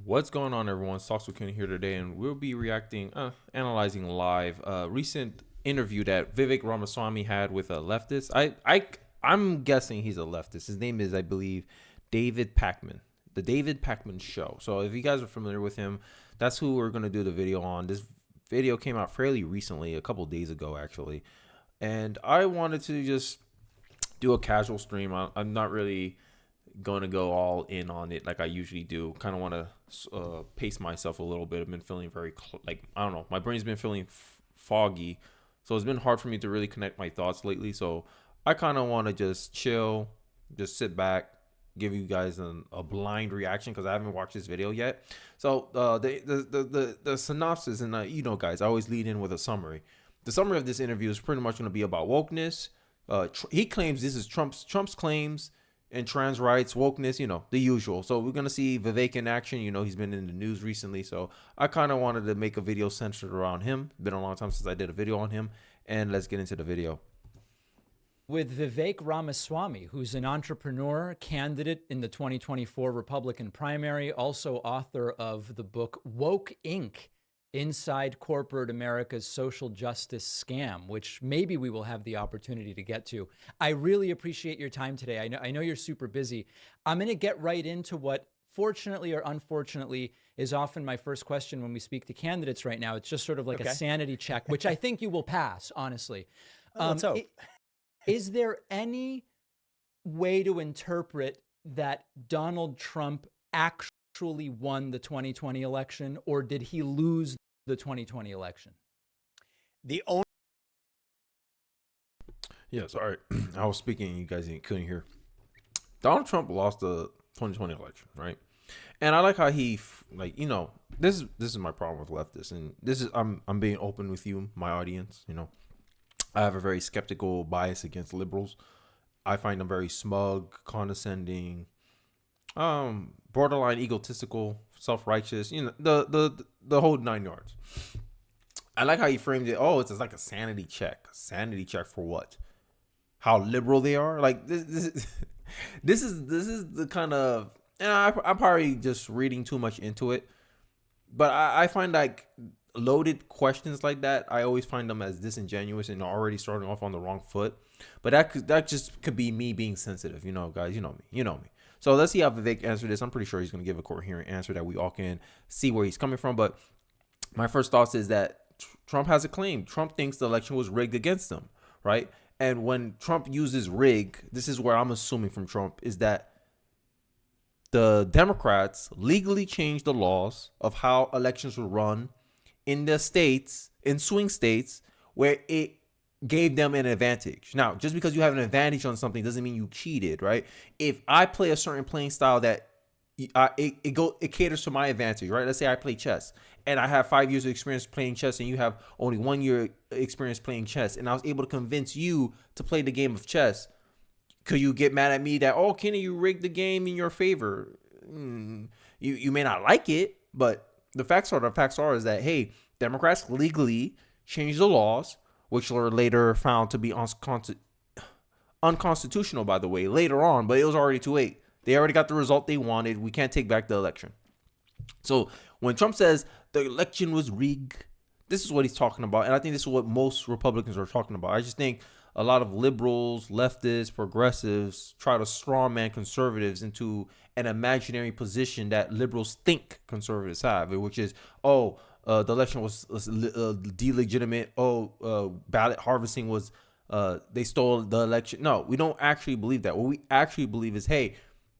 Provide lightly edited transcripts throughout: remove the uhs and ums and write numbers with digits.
What's going on, everyone? Stocks with Kenny here today, and we'll be analyzing live recent interview that Vivek Ramaswamy had with a leftist. I'm guessing he's a leftist. His name is, I believe, David Pakman. The David Pakman Show. So if you guys are familiar with him, that's who we're gonna do the video on. This video came out fairly recently, a couple days ago actually, and I wanted to just do a casual stream. I'm not really going to go all in on it like I usually do. Kind of want to pace myself a little bit. I've been feeling very I don't know, my brain's been feeling foggy, so it's been hard for me to really connect my thoughts lately. So I kind of want to just chill, just sit back, give you guys a blind reaction because I haven't watched this video yet. So the synopsis, and you know, guys, I always lead in with a summary. The summary of this interview is pretty much going to be about wokeness. He claims this is Trump's claims, and trans rights, wokeness, you know, the usual. So we're going to see Vivek in action. You know, he's been in the news recently. So I kind of wanted to make a video centered around him. Been a long time since I did a video on him. And let's get into the video. With Vivek Ramaswamy, who's an entrepreneur, candidate in the 2024 Republican primary, also author of the book Woke Inc., Inside Corporate America's Social Justice Scam, which maybe we will have the opportunity to get to. I really appreciate your time today. I know you're super busy. I'm going to get right into what, fortunately or unfortunately, is often my first question when we speak to candidates right now. It's just sort of like a sanity check, which I think you will pass, honestly. Let's hope. Is there any way to interpret that Donald Trump actually won the 2020 election, or did he lose the 2020 election? The only Yeah, sorry. I was speaking, you guys couldn't hear. Donald Trump lost the 2020 election, right? And I like how he, you know, this is my problem with leftists, and this is I'm being open with you, my audience. You know, I have a very skeptical bias against liberals. I find them very smug, condescending, borderline egotistical, self-righteous, you know, the whole 9 yards. I like how he framed it. Oh, it's like a sanity check. Sanity check for what? How liberal they are. Like this is the kind of, and I'm probably just reading too much into it, but I find like loaded questions like that, I always find them as disingenuous and already starting off on the wrong foot. But that just could be me being sensitive, you know, guys. You know me. So let's see how Vivek answered this. I'm pretty sure he's going to give a coherent answer that we all can see where he's coming from. But my first thoughts is that Trump has a claim. Trump thinks the election was rigged against him, right? And when Trump uses rig, this is where I'm assuming from Trump is that the Democrats legally changed the laws of how elections were run in the states, in swing states, where it gave them an advantage. Now, just because you have an advantage on something doesn't mean you cheated, right? If I play a certain playing style that it caters to my advantage, right? Let's say I play chess and I have 5 years of experience playing chess and you have only 1 year experience playing chess, and I was able to convince you to play the game of chess. Could you get mad at me that, oh, Kenny, you rigged the game in your favor? You may not like it, but the facts are is that, hey, Democrats legally changed the laws, which were later found to be unconstitutional, by the way, later on, but it was already too late. They already got the result they wanted. We can't take back the election. So when Trump says the election was rigged, this is what he's talking about. And I think this is what most Republicans are talking about. I just think a lot of liberals, leftists, progressives try to strawman conservatives into an imaginary position that liberals think conservatives have, which is, the election was delegitimate. Ballot harvesting was, they stole the election. No, we don't actually believe that. What we actually believe is, hey,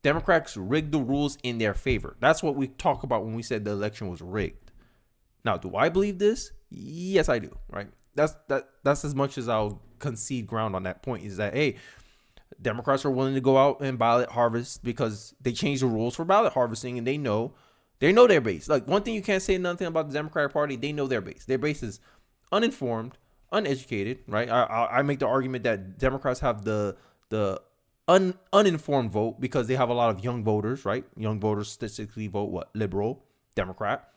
Democrats rigged the rules in their favor. That's what we talk about when we said the election was rigged. Now, do I believe this? Yes, I do. Right? That's as much as I'll concede ground on that point, is that, hey, Democrats are willing to go out and ballot harvest because they changed the rules for ballot harvesting, and they know their base. Like, one thing you can't say nothing about the Democratic Party, they know their base. Their base is uninformed, uneducated, right? I make the argument that Democrats have the uninformed vote because they have a lot of young voters, right? Young voters statistically vote what? Liberal, Democrat.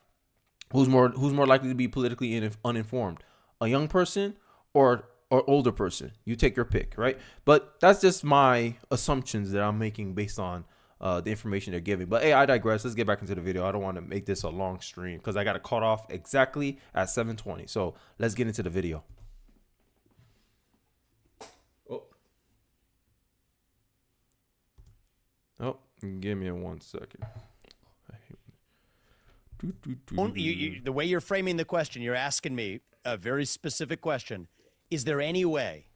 Who's more likely to be politically uninformed? A young person or older person? You take your pick, right? But that's just my assumptions that I'm making based on the information they're giving. But hey, I digress. Let's get back into the video. I don't want to make this a long stream because I got to cut off exactly at 7:20. So let's get into the video. Oh, give me 1 second. The way you're framing the question, you're asking me a very specific question. Is there any way?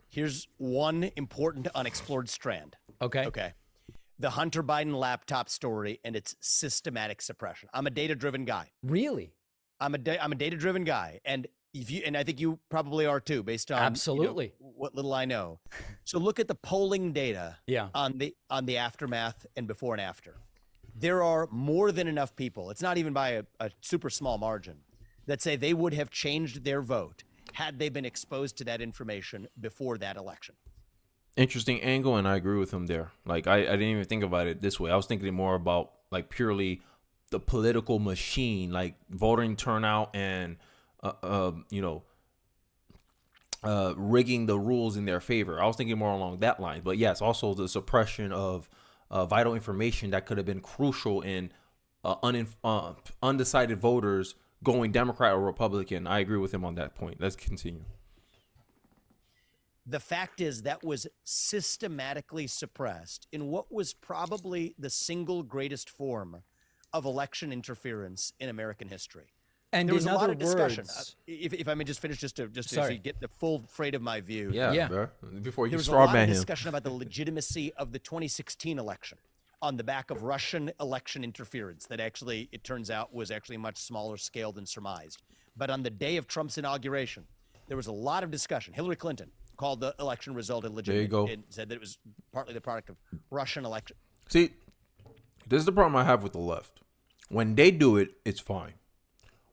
Here's one important unexplored strand. Okay. Okay. The Hunter Biden laptop story and its systematic suppression. I'm a data-driven guy. Really? I'm a data-driven guy, and I think you probably are too, based on Absolutely what little I know. So look at the polling data. Yeah. On the aftermath and before and after. There are more than enough people. It's not even by a super small margin that say they would have changed their vote had they been exposed to that information before that election. Interesting angle, and I agree with him there. Like I didn't even think about it this way. I was thinking more about like purely the political machine, like voting turnout and rigging the rules in their favor. I was thinking more along that line. But yes, also the suppression of vital information that could have been crucial in undecided voters going Democrat or Republican. I agree with him on that point. Let's continue. The fact is that was systematically suppressed in what was probably the single greatest form of election interference in American history. And there was in a lot other of discussion. words, If I may just finish, just to Sorry. get the full freight of my view. Yeah. Yeah. Before you There was a straw lot of man him. discussion about the legitimacy of the 2016 election on the back of Russian election interference that actually, it turns out, was actually much smaller scale than surmised. But on the day of Trump's inauguration, there was a lot of discussion. Hillary Clinton called the election result illegitimate. There you go. And said that it was partly the product of Russian election. See, this is the problem I have with the left. When they do it, it's fine.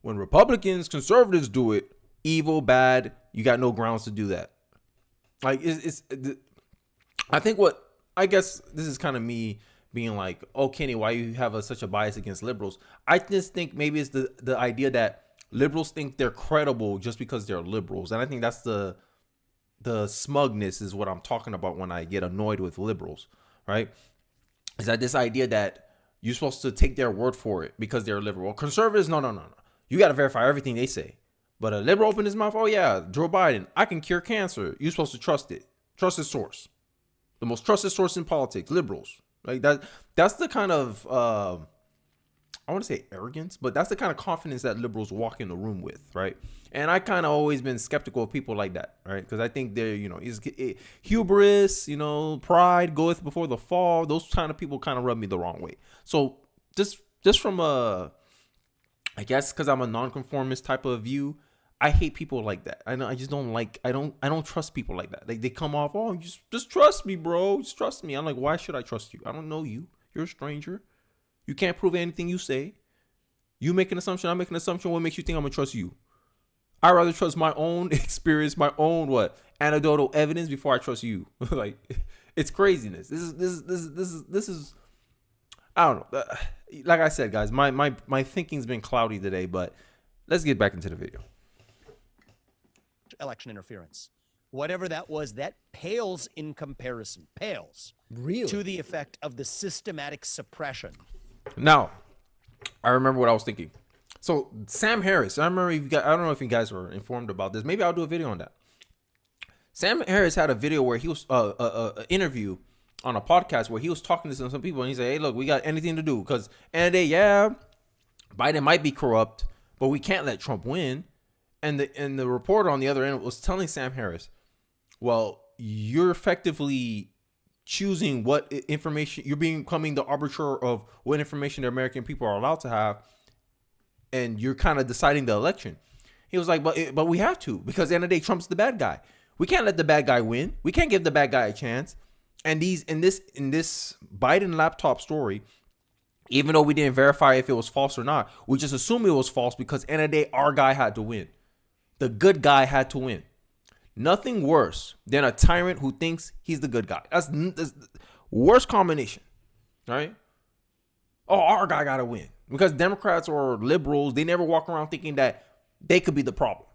When Republicans, conservatives do it, evil, bad, you got no grounds to do that. Like, I guess this is kind of me being like, oh, Kenny, why you have such a bias against liberals? I just think maybe it's the idea that liberals think they're credible just because they're liberals. And I think that's the smugness is what I'm talking about when I get annoyed with liberals, right? Is that this idea that you're supposed to take their word for it because they're liberal. Well, conservatives, no. You got to verify everything they say. But a liberal opened his mouth, oh yeah, Joe Biden, I can cure cancer. You're supposed to trust it. Trust the source. The most trusted source in politics, liberals. Like that's the kind of I want to say arrogance, but that's the kind of confidence that liberals walk in the room with, right? And I kind of always been skeptical of people like that, right? Because I think they're, hubris, pride goeth before the fall. Those kind of people kind of rub me the wrong way. So just from I guess because I'm a nonconformist type of view, I hate people like that. I just don't like. I don't trust people like that. Like they come off, oh, just trust me, bro. Just trust me. I'm like, why should I trust you? I don't know you. You're a stranger. You can't prove anything you say. You make an assumption. I make an assumption. What makes you think I'm gonna trust you? I rather trust my own experience, my own anecdotal evidence before I trust you. Like, it's craziness. This is. I don't know. Like I said, guys, my thinking's been cloudy today, but let's get back into the video. Election interference, whatever that was, that pales in comparison, really, to the effect of the systematic suppression. Now, I remember what I was thinking. So Sam Harris, I don't know if you guys were informed about this. Maybe I'll do a video on that. Sam Harris had a video where he was an interview on a podcast where he was talking to some people, and he said, "Hey, look, we got anything to do because end of the day, yeah, Biden might be corrupt, but we can't let Trump win." And the reporter on the other end was telling Sam Harris, well, you're effectively choosing what information, you're becoming the arbiter of what information the American people are allowed to have, and you're kind of deciding the election. He was like, but we have to, because at the end of the day, Trump's the bad guy. We can't let the bad guy win. We can't give the bad guy a chance. And in this Biden laptop story, even though we didn't verify if it was false or not, we just assumed it was false because at the end of the day, our guy had to win. The good guy had to win. Nothing worse than a tyrant who thinks he's the good guy. That's the worst combination, right? Oh, our guy got to win. Because Democrats or liberals, they never walk around thinking that they could be the problem.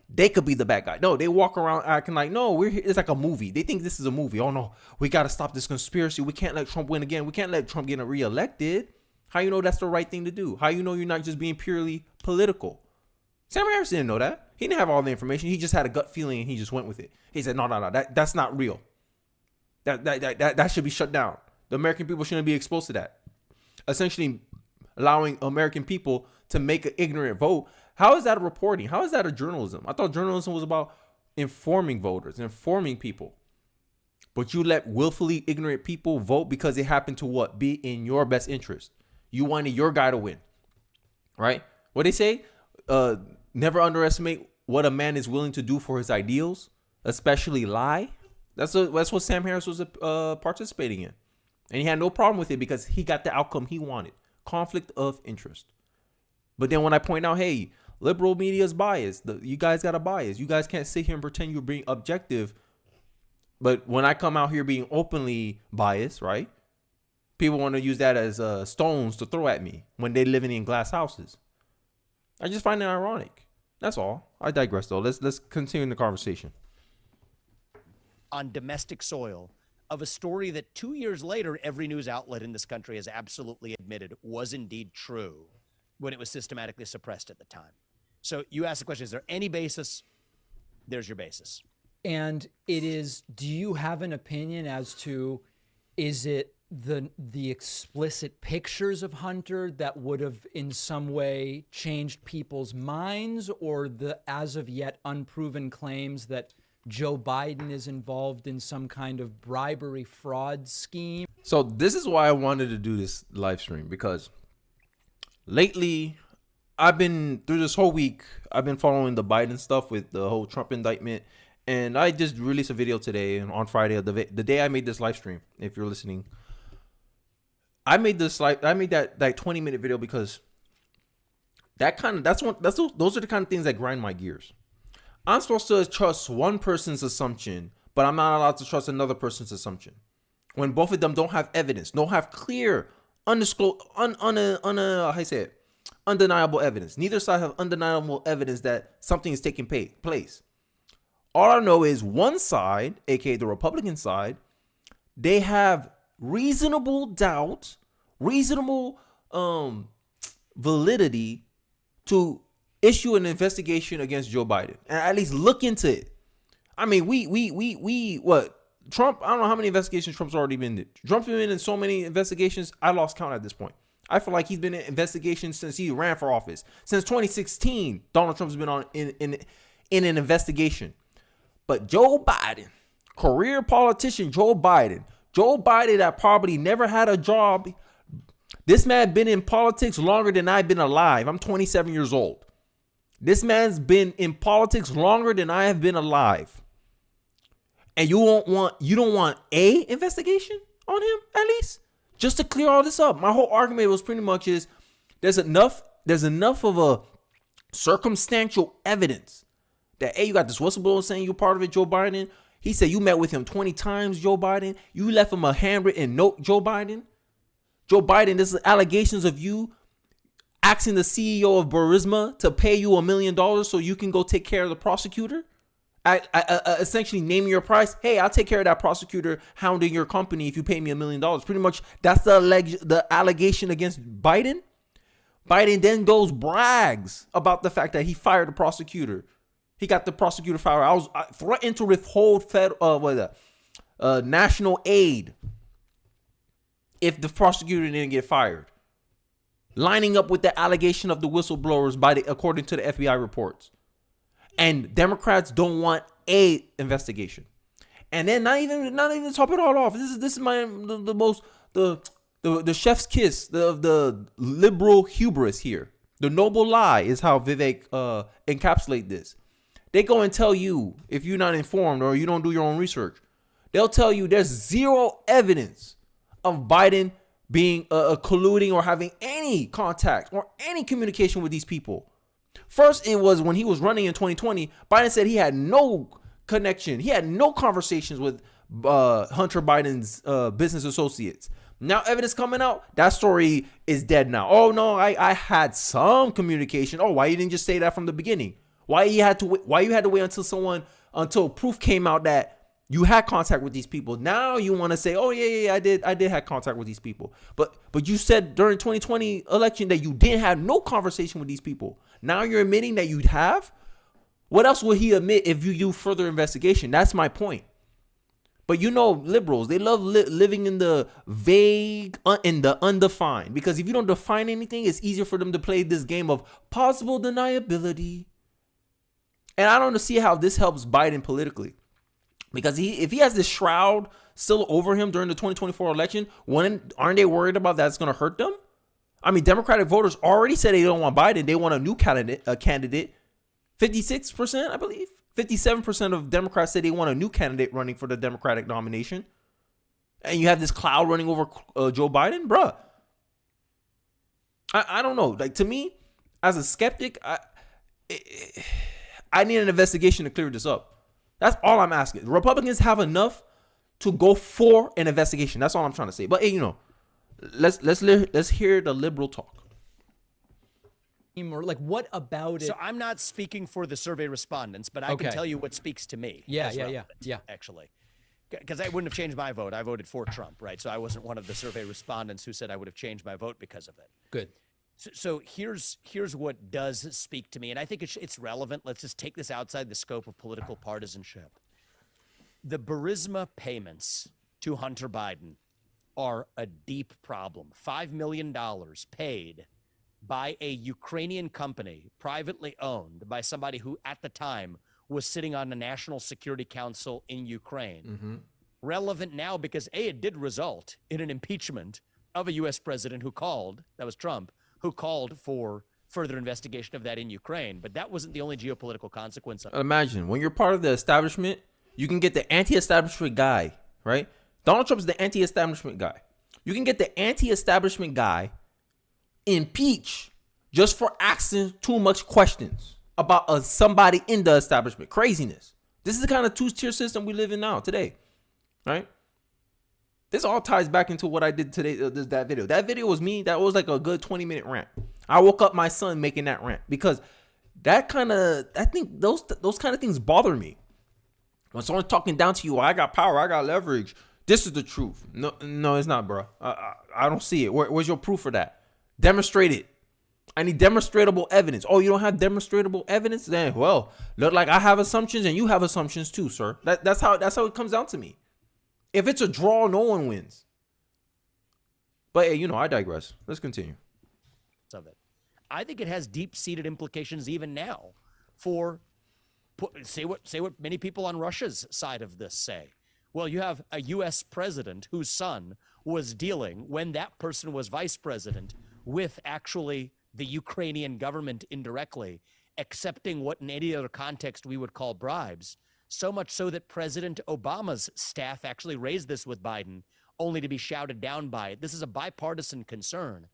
they could be the bad guy. No, they walk around acting like, no, we're here. It's like a movie. They think this is a movie. Oh no, we got to stop this conspiracy. We can't let Trump win again. We can't let Trump get reelected. How you know that's the right thing to do? How you know you're not just being purely political? Sam Harris didn't know that. He didn't have all the information. He just had a gut feeling and he just went with it. He said, no, that's not real. That should be shut down. The American people shouldn't be exposed to that. Essentially allowing American people to make an ignorant vote. How is that a reporting? How is that a journalism? I thought journalism was about informing voters, informing people. But you let willfully ignorant people vote because it happened to what? Be in your best interest. You wanted your guy to win, right? What they say? Never underestimate what a man is willing to do for his ideals, especially lie. That's what Sam Harris was participating in. And he had no problem with it because he got the outcome he wanted. Conflict of interest. But then when I point out, hey, liberal media is biased. You guys got a bias. You guys can't sit here and pretend you're being objective. But when I come out here being openly biased, right? People want to use that as stones to throw at me when they're living in glass houses. I just find it ironic. That's all. I digress, though. Let's continue the conversation. On domestic soil of a story that 2 years later, every news outlet in this country has absolutely admitted was indeed true when it was systematically suppressed at the time. So you ask the question, is there any basis? There's your basis. And it is, do you have an opinion as to, is it the explicit pictures of Hunter that would have in some way changed people's minds, or the as of yet unproven claims that Joe Biden is involved in some kind of bribery fraud scheme? So this is why I wanted to do this live stream, because lately I've been through this whole week. I've been following the Biden stuff with the whole Trump indictment. And I just released a video today on Friday, the day I made this live stream. If you're listening, I made that 20-minute video because those are the kind of things that grind my gears. I'm supposed to trust one person's assumption, but I'm not allowed to trust another person's assumption when both of them don't have evidence, don't have clear, undisclosed, undeniable evidence. Neither side have undeniable evidence that something is taking place. All I know is one side, aka the Republican side, they have reasonable doubt, reasonable validity to issue an investigation against Joe Biden and at least look into it. I mean, what Trump? I don't know how many investigations Trump's already been in. Trump's been in so many investigations, I lost count at this point. I feel like he's been in investigations since he ran for office. Since 2016, Donald Trump's been on in an investigation. But Joe Biden, career politician Joe Biden that probably never had a job. This man been in politics longer than I've been alive. I'm 27 years old. This man's been in politics longer than I have been alive. And you don't want a investigation on him, at least? Just to clear all this up. My whole argument was pretty much is there's enough of a circumstantial evidence that, hey, you got this whistleblower saying you're part of it, Joe Biden. He said you met with him 20 times, Joe Biden. You left him a handwritten note, Joe Biden. Joe Biden, this is allegations of you asking the CEO of Burisma to pay you $1 million so you can go take care of the prosecutor. Essentially naming your price. Hey, I'll take care of that prosecutor hounding your company if you pay me $1 million. Pretty much that's the allegation against Biden. Biden then brags about the fact that he fired the prosecutor. He got the prosecutor fired. I threatened to withhold national aid if the prosecutor didn't get fired. Lining up with the allegation of the whistleblowers according to the FBI reports. And Democrats don't want a investigation. And then not even to top it all off. This is the chef's kiss of the liberal hubris here. The noble lie is how Vivek encapsulate this. They go and tell you, if you're not informed or you don't do your own research, they'll tell you there's zero evidence of Biden being colluding or having any contact or any communication with these people. First, it was when he was running in 2020, Biden said he had no connection. He had no conversations with Hunter Biden's business associates. Now evidence coming out, that story is dead now. Oh no, I had some communication. Oh, why you didn't just say that from the beginning? Why you had to wait until proof came out that you had contact with these people. Now you want to say, oh yeah, I did have contact with these people. But you said during 2020 election that you didn't have no conversation with these people. Now you're admitting that you'd have. What else would he admit if you do further investigation? That's my point. But liberals, they love living in the vague, in the undefined. Because if you don't define anything, it's easier for them to play this game of possible deniability. And I don't see how this helps Biden politically. Because if he has this shroud still over him during the 2024 election, aren't they worried about that's going to hurt them? I mean, Democratic voters already said they don't want Biden. They want a new candidate. 56%, I believe. 57% of Democrats say they want a new candidate running for the Democratic nomination. And you have this cloud running over Joe Biden? Bruh. I don't know. Like, to me, as a skeptic, I need an investigation to clear this up. That's all I'm asking. The Republicans have enough to go for an investigation. That's all I'm trying to say. But hey, let's hear the liberal talk. Or like, what about it? So I'm not speaking for the survey respondents, but I can tell you what speaks to me. Yeah. Actually, because I wouldn't have changed my vote. I voted for Trump, right? So I wasn't one of the survey respondents who said I would have changed my vote because of it. Good. So here's what does speak to me, and I think it's relevant. Let's just take this outside the scope of political partisanship. The Burisma payments to Hunter Biden are a deep problem. $5 million paid by a Ukrainian company, privately owned by somebody who at the time was sitting on the National Security Council in Ukraine. Mm-hmm. Relevant now because it did result in an impeachment of a U.S. president that was Trump, who called for further investigation of that in Ukraine. But that wasn't the only geopolitical consequence of it. Imagine, when you're part of the establishment, you can get the anti-establishment guy, right? Donald Trump's the anti-establishment guy. You can get the anti-establishment guy impeached just for asking too much questions about somebody in the establishment. Craziness. This is the kind of two-tier system we live in now today, right? This all ties back into what I did today, that video. That video was me. That was like a good 20-minute rant. I woke up my son making that rant because I think those kind of things bother me. When someone's talking down to you, I got power, I got leverage. This is the truth. No, it's not, bro. I don't see it. Where's your proof for that? Demonstrate it. I need demonstrable evidence. Oh, you don't have demonstrable evidence? Then, well, look like I have assumptions and you have assumptions too, sir. That's how it comes down to me. If it's a draw, no one wins. But hey, I digress. Let's continue. Of it, I think it has deep-seated implications even now for say what many people on Russia's side of this say. Well, you have a U.S. president whose son was dealing, when that person was vice president, with actually the Ukrainian government indirectly, accepting what in any other context we would call bribes. So much so that President Obama's staff actually raised this with Biden, only to be shouted down by it. This is a bipartisan concern.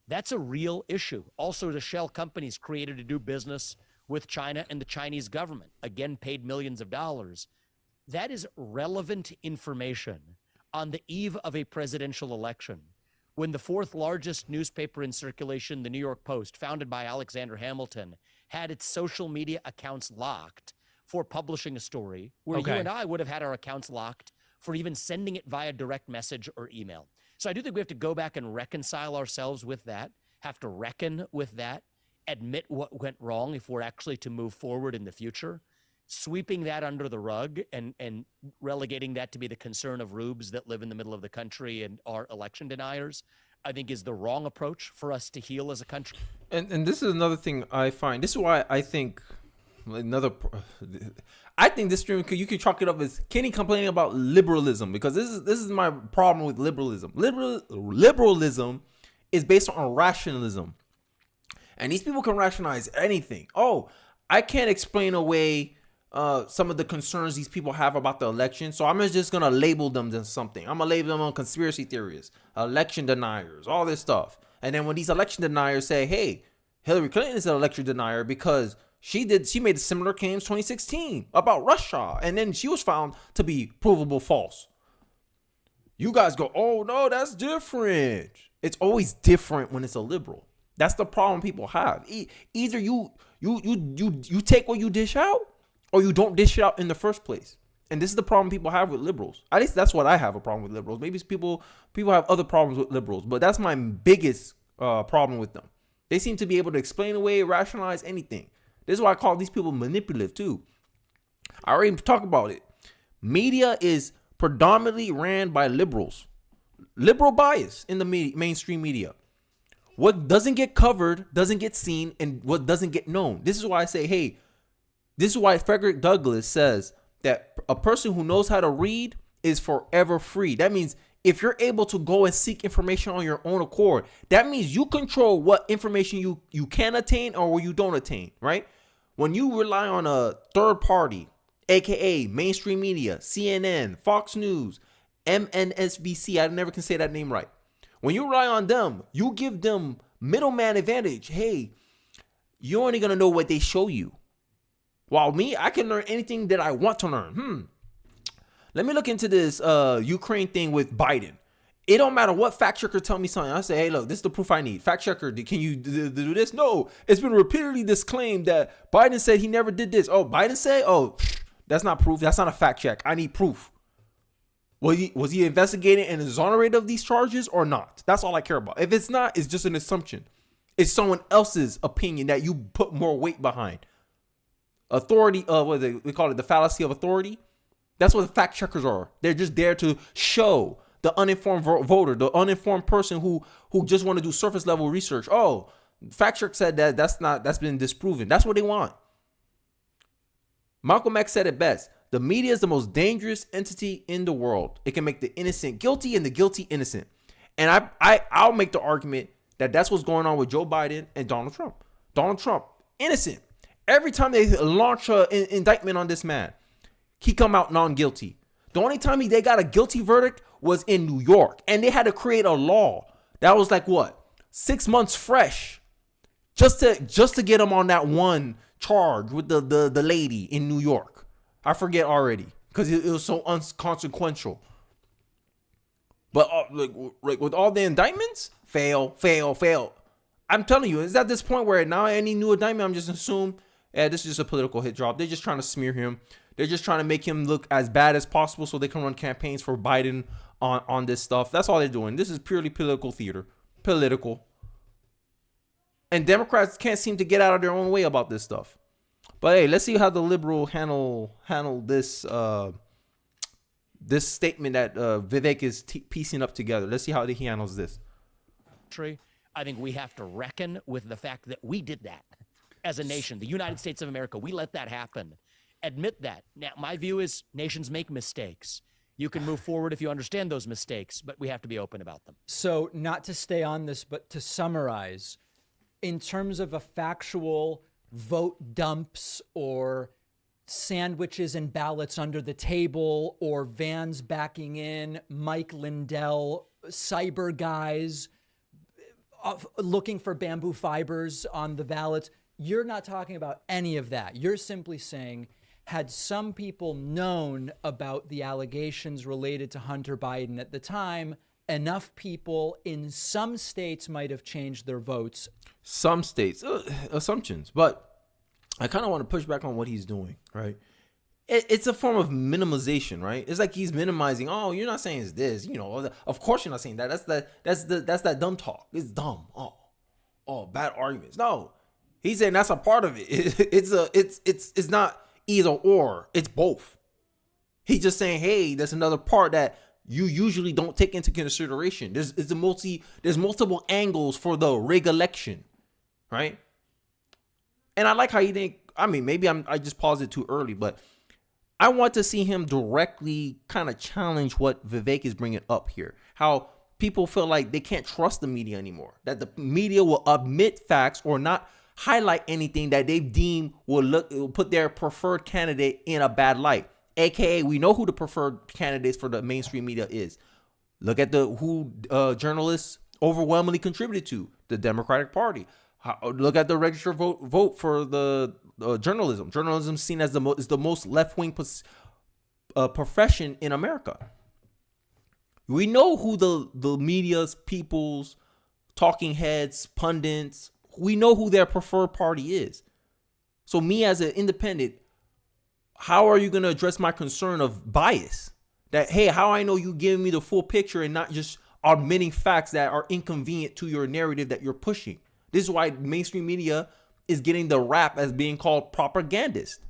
That's a real issue. Also, the shell companies created to do business with China and the Chinese government, again, paid millions of dollars. That is relevant information on the eve of a presidential election, when the fourth largest newspaper in circulation, the New York Post, founded by Alexander Hamilton, had its social media accounts locked for publishing a story where you and I would have had our accounts locked for even sending it via direct message or email. So I do think we have to go back and reconcile ourselves with that, have to reckon with that, admit what went wrong if we're actually to move forward in the future. Sweeping that under the rug and relegating that to be the concern of rubes that live in the middle of the country and are election deniers, I think is the wrong approach for us to heal as a country. And this is another thing I find. This is why I think this stream, you can chalk it up as Kenny complaining about liberalism, because this is my problem with liberalism. Liberalism is based on rationalism, and these people can rationalize anything. Oh, I can't explain away some of the concerns these people have about the election, so I'm just gonna label them as something. I'm gonna label them on conspiracy theorists, election deniers, all this stuff. And then when these election deniers say, "Hey, Hillary Clinton is an election denier because she made similar claims 2016 about Russia, and then she was found to be provable false," you guys go, "Oh no, that's different." It's always different when it's a liberal. That's the problem people have. Either you take what you dish out, or you don't dish it out in the first place. And this is the problem people have with liberals. At least that's what I have a problem with liberals. Maybe people have other problems with liberals, but that's my biggest problem with them. They seem to be able to explain away, rationalize anything. This is why I call these people manipulative too. I already talked about it. Media is predominantly ran by liberals. Liberal bias in the mainstream media. What doesn't get covered doesn't get seen, and what doesn't get known. This is why I say, hey, this is why Frederick Douglass says that a person who knows how to read is forever free. That means if you're able to go and seek information on your own accord, that means you control what information you can attain or what you don't attain, right? When you rely on a third party, aka mainstream media, CNN, Fox News, MNSBC, I never can say that name right. When you rely on them, you give them middleman advantage. Hey, you're only going to know what they show you. While me, I can learn anything that I want to learn. Let me look into this Ukraine thing with Biden. It don't matter what fact checker tell me something. I say, hey, look, this is the proof I need. Fact checker, can you do this? No, it's been repeatedly disclaimed that Biden said he never did this. Oh, Biden said? Oh, that's not proof. That's not a fact check. I need proof. Was he investigating and exonerated of these charges or not? That's all I care about. If it's not, it's just an assumption. It's someone else's opinion that you put more weight behind. Authority, we call it the fallacy of authority. That's what the fact checkers are. They're just there to show the uninformed voter, the uninformed person who just want to do surface level research. Oh, fact check said that's been disproven. That's what they want. Malcolm X said it best. The media is the most dangerous entity in the world. It can make the innocent guilty and the guilty innocent. And I'll make the argument that that's what's going on with Joe Biden and Donald Trump. Donald Trump, innocent. Every time they launch an indictment on this man, he come out non-guilty. The only time they got a guilty verdict was in New York. And they had to create a law that was like, 6 months fresh just to get him on that one charge with the lady in New York. I forget already because it was so inconsequential. But like with all the indictments, fail. I'm telling you, it's at this point where now any new indictment, I'm just assume, this is just a political hit job. They're just trying to smear him. They're just trying to make him look as bad as possible so they can run campaigns for Biden on this stuff. That's all they're doing. This is purely political theater. Political. And Democrats can't seem to get out of their own way about this stuff. But hey, let's see how the liberal handle this this statement that Vivek is piecing up together. Let's see how he handles this. I think we have to reckon with the fact that we did that as a nation. The United States of America, we let that happen. Admit that. Now, my view is nations make mistakes. You can move forward if you understand those mistakes, but we have to be open about them. So not to stay on this, but to summarize, in terms of a factual vote dumps or sandwiches and ballots under the table or vans backing in, Mike Lindell, cyber guys looking for bamboo fibers on the ballots. You're not talking about any of that. You're simply saying, had some people known about the allegations related to Hunter Biden at the time, enough people in some states might have changed their votes. Some states, assumptions, but I kind of want to push back on what he's doing, right? It's a form of minimization, right? It's like he's minimizing. Oh, you're not saying it's this, of course you're not saying that. That's that dumb talk. It's dumb. Oh, bad arguments. No, he's saying that's a part of it. It's not either or. It's both. He's just saying, hey, there's another part that you usually don't take into consideration. There's multiple angles for the rig election, right? And I like how you think. I mean, maybe I just paused it too early, but I want to see him directly kind of challenge what Vivek is bringing up here. How people feel like they can't trust the media anymore. That the media will omit facts or not highlight anything that they deem will put their preferred candidate in a bad light. AKA, we know who the preferred candidates for the mainstream media is. Look at who journalists overwhelmingly contributed to the Democratic Party. Look at the registered vote for the journalism. Journalism is seen as the most left-wing profession in America. We know who the media's people's talking heads, pundits. We know who their preferred party is. So me as an independent, how are you going to address my concern of bias? That, hey, how I know you giving me the full picture and not just omitting facts that are inconvenient to your narrative that you're pushing. This is why mainstream media is getting the rap as being called propagandist.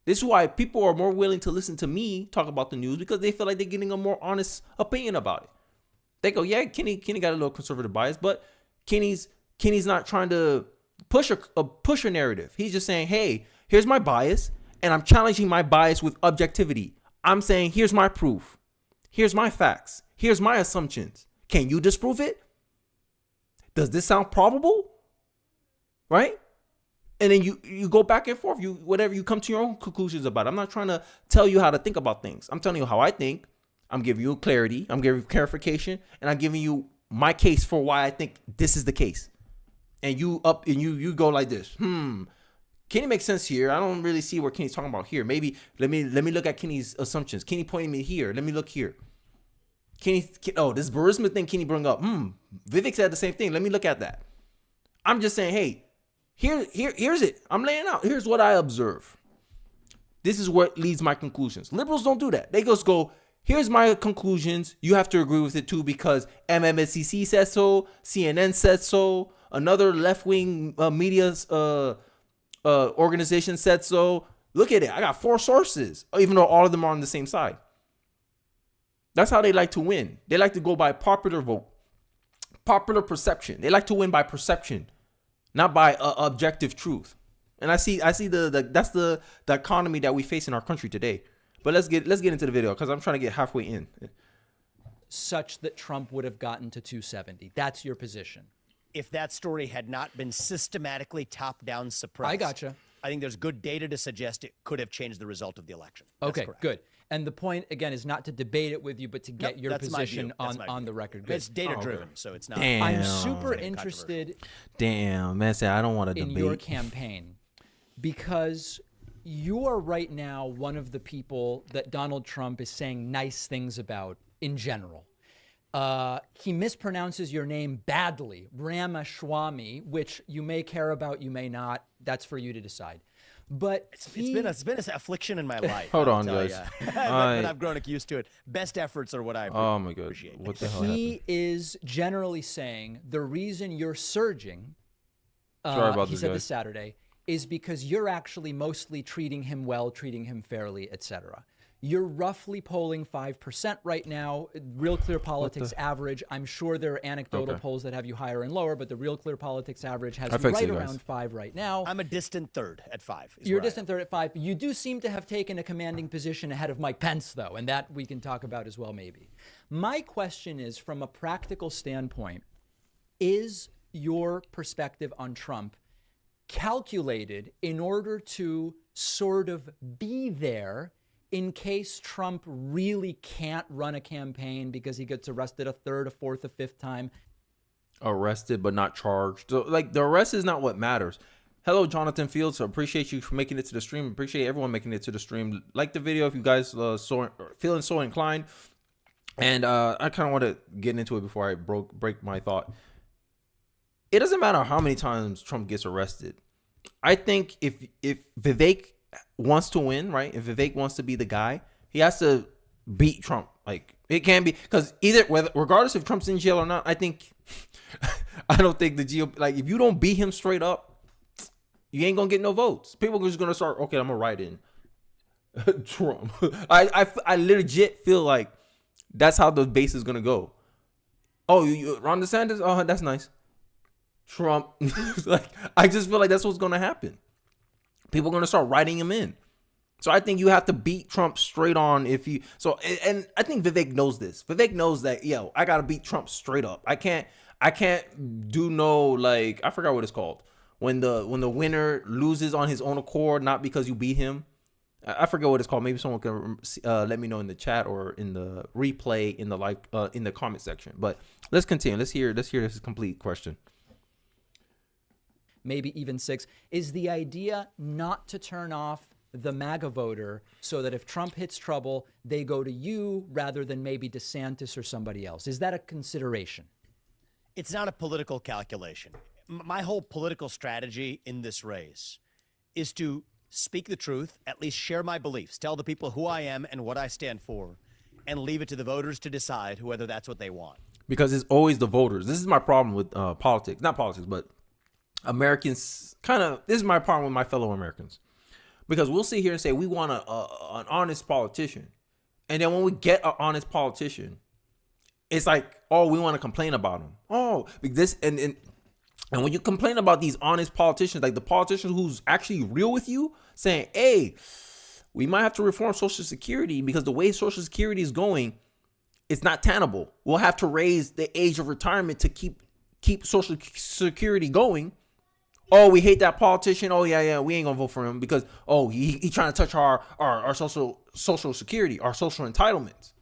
This is why people are more willing to listen to me talk about the news, because they feel like they're getting a more honest opinion about it. They go, yeah, Kenny got a little conservative bias, but Kenny's not trying to push a narrative. He's just saying, hey, here's my bias, and I'm challenging my bias with objectivity. I'm saying, here's my proof. Here's my facts. Here's my assumptions. Can you disprove it? Does this sound probable? Right? And then you go back and forth. You come to your own conclusions about it. I'm not trying to tell you how to think about things. I'm telling you how I think. I'm giving you clarity. I'm giving you clarification. And I'm giving you my case for why I think this is the case. And you go like this. Kenny makes sense here. I don't really see what Kenny's talking about here. Maybe let me look at Kenny's assumptions. Kenny pointing me here. Let me look here. This Burisma thing Kenny brought up. Vivek said the same thing. Let me look at that. I'm just saying, hey, here's it. I'm laying out. Here's what I observe. This is what leads my conclusions. Liberals don't do that. They just go, here's my conclusions. You have to agree with it too, because MSNBC said so, CNN said so, another left-wing media organization said so. Look at it. I got 4 sources, even though all of them are on the same side. That's how they like to win. They like to go by popular vote, popular perception. They like to win by perception, not by objective truth. And I see that's the economy that we face in our country today. But let's get into the video, because I'm trying to get halfway in. Such that Trump would have gotten to 270. That's your position. If that story had not been systematically top-down suppressed. I gotcha. I think there's good data to suggest it could have changed the result of the election. That's okay, correct. Good. And the point, again, is not to debate it with you, but to get your position on the record. Good. It's data-driven, so it's not. Damn. I'm super interested Damn, man, say I don't want to in debate. your campaign, because you are right now one of the people that Donald Trump is saying nice things about in general. He mispronounces your name badly, Ramaswamy, which you may care about, you may not. That's for you to decide. But it's been an affliction in my life. Hold on, guys. But I've grown used to it. Best efforts are what I appreciate. Oh my God! What the hell he happened? is generally saying the reason you're surging, Sorry about he this, said guys. this Saturday, is because you're actually mostly treating him well, treating him fairly, etc. You're roughly polling 5% right now. Real Clear Politics average. I'm sure there are anecdotal polls that have you higher and lower, but the Real Clear Politics average has you right around 5 right now. I'm a distant third at 5. You're a distant third at 5. You do seem to have taken a commanding position ahead of Mike Pence, though, and that we can talk about as well, maybe. My question is, from a practical standpoint, is your perspective on Trump calculated in order to sort of be there in case Trump really can't run a campaign because he gets arrested a 3rd, a 4th, a 5th time? Arrested but not charged. So, like, the arrest is not what matters. Hello, Jonathan Fields. I appreciate you for making it to the stream. Appreciate everyone making it to the stream. Like the video if you guys feeling so inclined. And I kind of want to get into it before I break my thought. It doesn't matter how many times Trump gets arrested. I think if Vivek wants to win, right? If Vivek wants to be the guy, he has to beat Trump. Like, it can be, because regardless if Trump's in jail or not, I don't think the GOP, like, if you don't beat him straight up, you ain't gonna get no votes. People are just gonna start, okay, I'm gonna write in Trump. I legit feel like that's how the base is gonna go. Oh, you Ron DeSantis? Oh, that's nice. Trump. Like, I just feel like that's what's gonna happen. People are going to start writing him in. So I think you have to beat Trump straight on and I think Vivek knows this. Vivek knows that, I got to beat Trump straight up. I can't do no, like, I forgot what it's called. When the winner loses on his own accord, not because you beat him. I forget what it's called. Maybe someone can let me know in the chat or in the replay in the in the comment section. But let's continue. Let's hear this complete question. Maybe even 6, is the idea not to turn off the MAGA voter so that if Trump hits trouble, they go to you rather than maybe DeSantis or somebody else. Is that a consideration? It's not a political calculation. My whole political strategy in this race is to speak the truth, at least share my beliefs, tell the people who I am and what I stand for, and leave it to the voters to decide whether that's what they want. Because it's always the voters. This is my problem with politics. Not politics, but Americans. This is my problem with my fellow Americans. Because we'll sit here and say we want an honest politician. And then when we get an honest politician, it's like, oh, we want to complain about him. Oh, this and when you complain about these honest politicians, like the politician who's actually real with you, saying, hey, we might have to reform Social Security because the way Social Security is going, it's not tenable. We'll have to raise the age of retirement to keep Social Security going. Oh, we hate that politician. Oh, yeah, we ain't gonna vote for him because, oh, he trying to touch our social security, our social entitlements.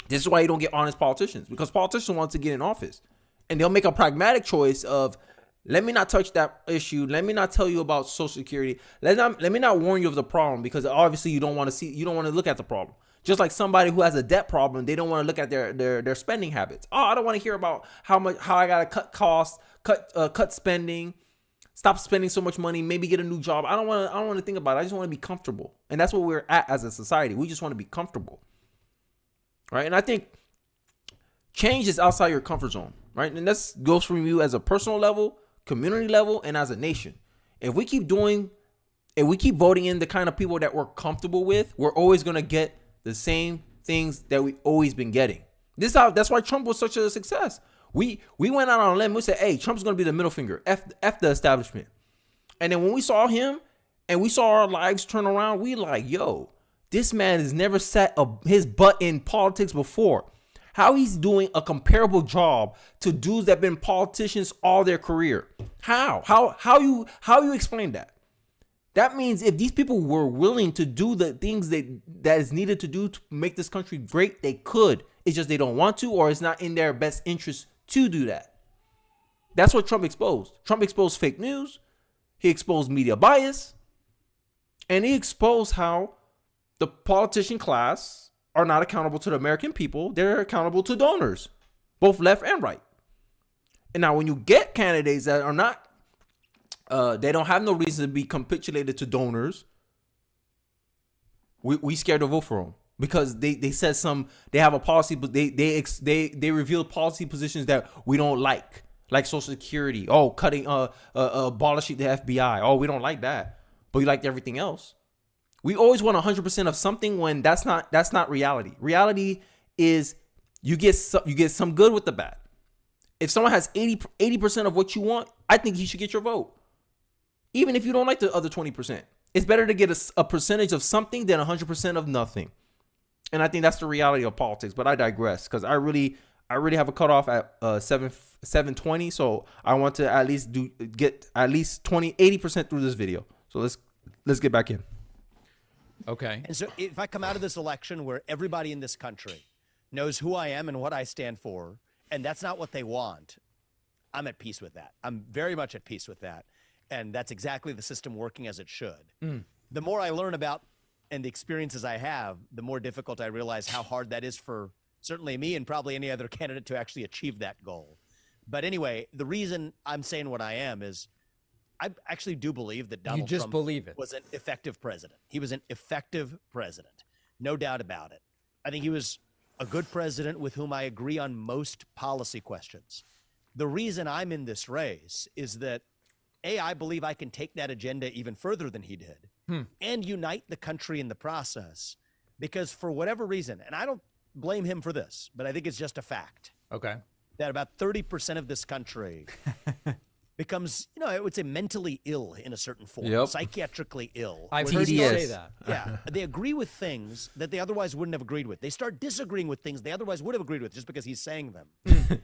This is why you don't get honest politicians, because politicians want to get in office. And they'll make a pragmatic choice of, let me not touch that issue. Let me not tell you about Social Security. Let me not warn you of the problem, because obviously you don't want to look at the problem. Just like somebody who has a debt problem, they don't want to look at their spending habits. Oh, I don't want to hear about how I gotta cut costs, cut spending, stop spending so much money, maybe get a new job. I don't want to think about it. I just want to be comfortable. And that's what we're at as a society. We just want to be comfortable. Right? And I think change is outside your comfort zone. Right? And this goes from you as a personal level, community level, and as a nation. If we keep voting in the kind of people that we're comfortable with, we're always going to get the same things that we've always been getting. That's why Trump was such a success. We went out on a limb. We said, hey, Trump's going to be the middle finger. F the establishment. And then when we saw him and we saw our lives turn around, we like, yo, this man has never set his butt in politics before. How he's doing a comparable job to dudes that have been politicians all their career. How you explain that? That means if these people were willing to do the things that is needed to do to make this country great, they could. It's just they don't want to, or it's not in their best interest to do that. That's what Trump exposed. Trump exposed fake news. He exposed media bias. And he exposed how the politician class are not accountable to the American people. They're accountable to donors, both left and right. And now when you get candidates that are not, they don't have no reason to be capitulated to donors, we scared to vote for them. Because they said they have a policy, but they reveal policy positions that we don't like Social Security. Oh, cutting, abolishing the FBI. Oh, we don't like that, but we liked everything else. We always want 100% of something when that's not reality. Reality is you get some good with the bad. If someone has 80% of what you want, I think he should get your vote, even if you don't like the other 20%. It's better to get a percentage of something than 100% of nothing. And I think that's the reality of politics. But I digress, because I really have a cutoff at 7:20. So I want to at least get at least 80% through this video. So let's get back in. Okay. And so if I come out of this election where everybody in this country knows who I am and what I stand for, and that's not what they want, I'm at peace with that. I'm very much at peace with that. And that's exactly the system working as it should. The more I learn about and the experiences I have, the more difficult I realize how hard that is for certainly me and probably any other candidate to actually achieve that goal. But anyway, the reason I'm saying what I am is I actually do believe that Donald Trump was an effective president. He was an effective president, no doubt about it. I think he was a good president with whom I agree on most policy questions. The reason I'm in this race is that, A, I believe I can take that agenda even further than he did and unite the country in the process, because for whatever reason, and I don't blame him for this, but I think it's just a fact. Okay. That about 30% of this country becomes, I would say mentally ill in a certain form, psychiatrically ill. I've heard you say that. Yeah. They agree with things that they otherwise wouldn't have agreed with. They start disagreeing with things they otherwise would have agreed with just because he's saying them.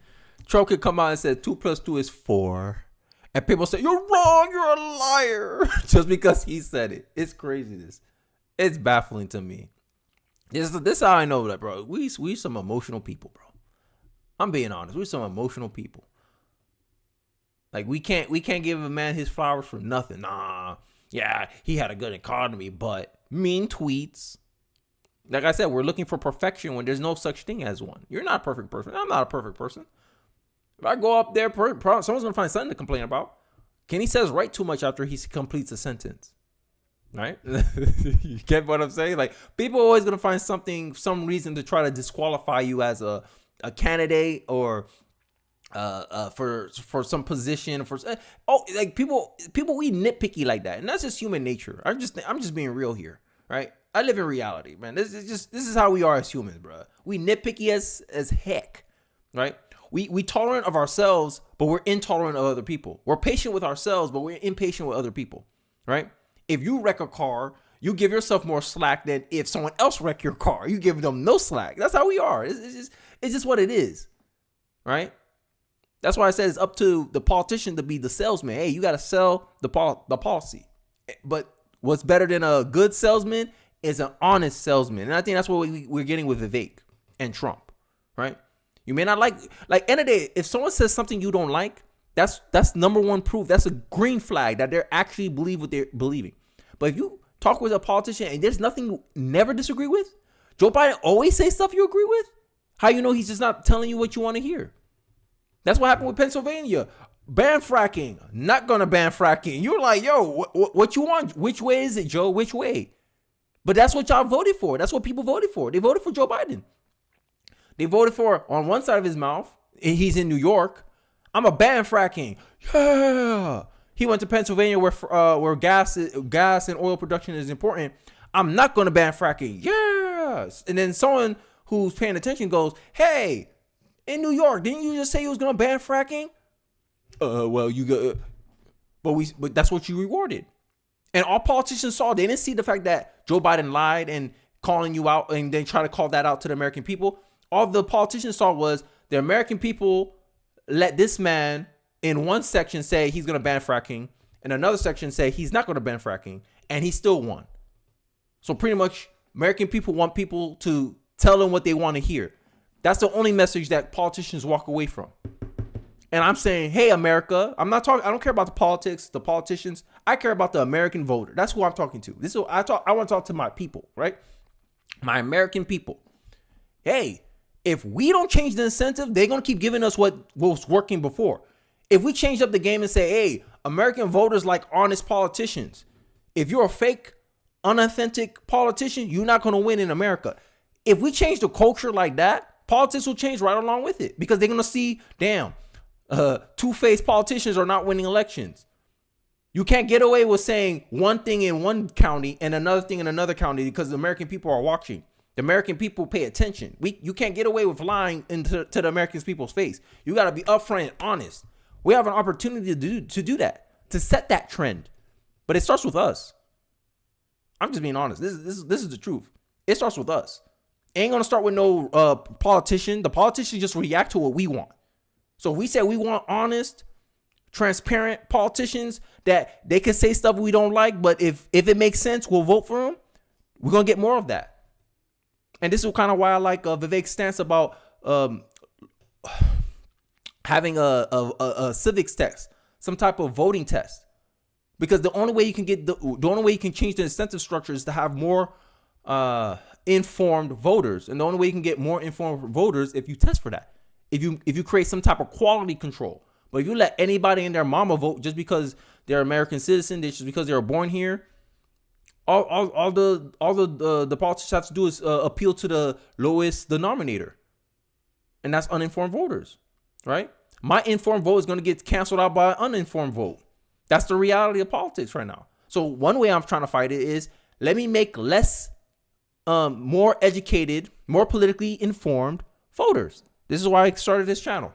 Trump could come out and say 2 + 2 is 4. And people say, you're wrong, you're a liar. Just because he said it. It's craziness. It's baffling to me. This is how I know that, bro. We some emotional people, bro. I'm being honest. We're some emotional people. Like, we can't give a man his flowers for nothing. Nah, yeah, he had a good economy, but mean tweets. Like I said, we're looking for perfection when there's no such thing as one. You're not a perfect person. I'm not a perfect person. If I go up there, someone's gonna find something to complain about. Kenny says right too much after he completes a sentence. Right? You get what I'm saying? Like, people are always gonna find some reason to try to disqualify you as a candidate or for some position like people we nitpicky like that, and that's just human nature. I'm just being real here, right? I live in reality, man. This is how we are as humans, bro. We nitpicky as heck, right? We tolerant of ourselves, but we're intolerant of other people. We're patient with ourselves, but we're impatient with other people, right? If you wreck a car, you give yourself more slack than if someone else wreck your car. You give them no slack. That's how we are. It's just what it is, right? That's why I said it's up to the politician to be the salesman. Hey, you got to sell the policy. But what's better than a good salesman is an honest salesman. And I think that's what we're getting with Vivek and Trump, right? You may not like end of the day, if someone says something you don't like, that's number one proof. That's a green flag that they're actually believe what they're believing. But if you talk with a politician and there's nothing you never disagree with, Joe Biden always say stuff you agree with, how you know he's just not telling you what you want to hear? That's what happened with Pennsylvania. Ban fracking. Not going to ban fracking. You're like, yo, what you want? Which way is it, Joe? Which way? But that's what y'all voted for. That's what people voted for. They voted for Joe Biden. They voted for, on one side of his mouth, and he's in New York, I'm a ban fracking. Yeah. He went to Pennsylvania where gas and oil production is important. I'm not going to ban fracking. Yes. And then someone who's paying attention goes, hey, in New York, didn't you just say you was going to ban fracking? Well, you go, but that's what you rewarded. And all politicians saw, they didn't see the fact that Joe Biden lied and calling you out and then try to call that out to the American people. All the politicians saw was the American people let this man in one section say he's going to ban fracking, and another section say he's not going to ban fracking, and he still won. So pretty much American people want people to tell them what they want to hear. That's the only message that politicians walk away from. And I'm saying, hey, America, I don't care about the politics, the politicians. I care about the American voter. That's who I'm talking to. I want to talk to my people, right? My American people. Hey, if we don't change the incentive, they're going to keep giving us what was working before. If we change up the game and say, hey, American voters like honest politicians. If you're a fake, unauthentic politician, you're not going to win in America. If we change the culture like that, politics will change right along with it, because they're going to see, damn, two-faced politicians are not winning elections. You can't get away with saying one thing in one county and another thing in another county because the American people are watching. The American people pay attention. You can't get away with lying to the American people's face. You got to be upfront and honest. We have an opportunity to do that, to set that trend. But it starts with us. I'm just being honest. This is the truth. It starts with us. It ain't going to start with no politician. The politicians just react to what we want. So we say we want honest, transparent politicians that they can say stuff we don't like, but if it makes sense, we'll vote for them. We're going to get more of that. And this is kind of why I like Vivek's stance about having a civics test, some type of voting test. Because the only way you can change the incentive structure is to have more informed voters. And the only way you can get more informed voters if you test for that. If you create some type of quality control. But if you let anybody and their mama vote just because they're American citizen, just because they were born here, all the politicians have to do is appeal to the lowest denominator, and that's uninformed voters, right? My informed vote is going to get canceled out by an uninformed vote. That's the reality of politics right now. So one way I'm trying to fight it is let me make less, more educated, more politically informed voters. This is why I started this channel,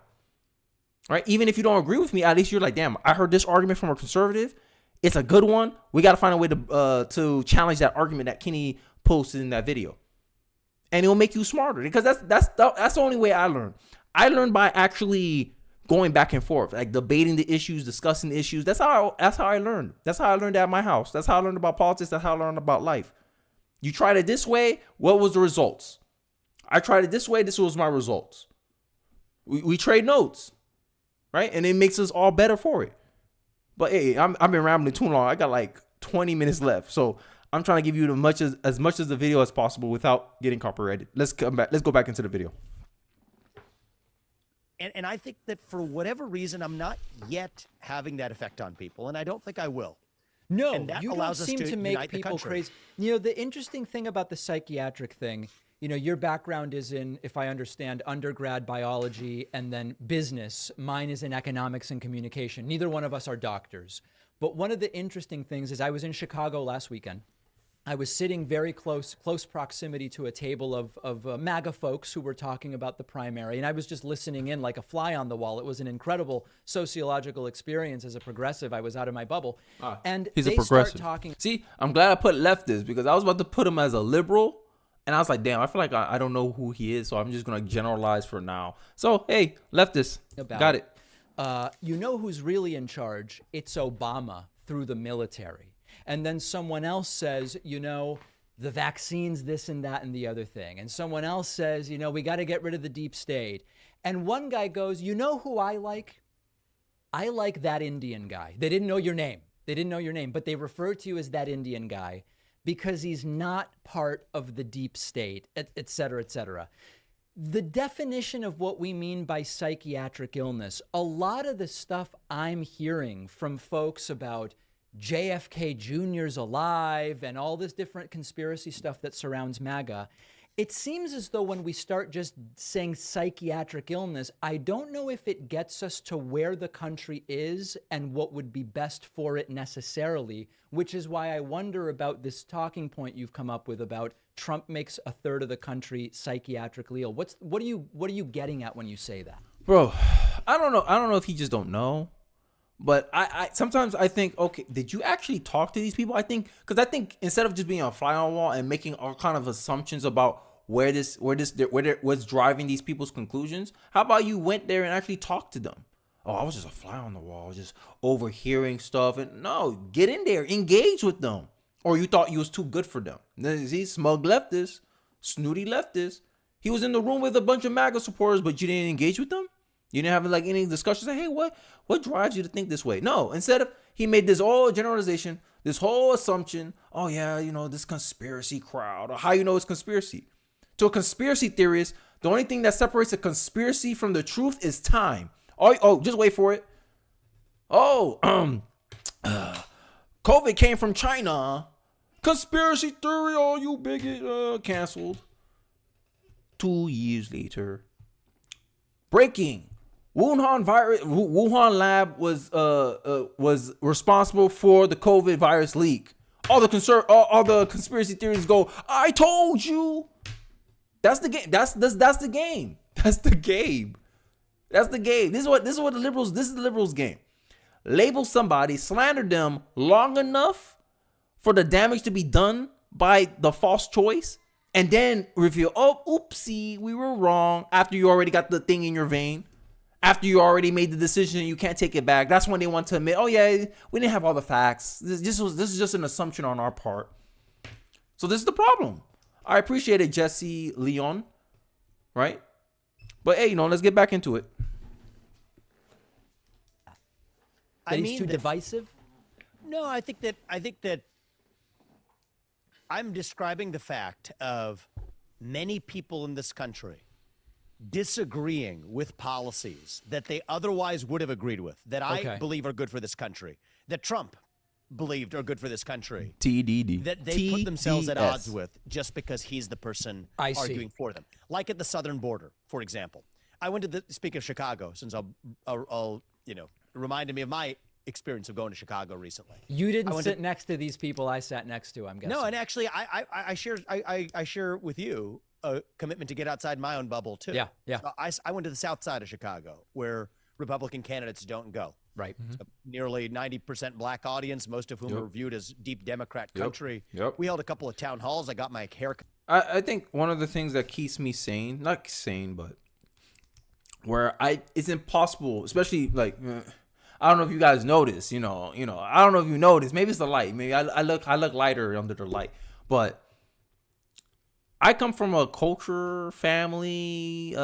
right? Even if you don't agree with me, at least you're like, damn, I heard this argument from a conservative. It's a good one. We got to find a way to challenge that argument that Kenny posted in that video, and it'll make you smarter, because that's the only way I learned. I learned by actually going back and forth, like debating the issues, discussing the issues. That's how I learned. That's how I learned at my house. That's how I learned about politics. That's how I learned about life. You tried it this way. What was the results? I tried it this way. This was my results. We trade notes, right? And it makes us all better for it. But hey, I've been rambling too long. I got like 20 minutes left. So I'm trying to give you as much as the video as possible without getting copyrighted. Let's come back. Let's go back into the video. And I think that for whatever reason, I'm not yet having that effect on people, and I don't think I will. No, And that you don't allows us seem to to make unite the people country. crazy. You know, the interesting thing about the psychiatric thing, you know, your background is in, if I understand, undergrad biology and then business. Mine is in economics and communication. Neither one of us are doctors. But one of the interesting things is I was in Chicago last weekend. I was sitting very close proximity to a table of MAGA folks who were talking about the primary, and I was just listening in like a fly on the wall. It was an incredible sociological experience as a progressive. I was out of my bubble, and He's they a progressive. start talking. See, I'm glad I put leftist because I was about to put him as a liberal, and I was like, damn, I feel like I don't know who he is, so I'm just gonna generalize for now. So hey, leftist, got it. You know who's really in charge? It's Obama through the military. And then someone else says, you know, the vaccines, this and that and the other thing. And someone else says, you know, we got to get rid of the deep state. And one guy goes, you know who I like? I like that Indian guy. They didn't know your name. They didn't know your name, but they refer to you as that Indian guy because he's not part of the deep state, et cetera, et cetera. The definition of what we mean by psychiatric illness, a lot of the stuff I'm hearing from folks about JFK Jr.'s alive and all this different conspiracy stuff that surrounds MAGA, it seems as though when we start just saying psychiatric illness, I don't know if it gets us to where the country is and what would be best for it necessarily, which is why I wonder about this talking point you've come up with about Trump makes a third of the country psychiatrically ill. What are you getting at when you say that? Bro, I don't know if he just don't know. But I sometimes I think, okay, did you actually talk to these people? I think instead of just being a fly on the wall and making all kind of assumptions about what's driving these people's conclusions, how about you went there and actually talked to them? Oh, I was just a fly on the wall, just overhearing stuff. And no, get in there, engage with them. Or you thought you was too good for them. See, smug leftist, snooty leftist. He was in the room with a bunch of MAGA supporters, but you didn't engage with them? You didn't have like any discussions like, hey, what drives you to think this way? No, instead of he made this whole generalization, this whole assumption, oh yeah, you know, this conspiracy crowd, or how you know it's conspiracy. To a conspiracy theorist, the only thing that separates a conspiracy from the truth is time. Oh, just wait for it. COVID came from China. Conspiracy theory, oh, you bigot, canceled. 2 years later. Breaking. Wuhan lab was responsible for the COVID virus leak. All the conspiracy theories go, I told you. That's the game. That's the game. That's the game. That's the game. This is what the liberals. This is the liberals' game. Label somebody, slander them long enough for the damage to be done by the false choice, and then reveal, oh, oopsie, we were wrong. After you already got the thing in your vein. After you already made the decision, you can't take it back. That's when they want to admit, oh yeah, we didn't have all the facts. This is just an assumption on our part. So this is the problem. I appreciate it, Jesse Leon, right? But hey, let's get back into it. He's too divisive? No, I think that I'm describing the fact of many people in this country disagreeing with policies that they otherwise would have agreed with, that I believe are good for this country, that Trump believed are good for this country, TDD, that they put themselves at odds with just because he's the person arguing for them. Like at the southern border, for example. I went to speak of Chicago, since I'll reminded me of my experience of going to Chicago recently. You didn't sit next to these people I sat next to, I'm guessing. No, and actually I share with you a commitment to get outside my own bubble too. Yeah. So I went to the south side of Chicago where Republican candidates don't go. Right. Mm-hmm. Nearly 90% black audience, most of whom are viewed as deep Democrat country. Yep. We held a couple of town halls. I got my hair. I think one of the things that keeps me sane, not sane, but where it's impossible, especially like, I don't know if you guys notice, I don't know if you notice, maybe it's the light. Maybe I look lighter under the light, but I come from a culture, family,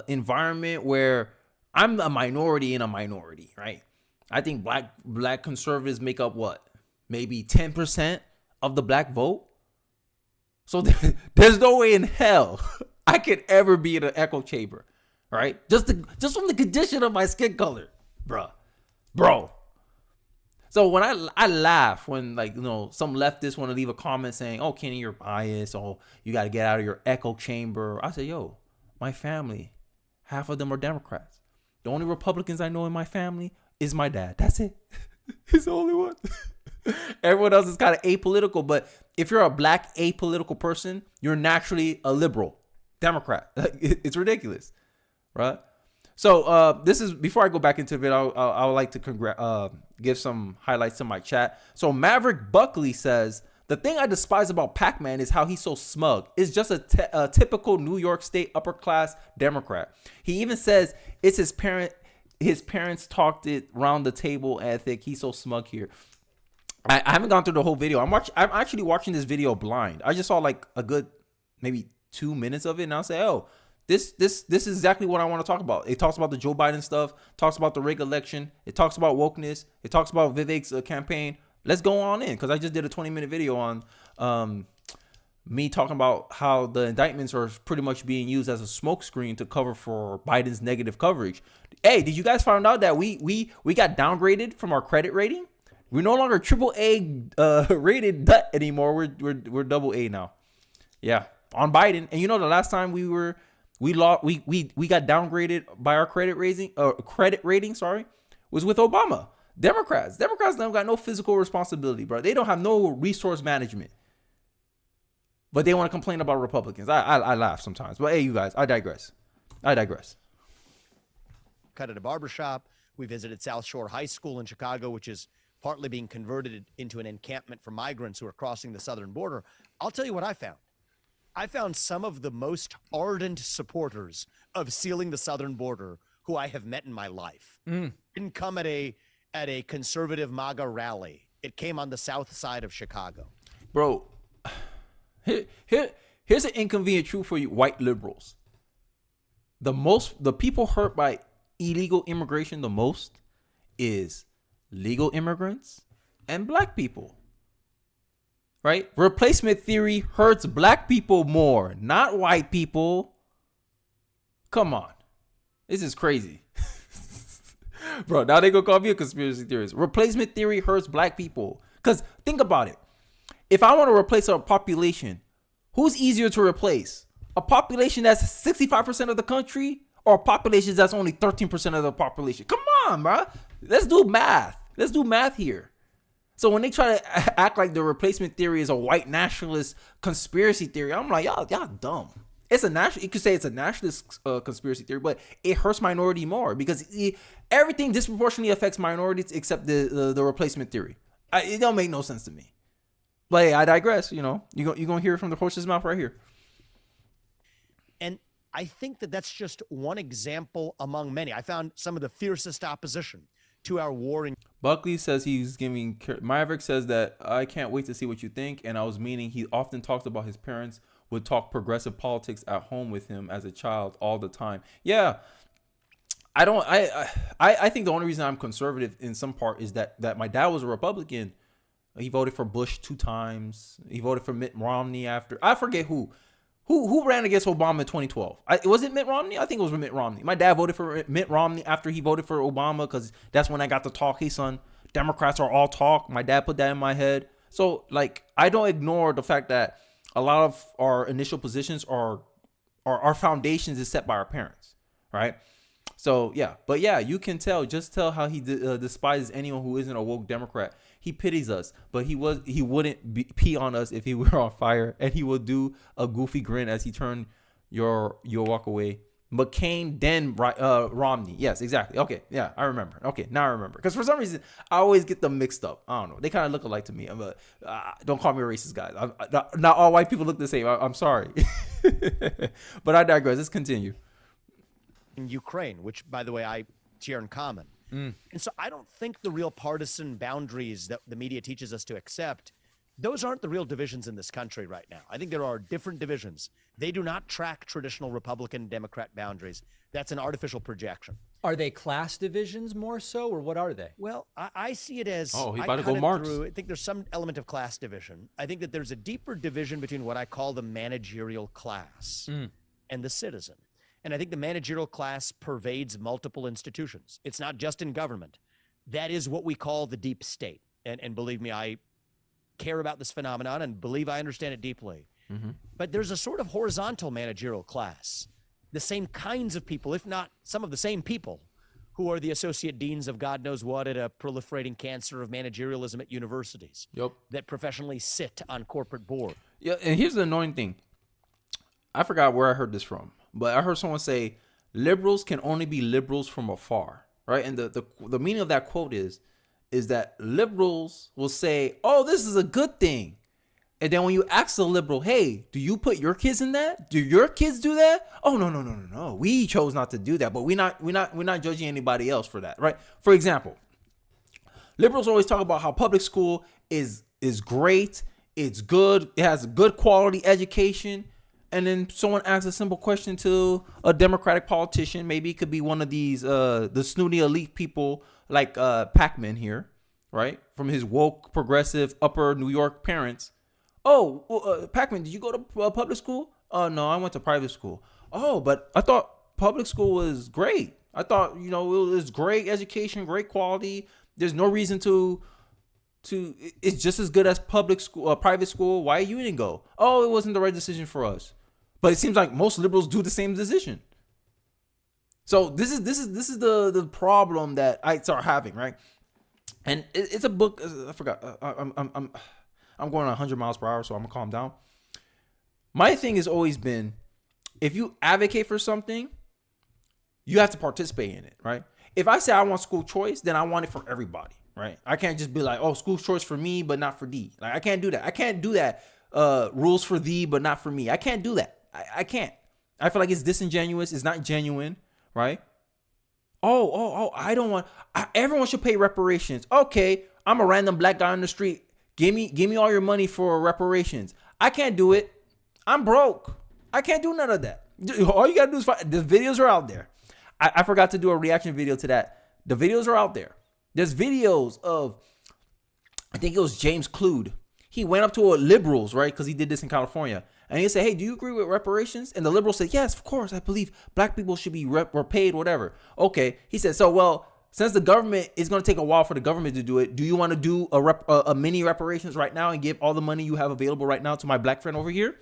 environment where I'm a minority in a minority, right? I think black conservatives make up what? Maybe 10% of the black vote. So there's no way in hell I could ever be in an echo chamber. right? Just from the condition of my skin color, bro. So when I laugh when, like, you know, some leftists want to leave a comment saying, "Oh, Kenny, you're biased. Oh, you got to get out of your echo chamber." I say, "Yo, my family, half of them are Democrats. The only Republicans I know in my family is my dad. That's it. He's the only one. Everyone else is kind of apolitical. But if you're a black apolitical person, you're naturally a liberal Democrat. It's ridiculous, right?" So this is, before I go back into it, I would like to give some highlights to my chat. So Maverick Buckley says, "The thing I despise about Pakman is how he's so smug. It's just a typical New York State upper class Democrat. He even says it's his parents talked it round the table ethic. He's so smug here." I haven't gone through the whole video. I'm actually watching this video blind. I just saw like a good maybe 2 minutes of it, and I'll say, "Oh, This is exactly what I want to talk about." It talks about the Joe Biden stuff, talks about the rig election, it talks about wokeness, it talks about Vivek's campaign. Let's go on in, because I just did a 20-minute video on me talking about how the indictments are pretty much being used as a smokescreen to cover for Biden's negative coverage. Hey, did you guys find out that we got downgraded from our credit rating? We're no longer AAA rated debt anymore. We're double A now. Yeah, on Biden. And you know, the last time we got downgraded by our credit rating, was with Obama. Democrats don't got no physical responsibility, bro. They don't have no resource management. But they want to complain about Republicans. I laugh sometimes. But hey, you guys, I digress. Cut at a barbershop. We visited South Shore High School in Chicago, which is partly being converted into an encampment for migrants who are crossing the southern border. I'll tell you what I found. I found some of the most ardent supporters of sealing the southern border who I have met in my life. Didn't come at a conservative MAGA rally. It came on the south side of Chicago. Bro, here's an inconvenient truth for you white liberals. The people hurt by illegal immigration the most is legal immigrants and black people. Right? Replacement theory hurts black people more, not white people. Come on. This is crazy. Bro, now they gonna call me a conspiracy theorist. Replacement theory hurts black people. Because think about it. If I want to replace a population, who's easier to replace? A population that's 65% of the country, or a population that's only 13% of the population? Come on, bro. Let's do math here. So when they try to act like the replacement theory is a white nationalist conspiracy theory, I'm like, y'all dumb. You could say it's a nationalist conspiracy theory, but it hurts minority more because everything disproportionately affects minorities except the replacement theory. It don't make no sense to me. But hey, I digress. You know, you're gonna hear it from the horse's mouth right here. And I think that's just one example among many. I found some of the fiercest opposition to our war in. Buckley says he's giving. Maverick says that I can't wait to see what you think, and I was meaning he often talks about his parents would talk progressive politics at home with him as a child all the time. Yeah, I think the only reason I'm conservative in some part is that my dad was a Republican. He voted for Bush 2 times. He voted for Mitt Romney after. I forget who ran against Obama in 2012. Was it Mitt Romney? I think it was Mitt Romney. My dad voted for Mitt Romney after he voted for Obama because that's when I got to talk. Hey, son, Democrats are all talk. My dad put that in my head. So, like, I don't ignore the fact that a lot of our initial positions are our foundations is set by our parents, right? So, yeah. But, yeah, you can just tell how he despises anyone who isn't a woke Democrat. He pities us, but he wouldn't pee on us if he were on fire, and he will do a goofy grin as he turned your walk away. McCain, then Romney. Yes, exactly. Okay, yeah, I remember. Okay, now I remember. Because for some reason, I always get them mixed up. I don't know. They kind of look alike to me. Don't call me a racist, guys. Not all white people look the same. I'm sorry. But I digress. Let's continue. In Ukraine, which, by the way, I share in common. And so I don't think the real partisan boundaries that the media teaches us to accept, those aren't the real divisions in this country right now. I think there are different divisions. They do not track traditional Republican Democrat boundaries. That's an artificial projection. Are they class divisions more so, or what are they? Well, I see it as, he about to go Marx. I think there's some element of class division. I think that there's a deeper division between what I call the managerial class and the citizen. And I think the managerial class pervades multiple institutions. It's not just in government. That is what we call the deep state. And believe me, I care about this phenomenon and believe I understand it deeply. But there's a sort of horizontal managerial class. The same kinds of people, if not some of the same people, who are the associate deans of God knows what at a proliferating cancer of managerialism at universities. Yep. That professionally sit on corporate board. Yeah, and here's the annoying thing. I forgot where I heard this from, but I heard someone say liberals can only be liberals from afar, right? And the meaning of that quote is that liberals will say, "Oh, this is a good thing," and then when you ask the liberal, "Hey, do you put your kids in that? Do your kids do that?" "Oh, no. We chose not to do that, but we're not judging anybody else for that," right? For example, liberals always talk about how public school is great, it's good, it has a good quality education. And then someone asks a simple question to a Democratic politician. Maybe it could be one of these, the snooty elite people like Pakman here, right? From his woke, progressive, upper New York parents. "Oh, Pakman, did you go to public school?" "Oh, no, I went to private school." "Oh, but I thought public school was great. I thought, it was great education, great quality. There's no reason to it's just as good as public school, private school. Why you didn't go?" "Oh, it wasn't the right decision for us." But it seems like most liberals do the same decision. So this is the problem that I start having, right? And it's a book. I forgot. I'm going 100 miles per hour, so I'm gonna calm down. My thing has always been, if you advocate for something, you have to participate in it, right? If I say I want school choice, then I want it for everybody, right? I can't just be like, "Oh, school choice for me, but not for thee." Like, I can't do that. I can't do that. Rules for thee, but not for me. I can't do that. I can't. I feel like it's disingenuous. It's not genuine, right? I don't want. Everyone should pay reparations. Okay, I'm a random black guy on the street. Give me all your money for reparations. I can't do it. I'm broke. I can't do none of that. All you gotta do is find. The videos are out there. I forgot to do a reaction video to that. The videos are out there. There's videos of, I think it was James Clude. He went up to liberals, right? Because he did this in California. And he said, "Hey, do you agree with reparations?" And the liberals said, "Yes, of course. I believe black people should be repaid, whatever." Okay. He said, "So, well, since the government is going to take a while for the government to do it, do you want to do a mini reparations right now and give all the money you have available right now to my black friend over here?"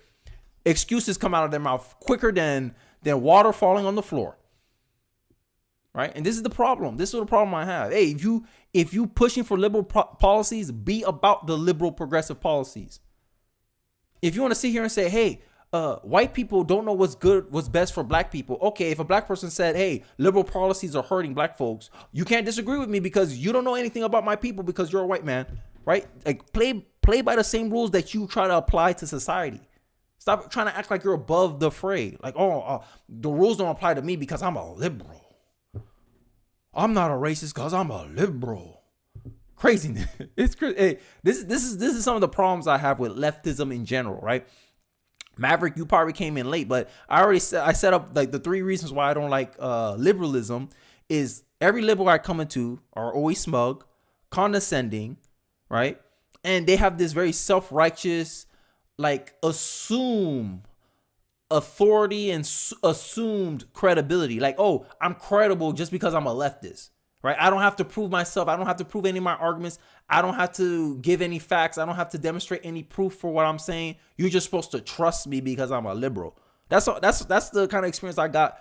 Excuses come out of their mouth quicker than water falling on the floor. Right? And this is the problem. This is the problem I have. Hey, if you pushing for liberal policies, be about the liberal progressive policies. If you want to sit here and say, "Hey, white people don't know what's best for black people." Okay, if a black person said, "Hey, liberal policies are hurting black folks," you can't disagree with me because you don't know anything about my people because you're a white man, right? Like play by the same rules that you try to apply to society. Stop trying to act like you're above the fray. Like, the rules don't apply to me because I'm a liberal. I'm not a racist because I'm a liberal. Craziness. It's crazy. Hey, this is some of the problems I have with leftism in general, right? Maverick, you probably came in late, but I set up like the 3 reasons why I don't like liberalism is every liberal I come into are always smug, condescending, right? And they have this very self-righteous, like assume authority and assumed credibility. Like, "Oh, I'm credible just because I'm a leftist." Right? I don't have to prove myself. I don't have to prove any of my arguments. I don't have to give any facts. I don't have to demonstrate any proof for what I'm saying. You're just supposed to trust me because I'm a liberal. That's the kind of experience I got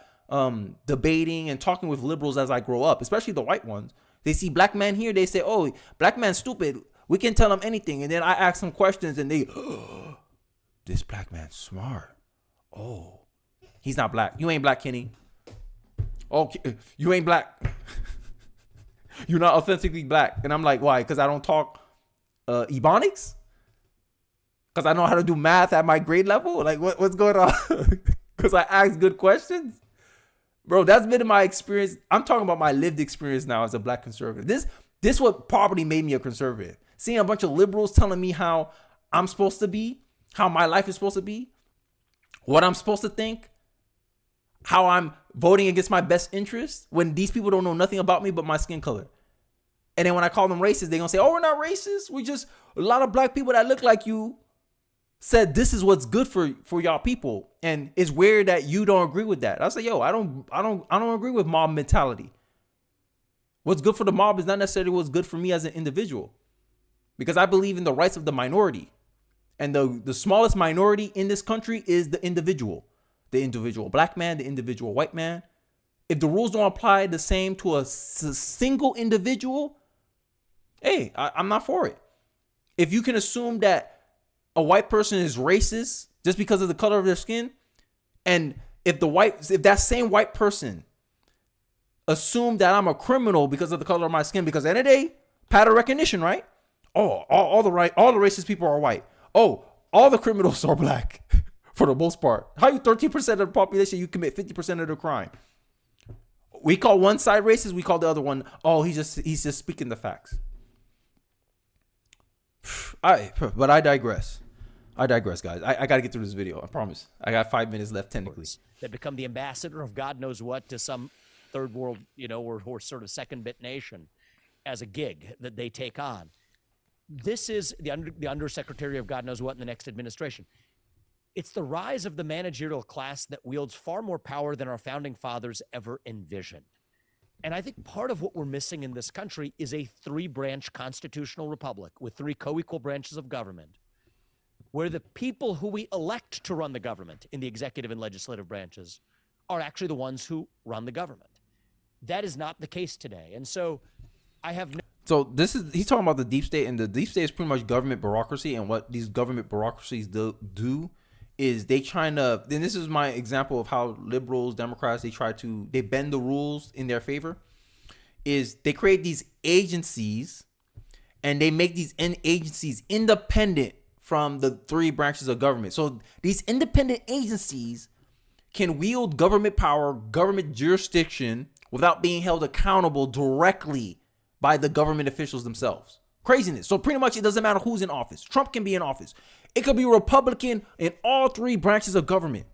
debating and talking with liberals as I grow up, especially the white ones. They see black men here, they say, "Oh, black man's stupid. We can tell him anything." And then I ask them questions and they, "Oh, this black man's smart. Oh, he's not black. You ain't black, Kenny. Okay, you ain't black. You're not authentically black." And I'm like, "Why? Because I don't talk Ebonics? Because I know how to do math at my grade level? Like, what's going on?" Because I ask good questions? Bro, that's been my experience. I'm talking about my lived experience now as a black conservative. This what probably made me a conservative. Seeing a bunch of liberals telling me how I'm supposed to be, how my life is supposed to be, what I'm supposed to think, how I'm voting against my best interest when these people don't know nothing about me but my skin color. And then when I call them racist, they're going to say, "Oh, we're not racist. We're just a lot of black people that look like you." said this is what's good for y'all people, and it's weird that you don't agree with that. I say, yo, I don't agree with mob mentality. What's good for the mob is not necessarily what's good for me as an individual, because I believe in the rights of the minority, and the smallest minority in this country is the individual black man, the individual white man. If the rules don't apply the same to a single individual, hey, I'm not for it. If you can assume that a white person is racist just because of the color of their skin, and if that same white person assume that I'm a criminal because of the color of my skin, because at the end of the day, pattern recognition, right? Oh, all the racist people are white. Oh, all the criminals are black for the most part. How you 13% of the population, you commit 50% of the crime? We call one side racist, we call the other one, oh, he's just speaking the facts. But I digress. Guys. I got to get through this video. I promise. I got 5 minutes left, technically. That become the ambassador of God knows what to some third world, or sort of second bit nation as a gig that they take on. This is the undersecretary of God knows what in the next administration. It's the rise of the managerial class that wields far more power than our founding fathers ever envisioned. And I think part of what we're missing in this country is a 3-branch constitutional republic with 3 co-equal branches of government, where the people who we elect to run the government in the executive and legislative branches are actually the ones who run the government. That is not the case today. And so I have So he's talking about the deep state, and the deep state is pretty much government bureaucracy. And what these government bureaucracies do is they trying to, then this is my example of how liberals, Democrats, they bend the rules in their favor, is they create these agencies and they make these agencies independent from the 3 branches of government. So these independent agencies can wield government power, government jurisdiction without being held accountable directly by the government officials themselves. Craziness. So pretty much it doesn't matter who's in office. Trump can be in office. It could be Republican in all 3 branches of government.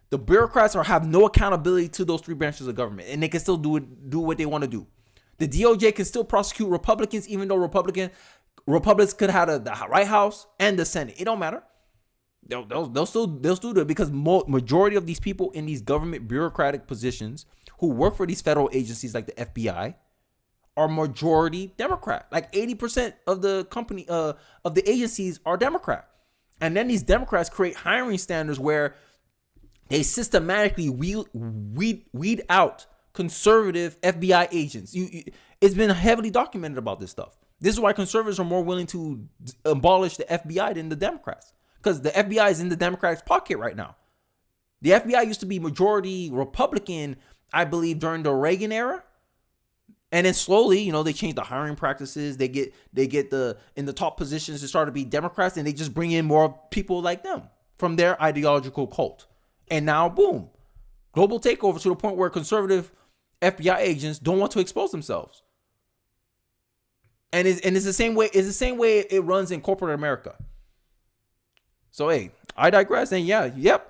The bureaucrats have no accountability to those 3 branches of government, and they can still do what they want to do. The DOJ can still prosecute Republicans, even though Republicans could have the White House and the Senate. It don't matter. They'll still do it, because majority of these people in these government bureaucratic positions who work for these federal agencies like the FBI are majority Democrat. Like 80% of the company of the agencies are Democrat. And then these Democrats create hiring standards where they systematically weed out conservative FBI agents. It's been heavily documented about this stuff. This is why conservatives are more willing to abolish the FBI than the Democrats, because the FBI is in the Democrats' pocket right now. The FBI used to be majority Republican, I believe, during the Reagan era. And then slowly, they change the hiring practices. They get in the top positions to start to be Democrats, and they just bring in more people like them from their ideological cult. And now, boom, global takeover to the point where conservative FBI agents don't want to expose themselves. And it's the same way. It's the same way it runs in corporate America. So hey, I digress. And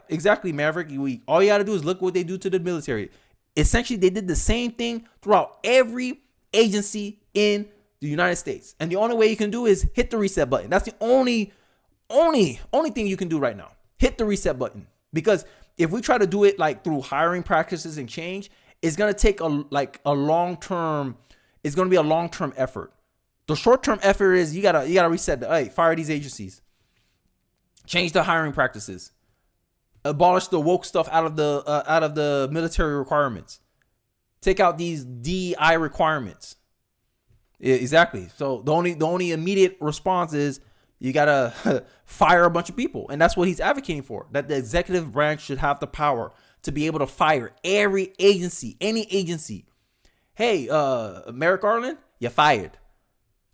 exactly, Maverick. All you got to do is look what they do to the military. Essentially, they did the same thing throughout every agency in the United States. And the only way you can do is hit the reset button. That's the only thing you can do right now. Hit the reset button. Because if we try to do it like through hiring practices and change, it's going to take a long-term, it's going to be a long-term effort. The short-term effort is you got to reset fire these agencies. Change the hiring practices. Abolish the woke stuff out of the military requirements. Take out these DEI requirements. Yeah, exactly. So the only immediate response is you gotta fire a bunch of people, and that's what he's advocating for. That the executive branch should have the power to be able to fire every agency, any agency. Hey, Merrick Garland, you're fired.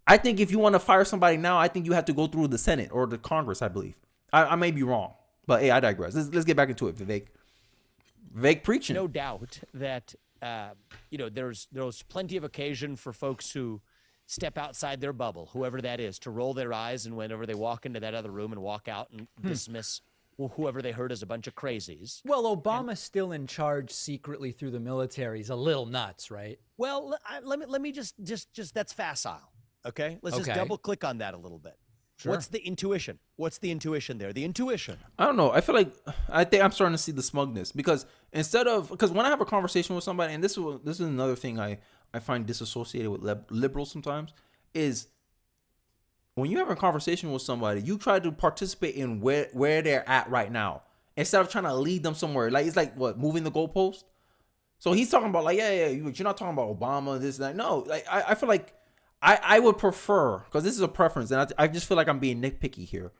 I think if you want to fire somebody now, I think you have to go through the Senate or the Congress. I believe. I may be wrong. But hey, I digress. Let's get back into it, Vivek. Vivek preaching. No doubt that there's plenty of occasion for folks who step outside their bubble, whoever that is, to roll their eyes, and whenever they walk into that other room and walk out and dismiss whoever they heard as a bunch of crazies. Well, Obama's still in charge secretly through the military. He's a little nuts, right? Well, let me just that's facile. Okay, let's just double click on that a little bit. What's the intuition? What's the intuition there? The intuition. I don't know. I think I'm starting to see the smugness because because when I have a conversation with somebody, and this is another thing I find disassociated with liberals sometimes, is when you have a conversation with somebody, you try to participate in where they're at right now instead of trying to lead them somewhere. Like, it's like, what, moving the goalpost? So he's talking about, like, you're not talking about Obama, this, that. No, like, I feel like I would prefer, because this is a preference, and I just feel like I'm being nitpicky here.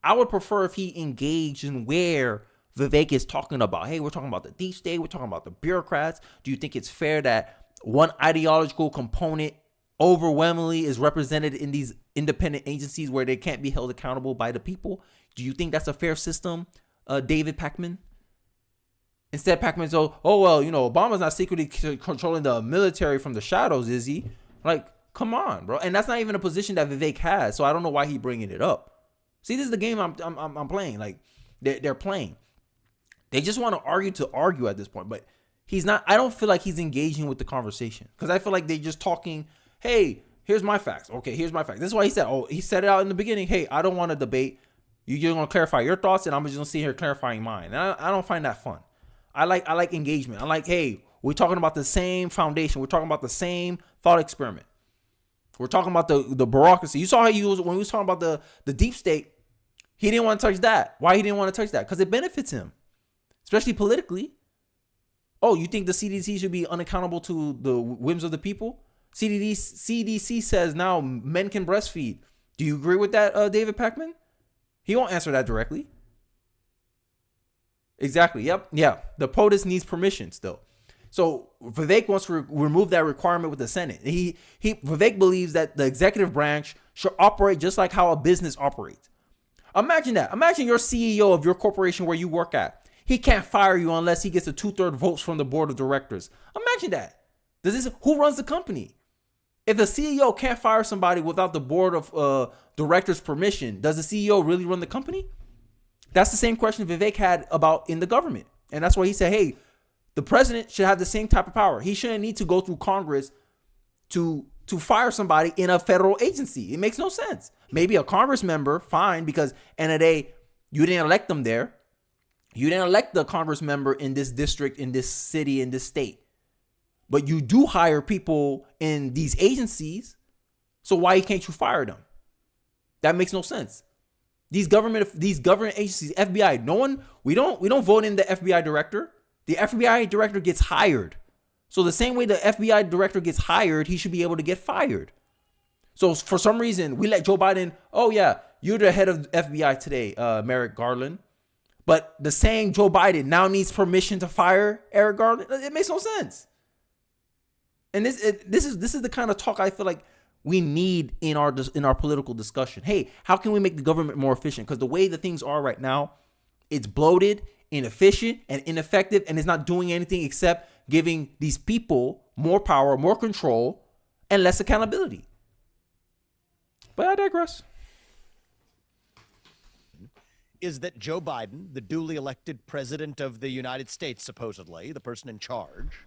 I would prefer if he engaged in where Vivek is talking about. Hey, we're talking about the deep state. We're talking about the bureaucrats. Do you think it's fair that one ideological component overwhelmingly is represented in these independent agencies where they can't be held accountable by the people? Do you think that's a fair system, David Pakman? Instead, Pakman's, well, Obama's not secretly controlling the military from the shadows, is he? Like, come on, bro. And that's not even a position that Vivek has, so I don't know why he's bringing it up. See, this is the game I'm playing. Like, they're playing. They just want to argue at this point, but he's not. I don't feel like he's engaging with the conversation because I feel like they're just talking. Hey, here's my facts. Okay, here's my facts. This is why he said it out in the beginning. Hey, I don't want to debate. You're going to clarify your thoughts, and I'm just going to sit here clarifying mine. And I don't find that fun. I like engagement. I like, hey, we're talking about the same foundation. We're talking about the same thought experiment. We're talking about the bureaucracy. You saw how when he was talking about the deep state, he didn't want to touch that. Why he didn't want to touch that? Because it benefits him, especially politically. Oh, you think the CDC should be unaccountable to the whims of the people? CDC says now men can breastfeed. Do you agree with that, David Pakman? He won't answer that directly. Exactly. Yep. Yeah. The POTUS needs permission still. So Vivek wants to remove that requirement with the Senate. Vivek believes that the executive branch should operate just like how a business operates. Imagine that. Imagine you're CEO of your corporation where you work at. He can't fire you unless he gets a 2/3 votes from the board of directors. Imagine that. Who runs the company? If the CEO can't fire somebody without the board of directors' permission, does the CEO really run the company? That's the same question Vivek had about in the government. And that's why he said, hey, the president should have the same type of power. He shouldn't need to go through Congress to fire somebody in a federal agency. It makes no sense. Maybe a Congress member, fine, because end of the day, you didn't elect them there. You didn't elect the Congress member in this district, in this city, in this state. But you do hire people in these agencies. So why can't you fire them? That makes no sense. These government agencies, FBI, we don't vote in the FBI director. The FBI director gets hired. So the same way the FBI director gets hired, he should be able to get fired. So for some reason, we let Joe Biden, oh yeah, you're the head of FBI today, Merrick Garland. But the same Joe Biden now needs permission to fire Eric Garland. It makes no sense. And this is the kind of talk I feel like we need in our political discussion. Hey, how can we make the government more efficient? Because the way the things are right now, it's bloated, inefficient, and ineffective, and it's not doing anything except giving these people more power, more control, and less accountability. But I digress. Is that Joe Biden, the duly elected president of the United States, supposedly, the person in charge,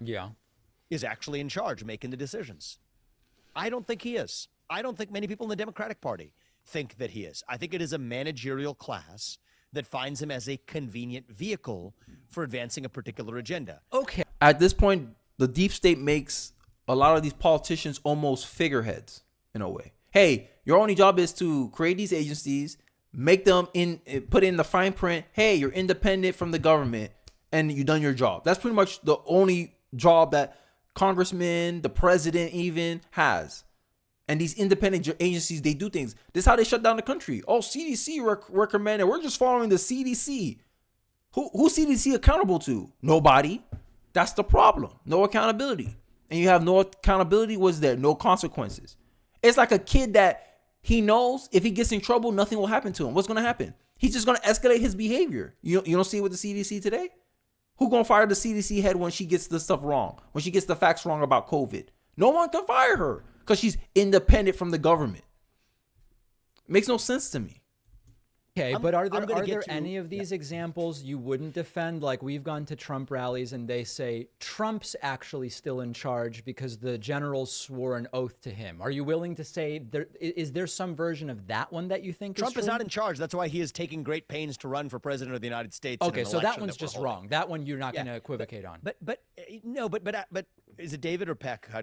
is actually in charge making the decisions. I don't think he is. I don't think many people in the Democratic Party think that he is. I think it is a managerial class that finds him as a convenient vehicle for advancing a particular agenda. Okay. At this point, the deep state makes a lot of these politicians almost figureheads in a way. Hey, your only job is to create these agencies, make them put in the fine print. Hey, you're independent from the government and you've done your job. That's pretty much the only job that congressmen, the president even has. And these independent agencies, they do things. This is how they shut down the country. Oh, CDC recommended. We're just following the CDC. Who's CDC accountable to? Nobody. That's the problem. No accountability. And you have no accountability. What's there? No consequences. It's like a kid that he knows if he gets in trouble, nothing will happen to him. What's going to happen? He's just going to escalate his behavior. You don't see it with the CDC today? Who going to fire the CDC head when she gets the stuff wrong? When she gets the facts wrong about COVID? No one can fire her because she's independent from the government. Makes no sense to me. Okay, but are I'm gonna there get to- any of these examples you wouldn't defend? Like, we've gone to Trump rallies and they say Trump's actually still in charge because the generals swore an oath to him. Are you willing to say is there some version of that one that you think Trump is is true? not in charge. That's why he is taking great pains to run for president of the United States. in Okay, an so that election one's we're just holding. wrong. That one you're not going to equivocate on. But is it David or Peck? How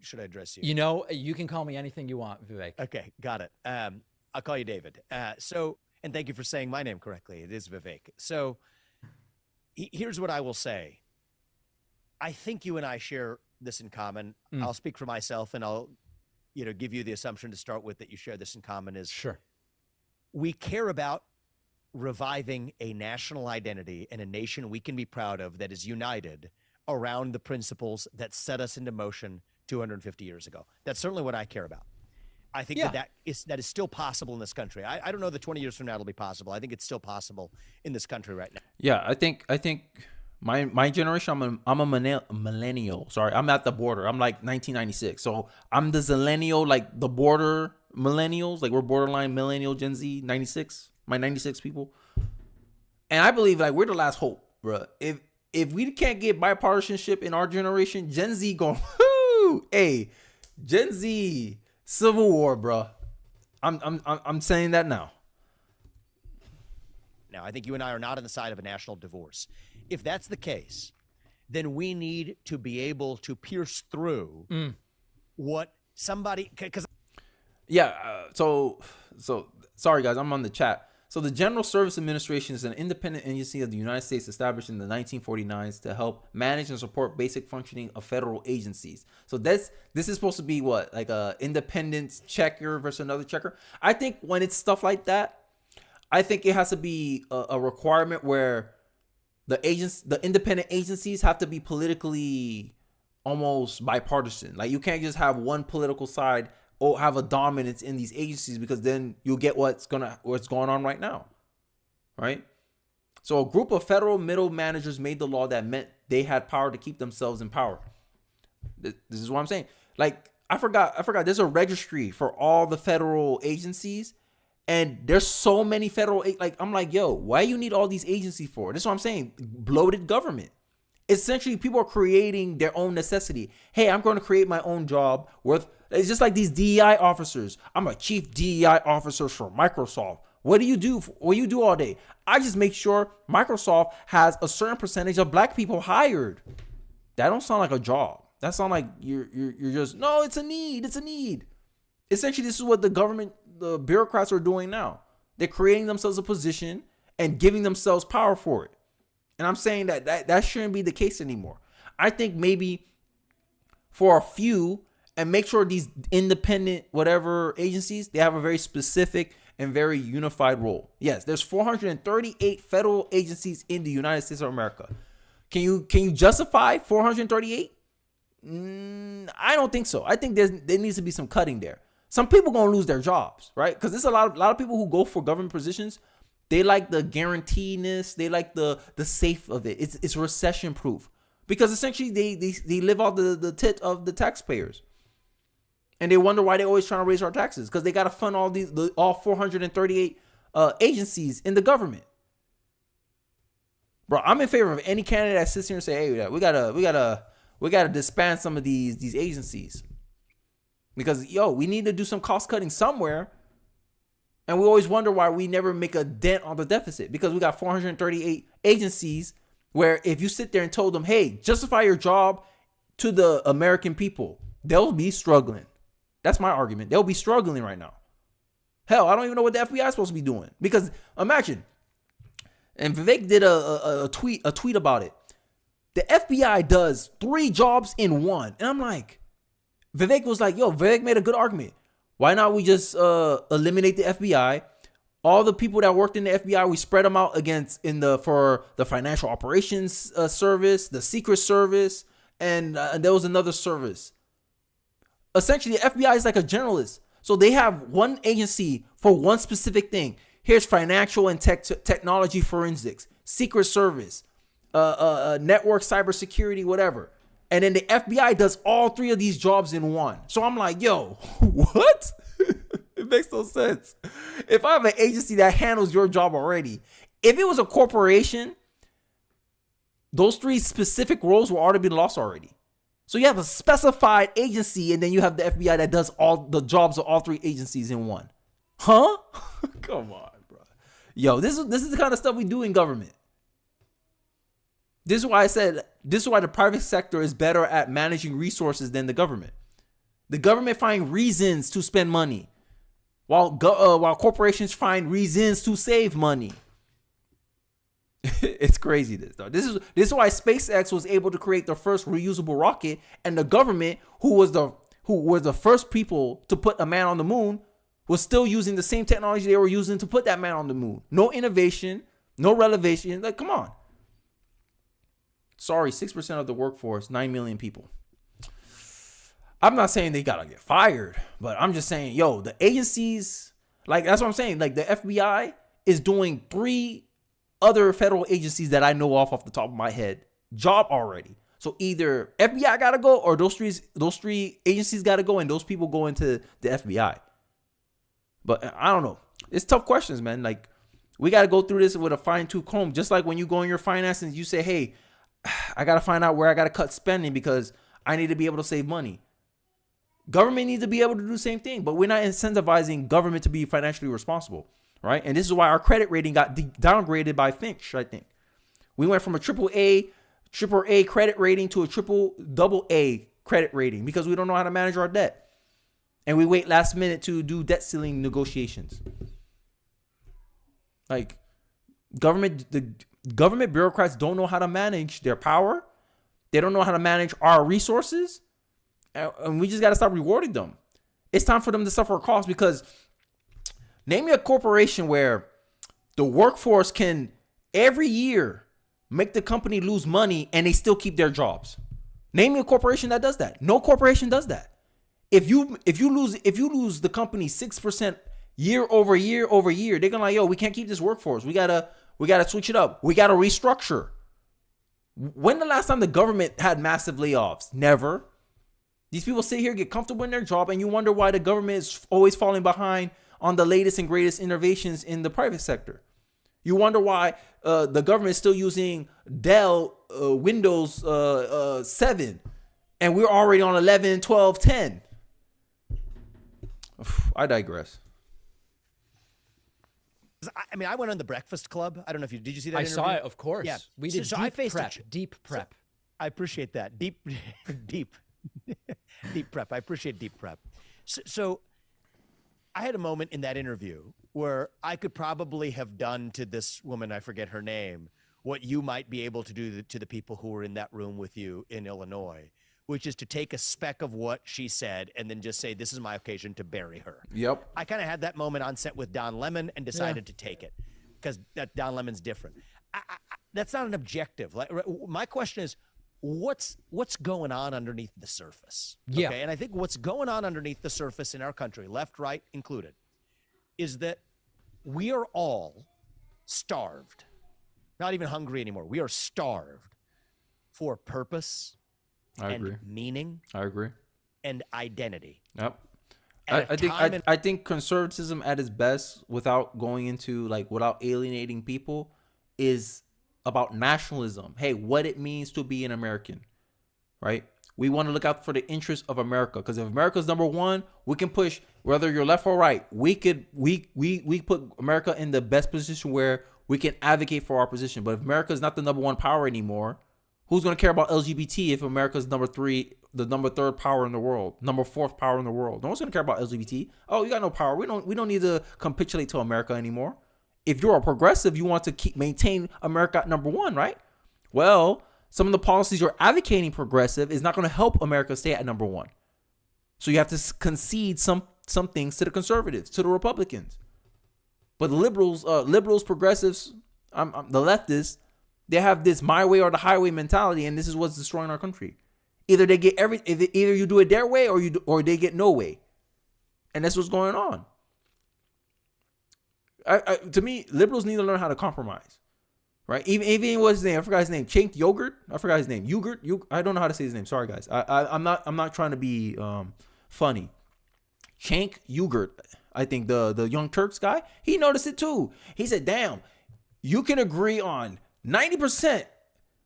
should I address you? You know, you can call me anything you want, Vivek. Okay, got it. I'll call you David. And thank you for saying my name correctly. It is Vivek. So here's what I will say. I think you and I share this in common. I'll speak for myself, and I'll, give you the assumption to start with that you share this in common is Sure. we care about reviving a national identity and a nation we can be proud of that is united around the principles that set us into motion 250 years ago. That's certainly what I care about. I think that is still possible in this country. I don't know that 20 years from now it'll be possible. I think it's still possible in this country right now. Yeah, I think my generation, I'm a millennial. Sorry, I'm at the border. I'm like 1996. So I'm the zillennial, like the border millennials. Like we're borderline millennial, Gen Z, 96. My 96 people. And I believe like we're the last hope, bro. If we can't get bipartisanship in our generation, Gen Z going, whoo, hey, Gen Z. Civil War, bro. I'm saying that now. Now, I think you and I are not on the side of a national divorce. If that's the case, then we need to be able to pierce through what somebody because so sorry guys, I'm on the chat. So the General Service Administration is an independent agency of the United States established in the 1949s to help manage and support basic functioning of federal agencies. So this is supposed to be what, like a independence checker versus another checker. I think when it's stuff like that, I think it has to be a requirement where the independent agencies have to be politically almost bipartisan. Like you can't just have one political side or have a dominance in these agencies, because then you'll get what's going on right now, right? So a group of federal middle managers made the law that meant they had power to keep themselves in power. This is what I'm saying. Like I forgot. There's a registry for all the federal agencies, and there's so many federal. Like I'm like, yo, why you need all these agencies for? This is what I'm saying. Bloated government. Essentially, people are creating their own necessity. Hey, I'm going to create my own job worth. It's just like these DEI officers. I'm a chief DEI officer for Microsoft. What do you do? What do you do all day? I just make sure Microsoft has a certain percentage of black people hired. That don't sound like a job. That sound like you're just, no, it's a need. It's a need. Essentially, this is what the bureaucrats are doing now. They're creating themselves a position and giving themselves power for it. And I'm saying that shouldn't be the case anymore. I think maybe for a few, and make sure these independent whatever agencies, they have a very specific and very unified role. Yes, there's 438 federal agencies in the United States of America. Can you justify 438? I don't think so. I think there needs to be some cutting there. Some people gonna lose their jobs, right? Because there's a lot of people who go for government positions. They like the guaranteedness. They like the safe of it. It's recession proof, because essentially they live off the tit of the taxpayers. And they wonder why they're always trying to raise our taxes, because they got to fund all 438 agencies in the government. Bro, I'm in favor of any candidate that sits here and say, "Hey, we gotta disband some of these agencies," because we need to do some cost cutting somewhere. And we always wonder why we never make a dent on the deficit, because we got 438 agencies where if you sit there and told them, "Hey, justify your job to the American people," they'll be struggling. That's my argument. They'll be struggling right now. Hell, I don't even know what the FBI is supposed to be doing. Because imagine, and Vivek did a tweet about it. The FBI does 3 jobs in one. And I'm like, Vivek was like, Vivek made a good argument. Why not we just eliminate the FBI? All the people that worked in the FBI, we spread them out for the financial operations service, the Secret Service, and there was another service. Essentially, the FBI is like a generalist. So they have one agency for one specific thing. Here's financial and technology forensics, Secret Service, network cybersecurity, whatever. And then the FBI does all 3 of these jobs in one. So I'm like, what? It makes no sense. If I have an agency that handles your job already, if it was a corporation, those 3 specific roles will already be lost already. So you have a specified agency, and then you have the FBI that does all the jobs of all 3 agencies in one. Huh? Come on, bro. Yo, this is the kind of stuff we do in government. This is why I said, this is why the private sector is better at managing resources than the government. The government find reasons to spend money, while corporations find reasons to save money. It's crazy, this though. This is why SpaceX was able to create the first reusable rocket, and the government, who were the first people to put a man on the moon, was still using the same technology they were using to put that man on the moon. No innovation, no relevation. Like, come on. Sorry, 6% of the workforce, 9 million people. I'm not saying they gotta get fired, but I'm just saying, yo, the agencies, like, that's what I'm saying. Like, the FBI is doing 3 other federal agencies that I know off the top of my head job already. So either FBI gotta go, or those three agencies gotta go, and those people go into the FBI. But I don't know. It's tough questions, man. Like, we gotta go through this with a fine-tooth comb. Just like when you go in your finances, you say, hey, I gotta find out where I gotta cut spending because I need to be able to save money. Government needs to be able to do the same thing, but we're not incentivizing government to be financially responsible, right? And this is why our credit rating got downgraded by Finch, I think. We went from a triple A credit rating to a double A credit rating because we don't know how to manage our debt. And we wait last minute to do debt ceiling negotiations. Like, the government bureaucrats don't know how to manage their power. They don't know how to manage our resources. And we just got to stop rewarding them. It's time for them to suffer a cost, because name me a corporation where the workforce can every year make the company lose money and they still keep their jobs. Name me a corporation that does that. No corporation does that. If you lose the company 6% year over year, they're gonna like, yo, we can't keep this workforce. We gotta switch it up. We gotta restructure. When the last time the government had massive layoffs? Never. These people sit here, get comfortable in their job, and you wonder why the government is always falling behind on the latest and greatest innovations in the private sector. You wonder why the government is still using Dell Windows 7, and we're already on 11, 12, 10. I digress. I mean, I went on the Breakfast Club. I don't know if did you see that? I interview? saw it, of course. Yeah. We did So deep I faced deep prep. I appreciate that. Deep prep. I appreciate deep prep. So I had a moment in that interview where I could probably have done to this woman, I forget her name, what you might be able to do to the people who were in that room with you in Illinois, which is to take a speck of what she said and then just say, this is my occasion to bury her. Yep. I kind of had that moment on set with Don Lemon and decided to take it because Don Lemon's different. That's not an objective. Like, my question is, what's going on underneath the surface? Yeah. Okay? And I think what's going on underneath the surface in our country, left, right included, is that we are all starved. Not even hungry anymore. We are starved for purpose and meaning. I agree. And identity. Yep. I think conservatism at its best, without going into without alienating people, is about nationalism. Hey, what it means to be an American, right? We want to look out for the interests of America, because if America's number one, we can push, whether you're left or right. We put America in the best position where we can advocate for our position. But if America is not the number one power anymore, who's going to care about LGBT if America's number third power in the world, number fourth power in the world? No one's going to care about LGBT. Oh, you got no power. We don't need to capitulate to America anymore. If you're a progressive, you want to maintain America at number one, right? Well, some of the policies you're advocating progressive is not going to help America stay at number one. So you have to concede some things to the conservatives, to the Republicans. But the liberals, progressives, the leftists, they have this my way or the highway mentality, and this is what's destroying our country. Either they get either you do it their way or they get no way, and that's what's going on. To me, liberals need to learn how to compromise, right? Even what's his name? I forgot his name. Chanked Yogurt. I forgot his name. I don't know how to say his name. Sorry, guys. I'm not trying to be funny. Cenk Uygur, I think the Young Turks guy, he noticed it too. He said, damn, you can agree on 90%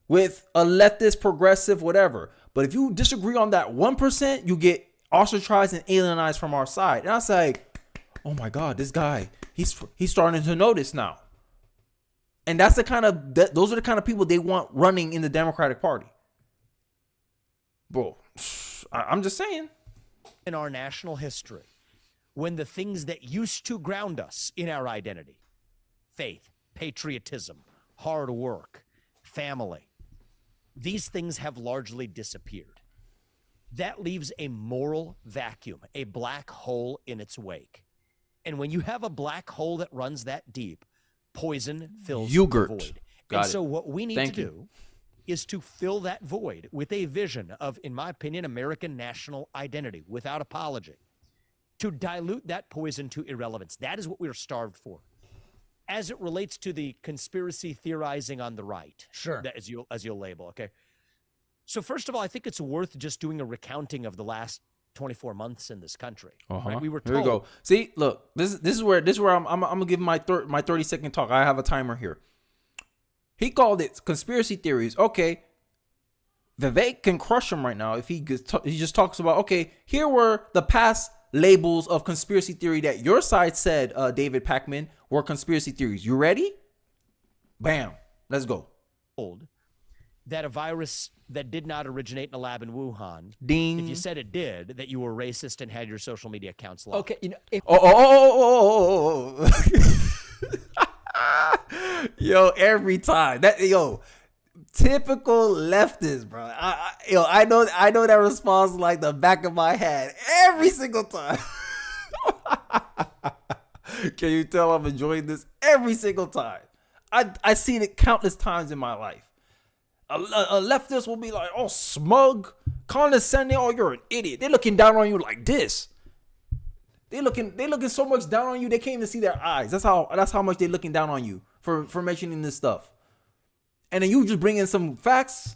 with a leftist, progressive, whatever. But if you disagree on that 1%, you get ostracized and alienized from our side. And I was like, oh my God, this guy, he's starting to notice now. And that's those are the kind of people they want running in the Democratic Party. Bro, I'm just saying. In our national history, when the things that used to ground us in our identity, faith, patriotism, hard work, family, these things have largely disappeared. That leaves a moral vacuum, a black hole in its wake. And when you have a black hole that runs that deep, poison fills the void. And so what we need to do is to fill that void with a vision of, in my opinion, American national identity without apology, to dilute that poison to irrelevance. That is what we are starved for. As it relates to the conspiracy theorizing on the right, sure, that as you'll label, okay. So first of all, I think it's worth just doing a recounting of the last 24 months in this country. Right? We were told. Here we go. See, look, this is where I'm gonna give my 30-second talk. I have a timer here. He called it conspiracy theories. Okay, Vivek can crush him right now if he just talks about, okay, here were the past labels of conspiracy theory that your side said, David Pakman, were conspiracy theories. You ready? Bam. Let's go. That a virus that did not originate in a lab in Wuhan, ding, if you said it did, that you were racist and had your social media accounts locked. Okay, you know, yo, every time typical leftist, bro. I know that response like the back of my head every single time. Can you tell I'm enjoying this every single time? I've seen it countless times in my life. A leftist will be like, oh, smug, condescending, oh, you're an idiot. They're looking down on you like this. They looking so much down on you they can't even see their eyes. That's how much they're looking down on you for mentioning this stuff. And then you just bring in some facts,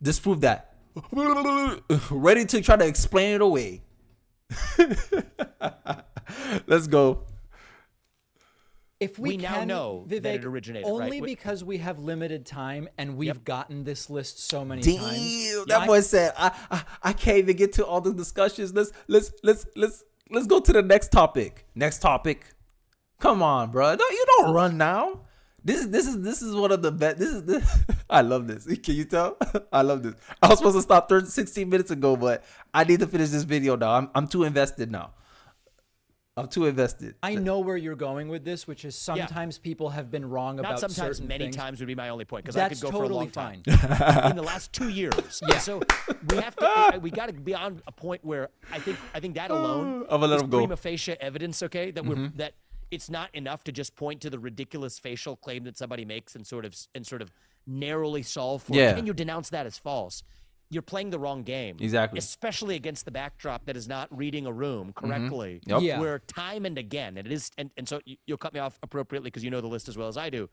disprove that. Ready to try to explain it away. Let's go. If we now know Vivek, that it originated, only right? because we have limited time and we've gotten this list so many times. That boy said, I can't even get to all the discussions. Let's go to the next topic. Next topic. Come on, bro. No, you don't run now. This is one of the best. I love this. Can you tell? I love this. I was supposed to stop 16 minutes ago, but I need to finish this video now. I'm too invested now. I'm too invested. I know where you're going with this, which is sometimes people have been wrong about certain things. Not sometimes, many times would be my only point, because I could go totally for a long fine. time. In the last 2 years. Yeah. So we got to be on a point where I think that alone is prima facie evidence, okay, that that it's not enough to just point to the ridiculous facial claim that somebody makes and sort of narrowly solve for it. Can you denounce that as false? You're playing the wrong game. Exactly. Especially against the backdrop that is not reading a room correctly. Yep. Yeah. Where time and again, and it is, and so you'll cut me off appropriately because you know the list as well as I do,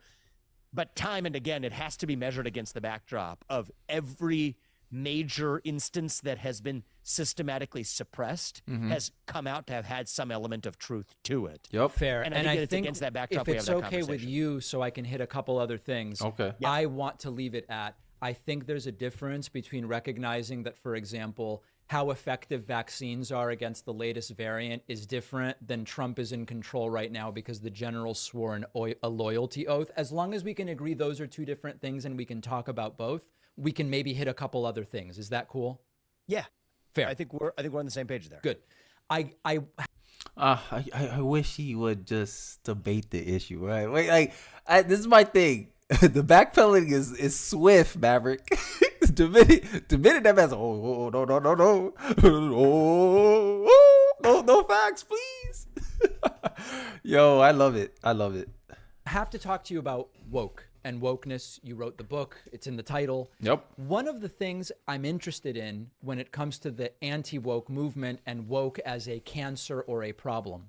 but time and again, it has to be measured against the backdrop of every major instance that has been systematically suppressed has come out to have had some element of truth to it. Yep. Fair. And I think it's against that backdrop if it's we have that okay with conversation. you, so I can hit a couple other things. Okay. I want to leave it at, I think there's a difference between recognizing that, for example, how effective vaccines are against the latest variant is different than Trump is in control right now because the general swore a loyalty oath. As long as we can agree those are two different things and we can talk about both, we can maybe hit a couple other things. Is that cool? Yeah. Fair. I think we're on the same page there. Good. I wish he would just debate the issue, right? Wait, this is my thing. The backpedaling is swift, Maverick. the minute that man's no facts, please. Yo, I love it. I have to talk to you about woke and wokeness. You wrote the book. It's in the title. Yep. One of the things I'm interested in when it comes to the anti-woke movement and woke as a cancer or a problem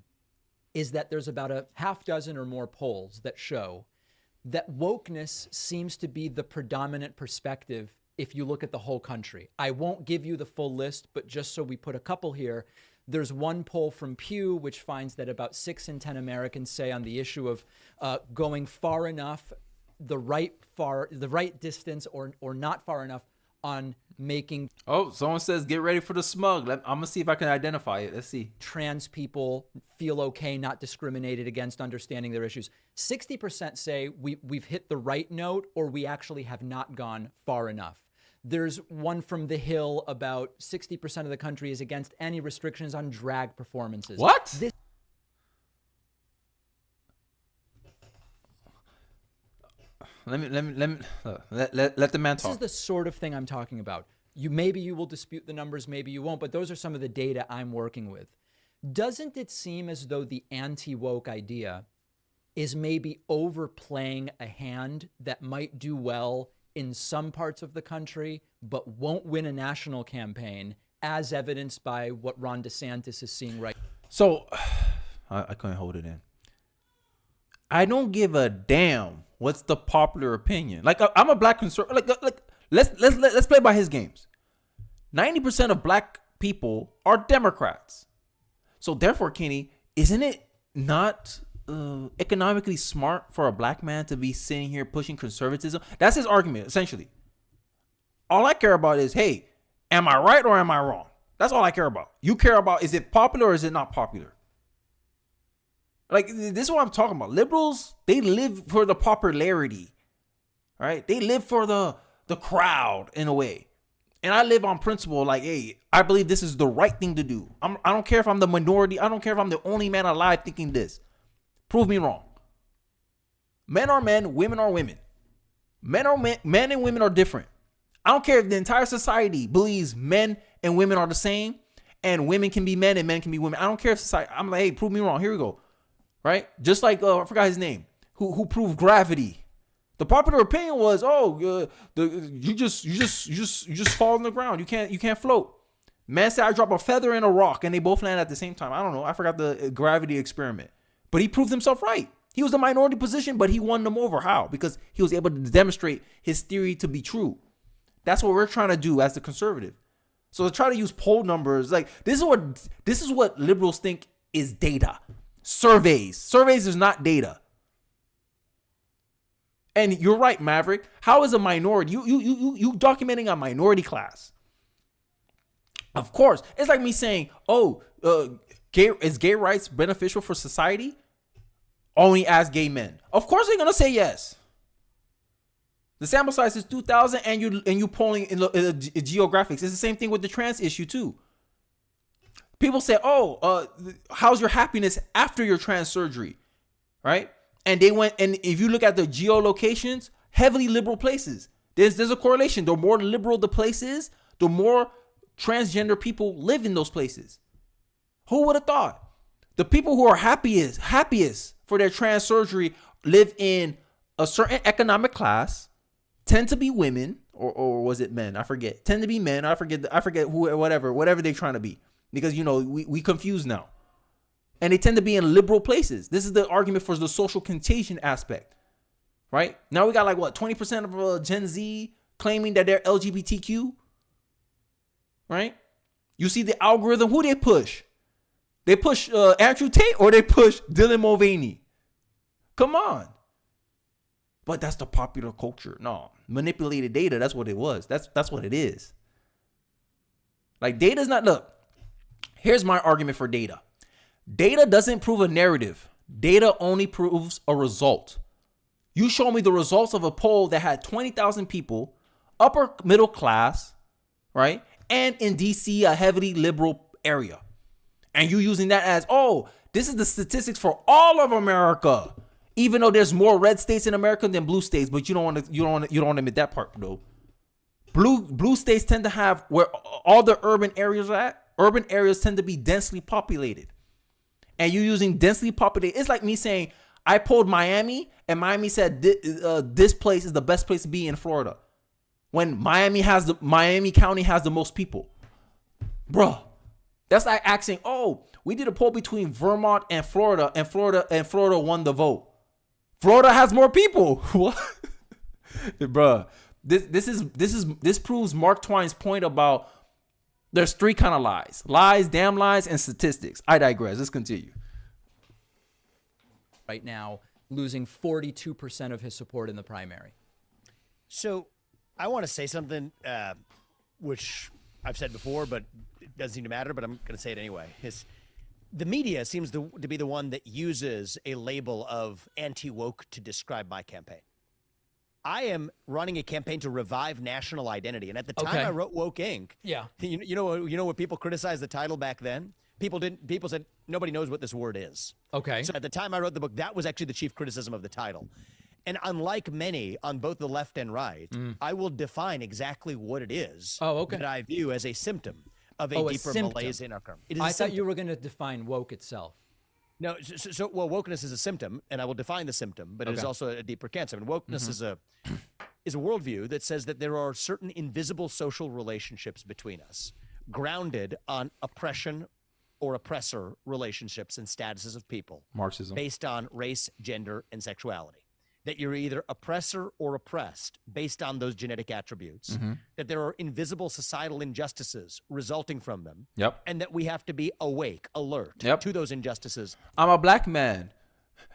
is that there's about a half dozen or more polls that show that wokeness seems to be the predominant perspective if you look at the whole country. I won't give you the full list, but just so we put a couple here, There's one poll from Pew which finds that about 6 in 10 Americans say on the issue of going far enough, the right distance, or not far enough on making. Oh, someone says get ready for the smug. I'm gonna see if I can identify it. Let's see. Trans people feel okay, not discriminated against, understanding their issues. 60% say we've hit the right note, or we actually have not gone far enough. There's one from The Hill about 60% of the country is against any restrictions on drag performances. What? Let the man talk. This is the sort of thing I'm talking about. Maybe you will dispute the numbers, maybe you won't, but those are some of the data I'm working with. Doesn't it seem as though the anti-woke idea is maybe overplaying a hand that might do well in some parts of the country, but won't win a national campaign, as evidenced by what Ron DeSantis is seeing right now? So, I couldn't hold it in. I don't give a damn what's the popular opinion. Like, I'm a black conservative. Like, let's play by his games. 90% of black people are Democrats. So therefore, Kenny, isn't it not economically smart for a black man to be sitting here pushing conservatism? That's his argument, essentially. All I care about is, hey, am I right or am I wrong? That's all I care about. You care about, is it popular or is it not popular? Like, this is what I'm talking about. Liberals, they live for the popularity, right? They live for the crowd in a way. And I live on principle, like, hey, I believe this is the right thing to do. I don't care if I'm the minority. I don't care if I'm the only man alive thinking this. Prove me wrong. Men are men, women are women. Men and women are different. I don't care if the entire society believes men and women are the same, and women can be men and men can be women. I don't care if society, I'm like, hey, prove me wrong. Here we go. Right? Just like, I forgot his name, who proved gravity. The popular opinion was, you just fall on the ground. You can't float. Man said I drop a feather in a rock and they both land at the same time. I don't know. I forgot the gravity experiment. But he proved himself right. He was the minority position, but he won them over. How? Because he was able to demonstrate his theory to be true. That's what we're trying to do as the conservative. So to try to use poll numbers, like this is what liberals think is data. Surveys is not data. And you're right, Maverick. How is a minority? You documenting a minority class? Of course, it's like me saying, is gay rights beneficial for society? Only as gay men. Of course, they're gonna say yes. The sample size is 2,000, and you polling in geographics. It's the same thing with the trans issue too. People say, how's your happiness after your trans surgery, right? And they went, and if you look at the geolocations, heavily liberal places, there's a correlation. The more liberal the place is, the more transgender people live in those places. Who would have thought? The people who are happiest for their trans surgery live in a certain economic class, tend to be women, or was it men? I forget. Tend to be men. I forget who, whatever they're trying to be, because we confused now. And they tend to be in liberal places. This is the argument for the social contagion aspect, right? Now we got 20% of Gen Z claiming that they're LGBTQ, right? You see the algorithm, who they push? They push Andrew Tate or they push Dylan Mulvaney? Come on. But that's the popular culture. No, manipulated data, that's what it was. That's what it is. Like, data's not, look, here's my argument for data. Data doesn't prove a narrative. Data only proves a result. You show me the results of a poll that had 20,000 people, upper middle class, right? And in DC, a heavily liberal area. And you using that as, this is the statistics for all of America. Even though there's more red states in America than blue states, but you don't want to admit that part, though. Blue states tend to have where all the urban areas are at. Urban areas tend to be densely populated. And you using densely populated. It's like me saying, I polled Miami, and Miami said this place is the best place to be in Florida, when Miami County has the most people. Bruh, that's like asking, we did a poll between Vermont and Florida, and Florida won the vote. Florida has more people. What? Bruh, this proves Mark Twain's point about There's three kind of lies. Lies, damn lies, and statistics. I digress. Let's continue. Right now, losing 42% of his support in the primary. So I want to say something, which I've said before, but it doesn't seem to matter, but I'm going to say it anyway. The media seems to be the one that uses a label of anti-woke to describe my campaign. I am running a campaign to revive national identity. And at the time I wrote Woke Inc., you know what people criticized the title back then? People said, nobody knows what this word is. Okay. So at the time I wrote the book, that was actually the chief criticism of the title. And unlike many on both the left and right, I will define exactly what it is that I view as a symptom of a deeper malaise in our current. I thought you were going to define woke itself. No, well, wokeness is a symptom, and I will define the symptom, but it is also a deeper cancer. And wokeness is a worldview that says that there are certain invisible social relationships between us, grounded on oppression or oppressor relationships and statuses of people. Marxism. Based on race, gender, and sexuality. That you're either oppressor or oppressed based on those genetic attributes, that there are invisible societal injustices resulting from them, and that we have to be awake, alert to those injustices. I'm a black man,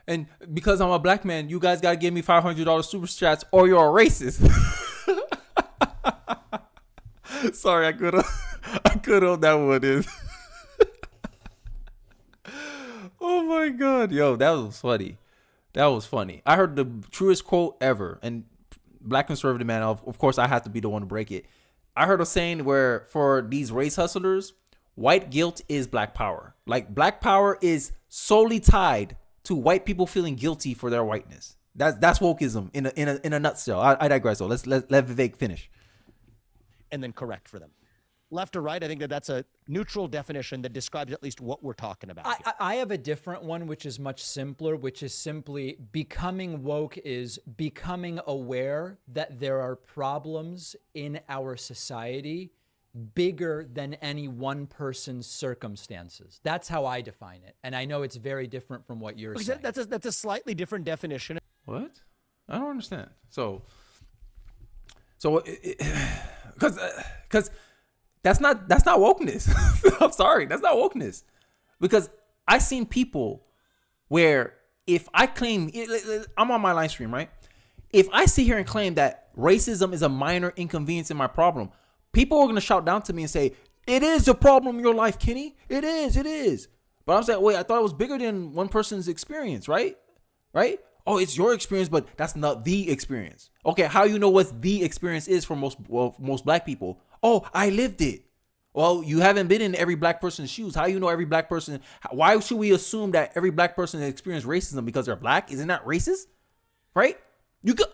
and because I'm a black man, you guys got to give me $500 super chats or you're a racist. Sorry, I could have that one in. Oh my God, yo, that was funny. That was funny. I heard the truest quote ever, and black conservative man, of course, I have to be the one to break it. I heard a saying where for these race hustlers, white guilt is black power. Like black power is solely tied to white people feeling guilty for their whiteness. That's wokeism in a nutshell. I digress though. Let Vivek finish. And then correct for them. Left or right, I think that's a neutral definition that describes at least what we're talking about here. I have a different one, which is much simpler, which is simply becoming woke is becoming aware that there are problems in our society bigger than any one person's circumstances. That's how I define it. And I know it's very different from what you're saying. That's a slightly different definition. What? I don't understand. So because that's not wokeness. I'm sorry, that's not wokeness. Because I've seen people where if I claim, I'm on my live stream, right? If I sit here and claim that racism is a minor inconvenience in my problem, people are going to shout down to me and say, it is a problem in your life, Kenny. It is. But I'm saying, wait, I thought it was bigger than one person's experience, right? Right? Oh, it's your experience, but that's not the experience. Okay, how you know what the experience is for most black people? Oh, I lived it. Well, you haven't been in every black person's shoes. How do you know every black person? Why should we assume that every black person has experienced racism because they're black? Isn't that racist? Right?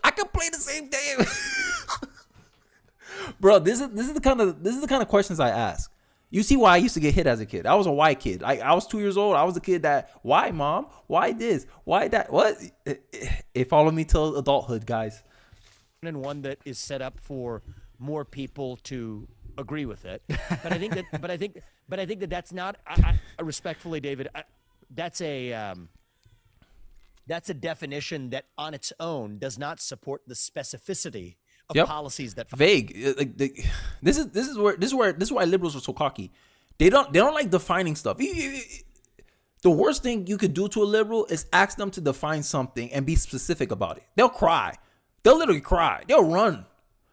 I could play the same game. Bro, this is the kind of questions I ask. You see why I used to get hit as a kid. I was a white kid. I was 2 years old. I was a kid that, why, mom? Why this? Why that? What? It followed me till adulthood, guys. And one that is set up for more people to agree with it. But I think that that's not, I respectfully, David, that's a definition that on its own does not support the specificity of policies that vague. This is why liberals are so cocky. They don't like defining stuff. The worst thing you could do to a liberal is ask them to define something and be specific about it. They'll cry. They'll literally cry. They'll run.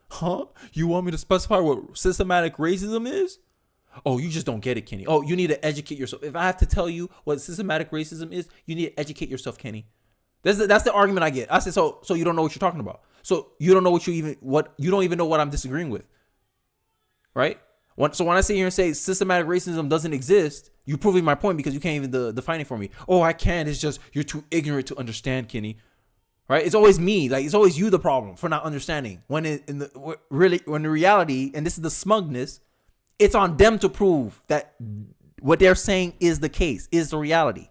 Huh? You want me to specify what systematic racism is? Oh, you just don't get it, Kenny. Oh, you need to educate yourself. If I have to tell you what systematic racism is, you need to educate yourself, Kenny. That's the argument I get. I said, so you don't know what you're talking about. So you don't know you don't even know what I'm disagreeing with. Right? So when I sit here and say systematic racism doesn't exist, you're proving my point because you can't even define it for me. Oh, I can. It's just you're too ignorant to understand, Kenny. Right? It's always me. Like it's always you the problem for not understanding. When the reality, and this is the smugness, it's on them to prove that what they're saying is the case, is the reality.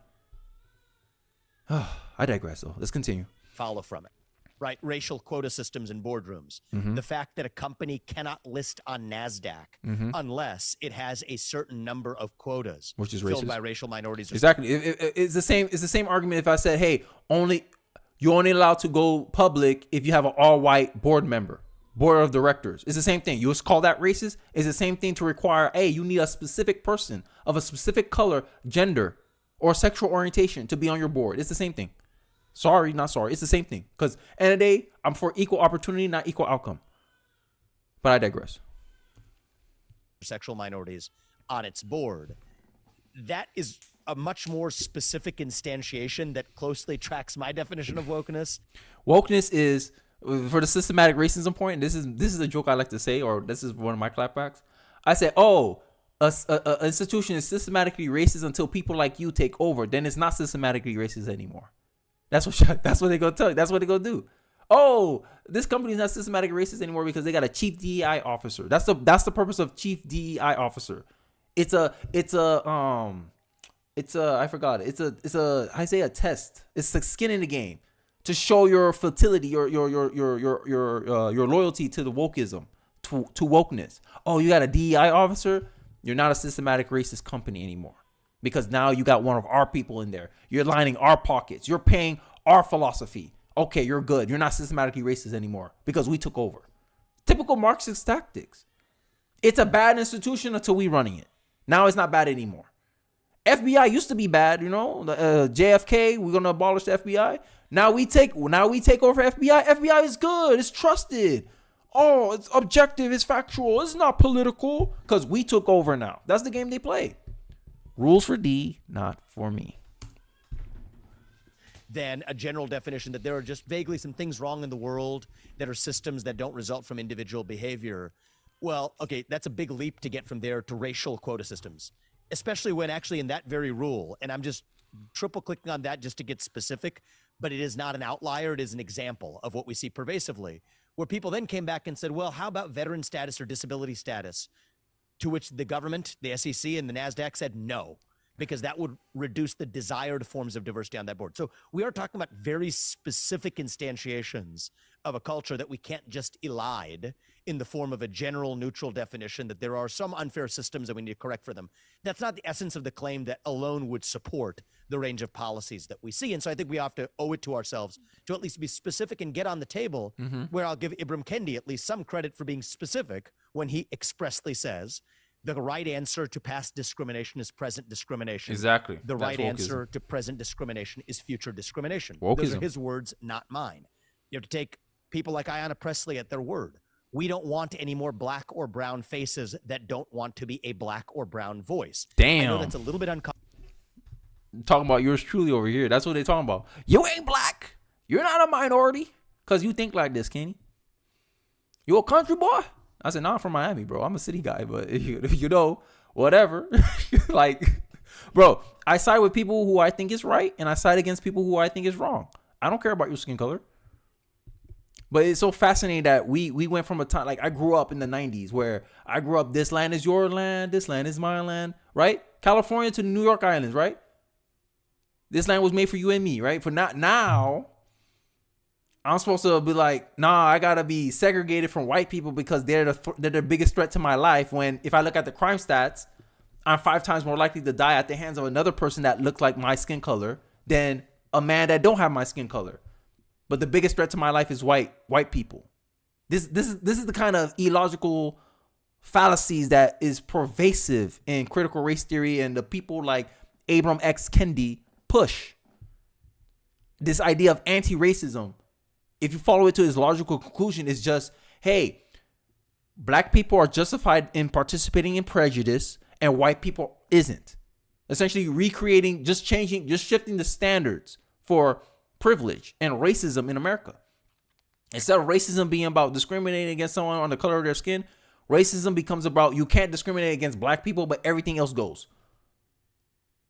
I digress though. Let's continue. Follow from it. Right, racial quota systems in boardrooms. The fact that a company cannot list on NASDAQ unless it has a certain number of quotas, which is filled racist. by racial minorities. Exactly. It's the same argument if I said, hey, you're only allowed to go public if you have an all-white board member. board of directors. It's the same thing. You just call that racist. It's the same thing to require, hey, you need a specific person of a specific color, gender, or sexual orientation to be on your board. It's the same thing. Sorry, not sorry. It's the same thing. Because end of the day, I'm for equal opportunity, not equal outcome. But I digress. Sexual minorities on its board. That is a much more specific instantiation that closely tracks my definition of wokeness. Wokeness is, for the systematic racism point, this is a joke I like to say, or this is one of my clapbacks. I say, oh, a institution is systematically racist until people like you take over. Then it's not systematically racist anymore. That's what they're gonna tell you. That's what they're gonna do. Oh, this company is not systematic racist anymore because they got a chief DEI officer. That's the purpose of chief DEI officer. It's a I forgot it. It's a I say a test. It's like skin in the game to show your fertility, your loyalty to the wokeism, to wokeness. Oh, you got a DEI officer? You're not a systematic racist company anymore. Because now you got one of our people in there. You're lining our pockets. You're paying our philosophy. Okay, you're good. You're not systematically racist anymore because we took over. Typical Marxist tactics. It's a bad institution until we running it. Now it's not bad anymore. FBI used to be bad, you know. JFK, we're gonna abolish the FBI. Now we take over FBI. FBI is good. It's trusted. Oh, it's objective. It's factual. It's not political because we took over now. That's the game they play. Rules for D, not for me. Than a general definition that there are just vaguely some things wrong in the world that are systems that don't result from individual behavior. Well, okay, that's a big leap to get from there to racial quota systems, especially when actually in that very rule, and I'm just triple clicking on that just to get specific, but it is not an outlier. It is an example of what we see pervasively, where people then came back and said, well, how about veteran status or disability status? To which the government, the SEC, and the NASDAQ said no, because that would reduce the desired forms of diversity on that board. So we are talking about very specific instantiations of a culture that we can't just elide in the form of a general neutral definition that there are some unfair systems and we need to correct for them. That's not the essence of the claim that alone would support the range of policies that we see. And so I think we have to owe it to ourselves to at least be specific and get on the table, where I'll give Ibram Kendi at least some credit for being specific when he expressly says the right answer to past discrimination is present discrimination. Exactly. The right answer to present discrimination is future discrimination. Wokeism. Those are his words, not mine. You have to take people like Ayanna Pressley at their word. We don't want any more black or brown faces that don't want to be a black or brown voice. Damn. I know that's a little bit uncomfortable. Talking about yours truly over here. That's what they're talking about. You ain't black. You're not a minority because you think like this, Kenny. You a country boy? I said, nah, I'm from Miami, bro. I'm a city guy, but you know, whatever. Like, bro, I side with people who I think is right, and I side against people who I think is wrong. I don't care about your skin color. But it's so fascinating that we went from a time, like I grew up in the 90s where I grew up, this land is your land, this land is my land, right? California to the New York Islands, right? This land was made for you and me, right? For not now, I'm supposed to be like, nah, I gotta be segregated from white people because they're the biggest threat to my life. When if I look at the crime stats, I'm 5 times more likely to die at the hands of another person that looks like my skin color than a man that don't have my skin color. But the biggest threat to my life is white people. This is the kind of illogical fallacies that is pervasive in critical race theory, and the people like Ibram X. Kendi push. This idea of anti-racism, if you follow it to its logical conclusion, is just, hey, black people are justified in participating in prejudice and white people isn't. Essentially recreating, just shifting the standards for privilege and racism in America. Instead of racism being about discriminating against someone on the color of their skin, racism becomes about you can't discriminate against black people, but everything else goes.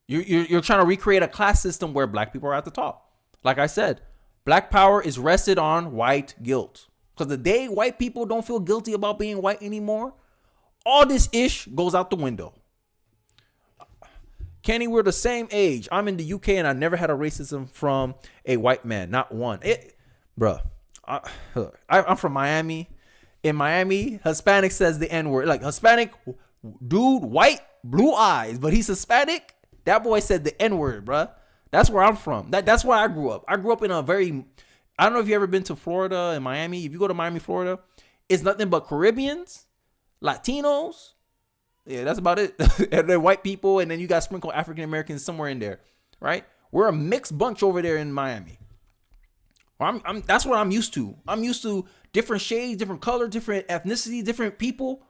You're trying to recreate a class system where black people are at the top. Like I said, black power is rested on white guilt. Because the day white people don't feel guilty about being white anymore, all this ish goes out the window. Kenny, we're the same age. I'm in the UK and I never had a racism from a white man. Not one. Bruh, I'm from Miami. In Miami, Hispanic says the N-word. Like Hispanic dude, white, blue eyes, but he's Hispanic. That boy said the N-word, bruh. That's where I'm from. That's where I grew up. I grew up in a very, I don't know if you've ever been to Florida and Miami. If you go to Miami, Florida, it's nothing but Caribbeans, Latinos. Yeah, that's about it. And then white people, and then you got sprinkled African Americans somewhere in there, right? We're a mixed bunch over there in Miami. That's what I'm used to. I'm used to different shades, different color, different ethnicity, different people.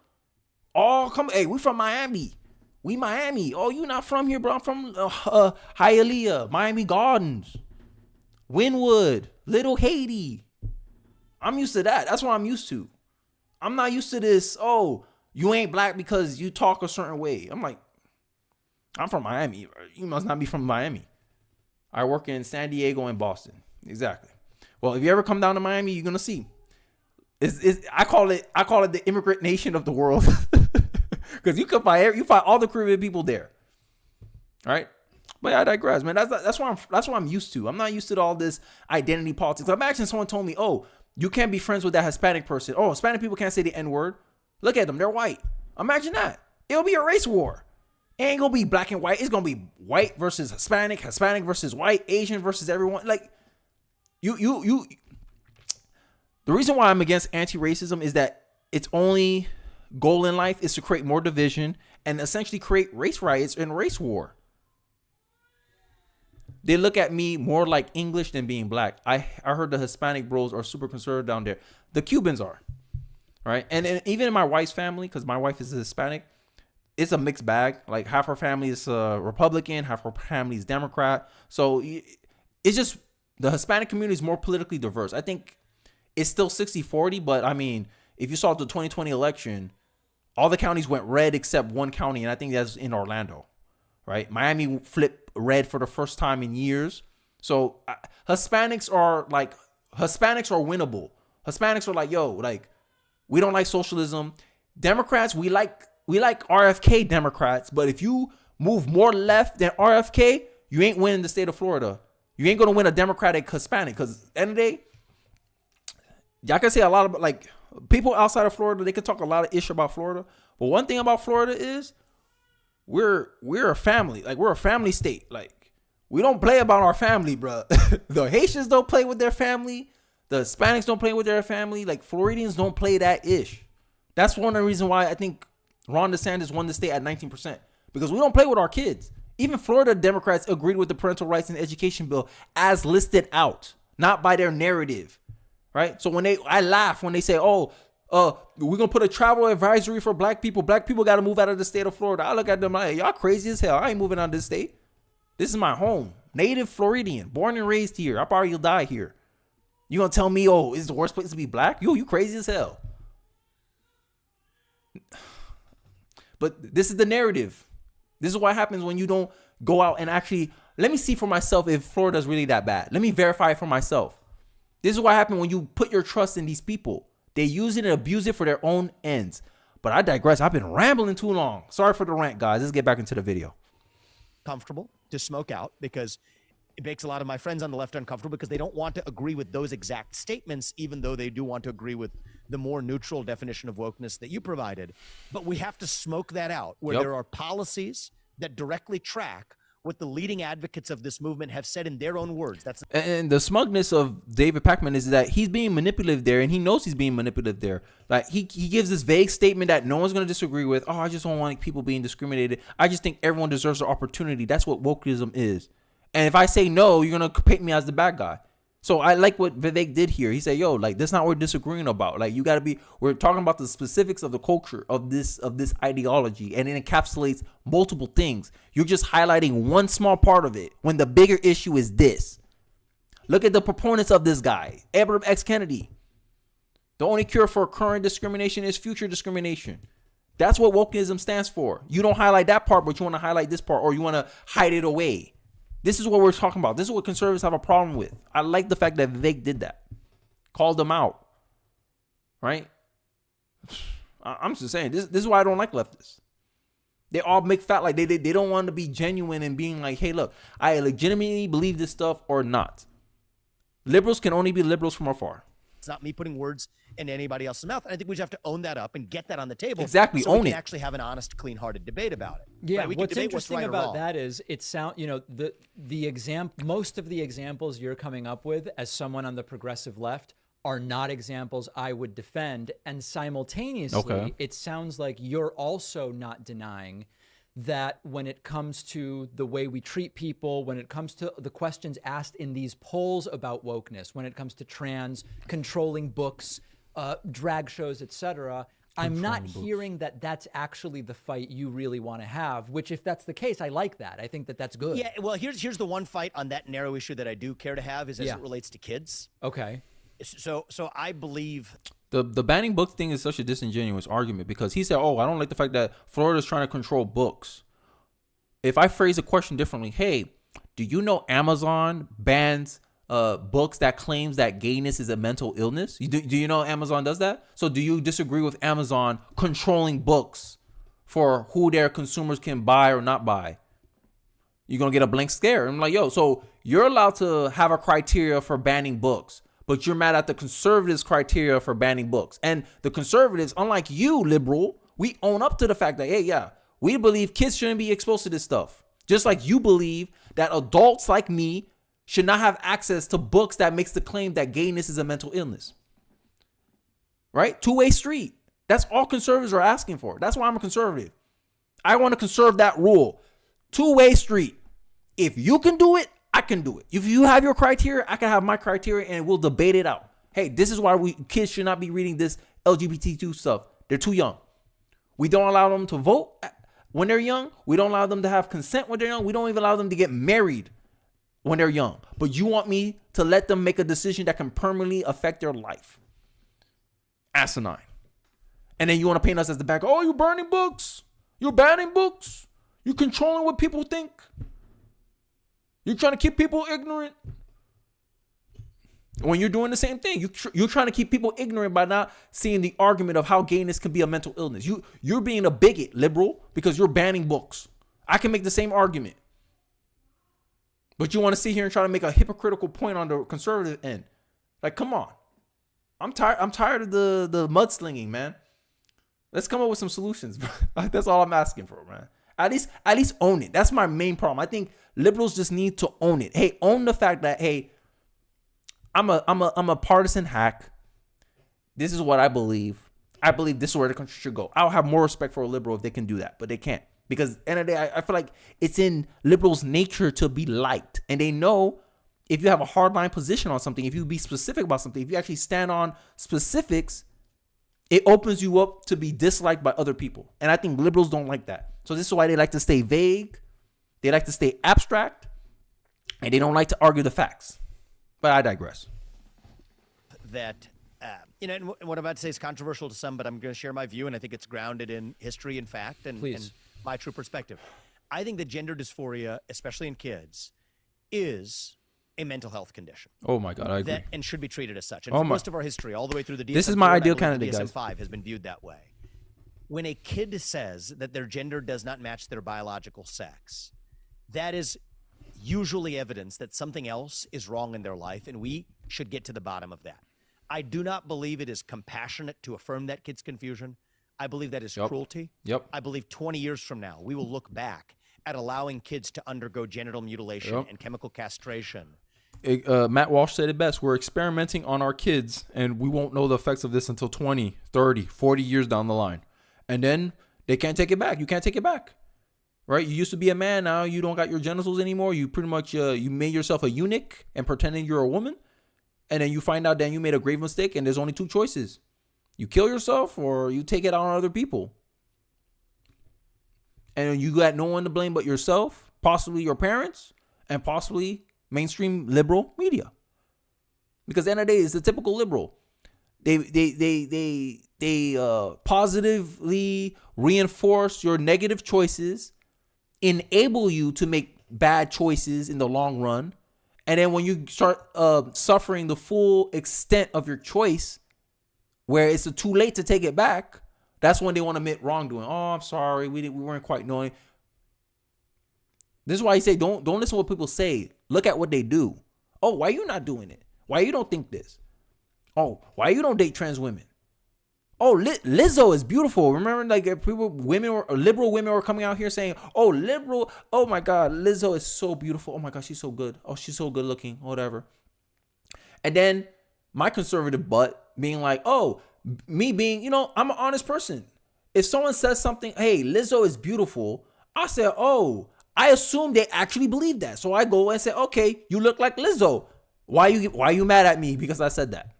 All come. Hey, we from Miami. We Miami. Oh, you not from here, bro? I'm from Hialeah, Miami Gardens, Wynwood, Little Haiti. I'm used to that. That's what I'm used to. I'm not used to this. Oh, you ain't black because you talk a certain way. I'm like, I'm from Miami. You must not be from Miami. I work in San Diego and Boston. Exactly. Well, if you ever come down to Miami, you're gonna see. I call it the immigrant nation of the world, because you find all the Caribbean people there. All right. But I digress, man. That's what I'm used to. I'm not used to all this identity politics. Imagine someone told me, "Oh, you can't be friends with that Hispanic person. Oh, Hispanic people can't say the N-word. Look at them. They're white." Imagine that. It'll be a race war. It ain't going to be black and white. It's going to be white versus Hispanic, Hispanic versus white, Asian versus everyone. Like, the reason why I'm against anti-racism is that its only goal in life is to create more division and essentially create race riots and race war. They look at me more like English than being black. I heard the Hispanic bros are super conservative down there. The Cubans are, right? And even in my wife's family, because my wife is a Hispanic, it's a mixed bag. Like half her family is Republican, half her family is Democrat. So it's just the Hispanic community is more politically diverse. I think it's still 60-40, but I mean, if you saw the 2020 election, all the counties went red except one county, and I think that's in Orlando, right? Miami flipped red for the first time in years. So Hispanics are winnable. Hispanics are like, yo, like, we don't like socialism. Democrats, we like RFK Democrats, but if you move more left than RFK, you ain't winning the state of Florida. You ain't gonna win a Democratic Hispanic, because at the end of the day, y'all can say a lot about, like, people outside of Florida, they can talk a lot of ish about Florida. But one thing about Florida is we're a family. Like, we're a family state. Like, we don't play about our family, bro. The Haitians don't play with their family. The Hispanics don't play with their family. Like, Floridians don't play that ish. That's one of the reasons why I think Ron DeSantis won the state at 19%, because we don't play with our kids. Even Florida Democrats agreed with the parental rights and education bill as listed out, not by their narrative, right? So I laugh when they say, "Oh, we're gonna put a travel advisory for black people. Black people got to move out of the state of Florida." I look at them like, y'all crazy as hell. I ain't moving out of this state. This is my home. Native Floridian, born and raised here. I probably will die here. You gonna tell me, oh, it's the worst place to be black? You crazy as hell. But this is the narrative. This is what happens when you don't go out and actually, let me see for myself if Florida is really that bad. Let me verify it for myself. This is what happens when you put your trust in these people. They use it and abuse it for their own ends. But I digress. I've been rambling too long. Sorry for the rant, guys. Let's get back into the video. Comfortable to smoke out, because it makes a lot of my friends on the left uncomfortable, because they don't want to agree with those exact statements, even though they do want to agree with the more neutral definition of wokeness that you provided. But we have to smoke that out, where there are policies that directly track what the leading advocates of this movement have said in their own words. And the smugness of David Pakman is that he's being manipulative there, and he knows he's being manipulative there. Like, he gives this vague statement that no one's going to disagree with. Oh, I just don't want people being discriminated. I just think everyone deserves an opportunity. That's what wokeism is. And if I say no, you're going to paint me as the bad guy. So I like what Vivek did here. He said, yo, like, that's not what we're disagreeing about. Like, we're talking about the specifics of the culture of this ideology, and it encapsulates multiple things. You're just highlighting one small part of it when the bigger issue is this. Look at the proponents of this guy, Edward X. Kennedy. The only cure for current discrimination is future discrimination. That's what wokeism stands for. You don't highlight that part, but you want to highlight this part, or you want to hide it away. This is what we're talking about. This is what conservatives have a problem with. I like the fact that Vivek did that. Called them out. Right? I'm just saying, this is why I don't like leftists. They all make fat, like they don't want to be genuine and being like, hey, look, I legitimately believe this stuff or not. Liberals can only be liberals from afar. It's not me putting words in anybody else's mouth. And I think we just have to own that up and get that on the table. Exactly, so own we can it. actually have an honest, clean-hearted debate about it. Yeah, right? what's interesting about that is most of the examples you're coming up with as someone on the progressive left are not examples I would defend. And simultaneously, it sounds like you're also not denying that when it comes to the way we treat people, when it comes to the questions asked in these polls about wokeness, when it comes to trans, controlling books, drag shows, etc., I'm not hearing that that's actually the fight you really want to have, which if that's the case, I like that. I think that that's good. Yeah, well, here's the one fight on that narrow issue that I do care to have is as it relates to kids. Okay. So I believe the banning books thing is such a disingenuous argument because he said, oh, I don't like the fact that Florida's trying to control books. If I phrase the question differently, hey, do you know Amazon bans books that claims that gayness is a mental illness? Do you know Amazon does that? So do you disagree with Amazon controlling books for who their consumers can buy or not buy? You're going to get a blank stare. I'm like, yo, so you're allowed to have a criteria for banning books, but you're mad at the conservatives' criteria for banning books. And the conservatives, unlike you, liberal, we own up to the fact that, hey, yeah, we believe kids shouldn't be exposed to this stuff. Just like you believe that adults like me should not have access to books that makes the claim that gayness is a mental illness. Right? Two-way street. That's all conservatives are asking for. That's why I'm a conservative. I want to conserve that rule. Two-way street. If you can do it, I can do it. If you have your criteria, I can have my criteria and we'll debate it out. Hey, this is why kids should not be reading this LGBTQ stuff. They're too young. We don't allow them to vote when they're young. We don't allow them to have consent when they're young. We don't even allow them to get married when they're young. But you want me to let them make a decision that can permanently affect their life. Asinine. And then you want to paint us as the bad guy. Oh, you're burning books. You're banning books. You're controlling what people think. You're trying to keep people ignorant. When you're doing the same thing, you're trying to keep people ignorant by not seeing the argument of how gayness can be a mental illness. You're being a bigot, liberal, because you're banning books. I can make the same argument. But you want to sit here and try to make a hypocritical point on the conservative end. Like, come on. I'm tired of the mudslinging, man. Let's come up with some solutions. That's all I'm asking for, man. At least own it. That's my main problem. I think liberals just need to own it. Hey, own the fact that, hey, I'm a partisan hack. This is what I believe. I believe this is where the country should go. I'll have more respect for a liberal if they can do that, but they can't. Because at the end of the day, I feel like it's in liberals' nature to be liked. And they know if you have a hardline position on something, if you be specific about something, if you actually stand on specifics, it opens you up to be disliked by other people. And I think liberals don't like that. So this is why they like to stay vague. They like to stay abstract. And they don't like to argue the facts. But I digress. That, and what I'm about to say is controversial to some, but I'm going to share my view, and I think it's grounded in history and fact and my true perspective. I think that gender dysphoria, especially in kids, is a mental health condition. Oh my God, I agree. And should be treated as such. And for most of our history, all the way through the DSM-4, this is my ideal candidate, guys. DSM-5 has been viewed that way. When a kid says that their gender does not match their biological sex, that is usually evidence that something else is wrong in their life, and we should get to the bottom of that. I do not believe it is compassionate to affirm that kid's confusion. I believe that is cruelty. I believe 20 years from now, we will look back at allowing kids to undergo genital mutilation and chemical castration. Matt Walsh said it best. We're experimenting on our kids, and we won't know the effects of this until 20, 30, 40 years down the line. And then they can't take it back. You can't take it back. Right? You used to be a man. Now you don't got your genitals anymore. You pretty much, you made yourself a eunuch and pretending you're a woman. And then you find out that you made a grave mistake, and there's only two choices. You kill yourself or you take it out on other people. And you got no one to blame but yourself, possibly your parents, and possibly mainstream liberal media. Because at the end of the day, it's the typical liberal. They positively reinforce your negative choices, enable you to make bad choices in the long run. And then when you start suffering the full extent of your choice, where it's too late to take it back, that's when they want to admit wrongdoing. Oh, I'm sorry, we weren't quite knowing. This is why I say don't listen to what people say. Look at what they do. Oh, why you not doing it? Why you don't think this? Oh, why you don't date trans women? Oh, Lizzo is beautiful. Remember, like liberal women were coming out here saying, "Oh, liberal. Oh my God, Lizzo is so beautiful. Oh my God, she's so good. Oh, she's so good looking. Whatever." And then my conservative butt being like, oh, me being, I'm an honest person. If someone says something, hey, Lizzo is beautiful, I say, oh, I assume they actually believe that. So I go and say, okay, you look like Lizzo. Why you mad at me because I said that?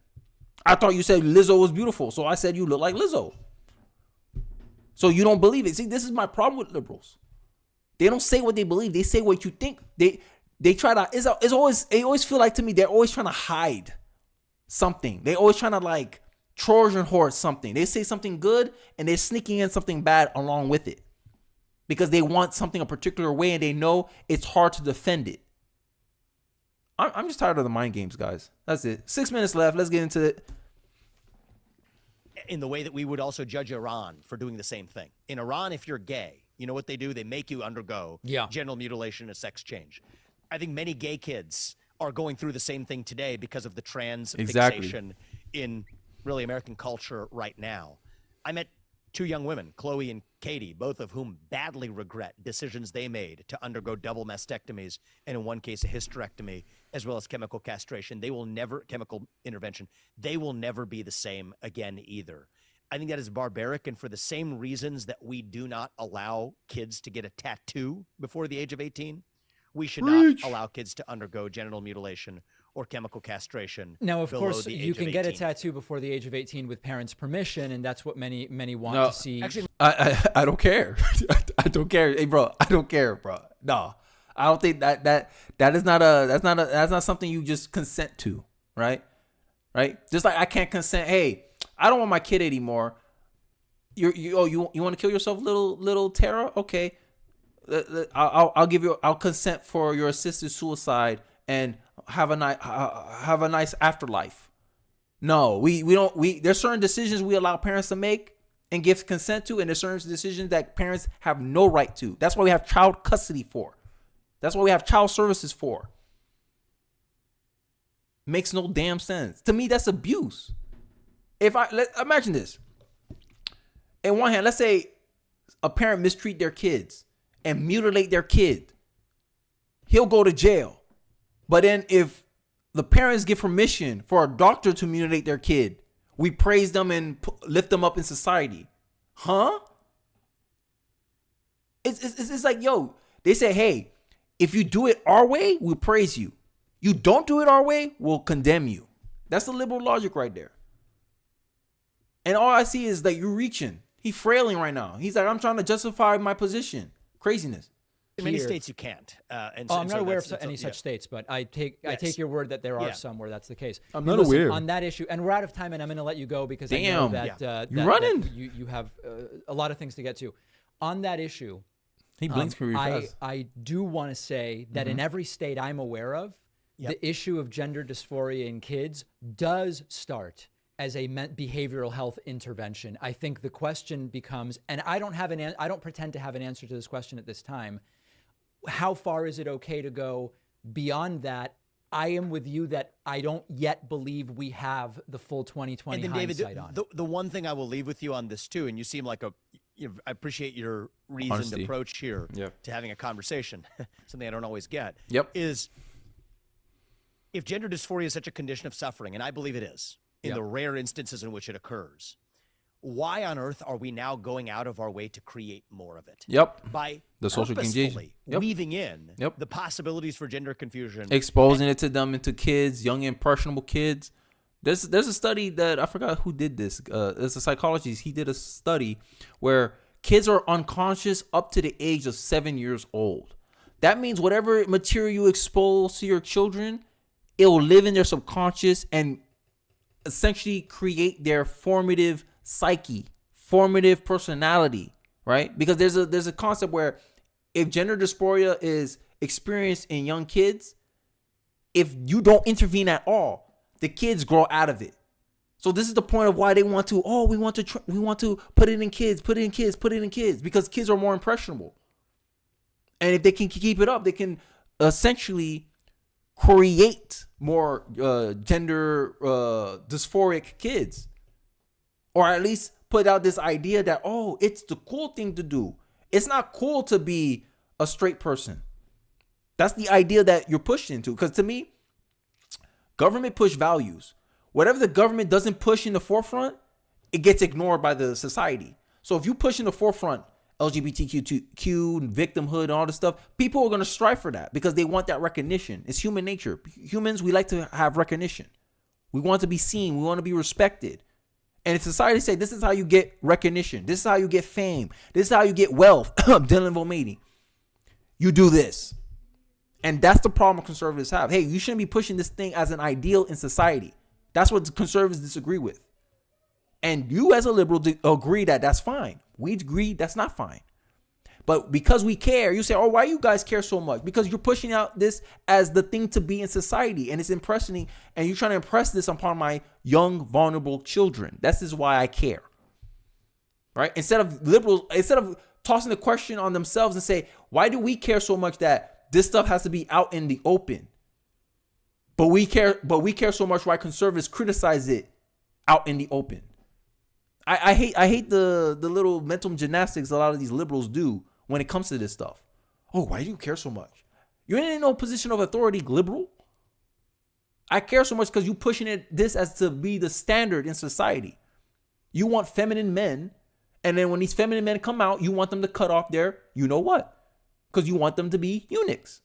I thought you said Lizzo was beautiful. So I said you look like Lizzo. So you don't believe it. See, this is my problem with liberals. They don't say what they believe. They say what you think. They try to, they always feel like to me, they're always trying to hide something. They always trying to like Trojan horse something. They say something good and they're sneaking in something bad along with it. Because they want something a particular way and they know it's hard to defend it. I'm just tired of the mind games, guys. That's it. 6 minutes left. Let's get into it. In the way that we would also judge Iran for doing the same thing. In Iran, if you're gay, you know what they do? They make you undergo genital mutilation and sex change. I think many gay kids are going through the same thing today because of the trans fixation in really American culture right now. I met 2 young women, Chloe and Katie, both of whom badly regret decisions they made to undergo double mastectomies and in one case a hysterectomy, as well as chemical castration. Chemical intervention. They will never be the same again either. I think that is barbaric, and for the same reasons that we do not allow kids to get a tattoo before the age of 18, we should not allow kids to undergo genital mutilation or chemical castration. Now, of course, you can get a tattoo before the age of 18 with parents' permission, and that's what many want to see. Actually, I don't care. I don't care. Hey, bro, I don't care, bro. No, I don't think that's not something you just consent to, right? Right? Just like I can't consent. Hey, I don't want my kid anymore. You want to kill yourself, little Tara? Okay, I'll consent for your assisted suicide and have a nice afterlife. No, we don't. There's certain decisions we allow parents to make and give consent to, and there's certain decisions that parents have no right to. That's why we have child custody for. That's why we have child services for. Makes no damn sense. To me, that's abuse. Imagine this. In one hand, let's say a parent mistreat their kids and mutilate their kid. He'll go to jail. But then if the parents give permission for a doctor to mutilate their kid, we praise them and lift them up in society. Huh? It's like, yo, they say, hey, if you do it our way, we'll praise you. You don't do it our way, we'll condemn you. That's the liberal logic right there. And all I see is that you're reaching. He's frailing right now. He's like, I'm trying to justify my position. Craziness. In many states, you can't. I'm not aware of any such states, but I take your word that there are some where that's the case. I'm not aware. On that issue, and we're out of time, and I'm going to let you go because I know that, you're running. That you have a lot of things to get to. On that issue, he blinks pretty fast. I do want to say that in every state I'm aware of, the issue of gender dysphoria in kids does start as a behavioral health intervention. I think the question becomes, and I don't pretend to have an answer to this question at this time. How far is it okay to go beyond that? I am with you that I don't yet believe we have the full 2020 hindsight David, on. The one thing I will leave with you on this too, and you seem like I appreciate your reasoned approach here to having a conversation, something I don't always get, is if gender dysphoria is such a condition of suffering, and I believe it is, in the rare instances in which it occurs, why on earth are we now going out of our way to create more of it? By the social engagement, weaving in the possibilities for gender confusion, exposing it to them, into kids, young impressionable kids. There's a study that I forgot who did this. It's a psychologist. He did a study where kids are unconscious up to the age of 7 years old. That means whatever material you expose to your children, it will live in their subconscious and essentially create their formative psyche, formative personality, right? Because there's a concept where if gender dysphoria is experienced in young kids, if you don't intervene at all, the kids grow out of it. So this is the point of why they want to, we want to put it in kids, because kids are more impressionable. And if they can keep it up, they can essentially create more gender dysphoric kids. Or at least put out this idea that, it's the cool thing to do. It's not cool to be a straight person. That's the idea that you're pushed into. Because to me, government push values. whatever the government doesn't push in the forefront, it gets ignored by the society. So if you push in the forefront LGBTQ victimhood and all this stuff, people are going to strive for that because they want that recognition. It's human nature. Humans, we like to have recognition. We want to be seen. We want to be respected. And if society say this is how you get recognition, this is how you get fame, this is how you get wealth, Dylan Volmady, you do this. And that's the problem conservatives have. Hey, you shouldn't be pushing this thing as an ideal in society. That's what conservatives disagree with. And you as a liberal agree that that's fine. We agree that's not fine. But because we care, you say, oh, why you guys care so much? Because you're pushing out this as the thing to be in society. And it's impressing. And you're trying to impress this upon my young, vulnerable children. This is why I care. Right? Instead of tossing the question on themselves and say, why do we care so much that this stuff has to be out in the open? But we care so much why conservatives criticize it out in the open. I hate the little mental gymnastics a lot of these liberals do when it comes to this stuff. Oh, why do you care so much? You're in no position of authority, liberal. I care so much because you pushing this as to be the standard in society. You want feminine men, and then when these feminine men come out, you want them to cut off their, you know what? Because you want them to be eunuchs.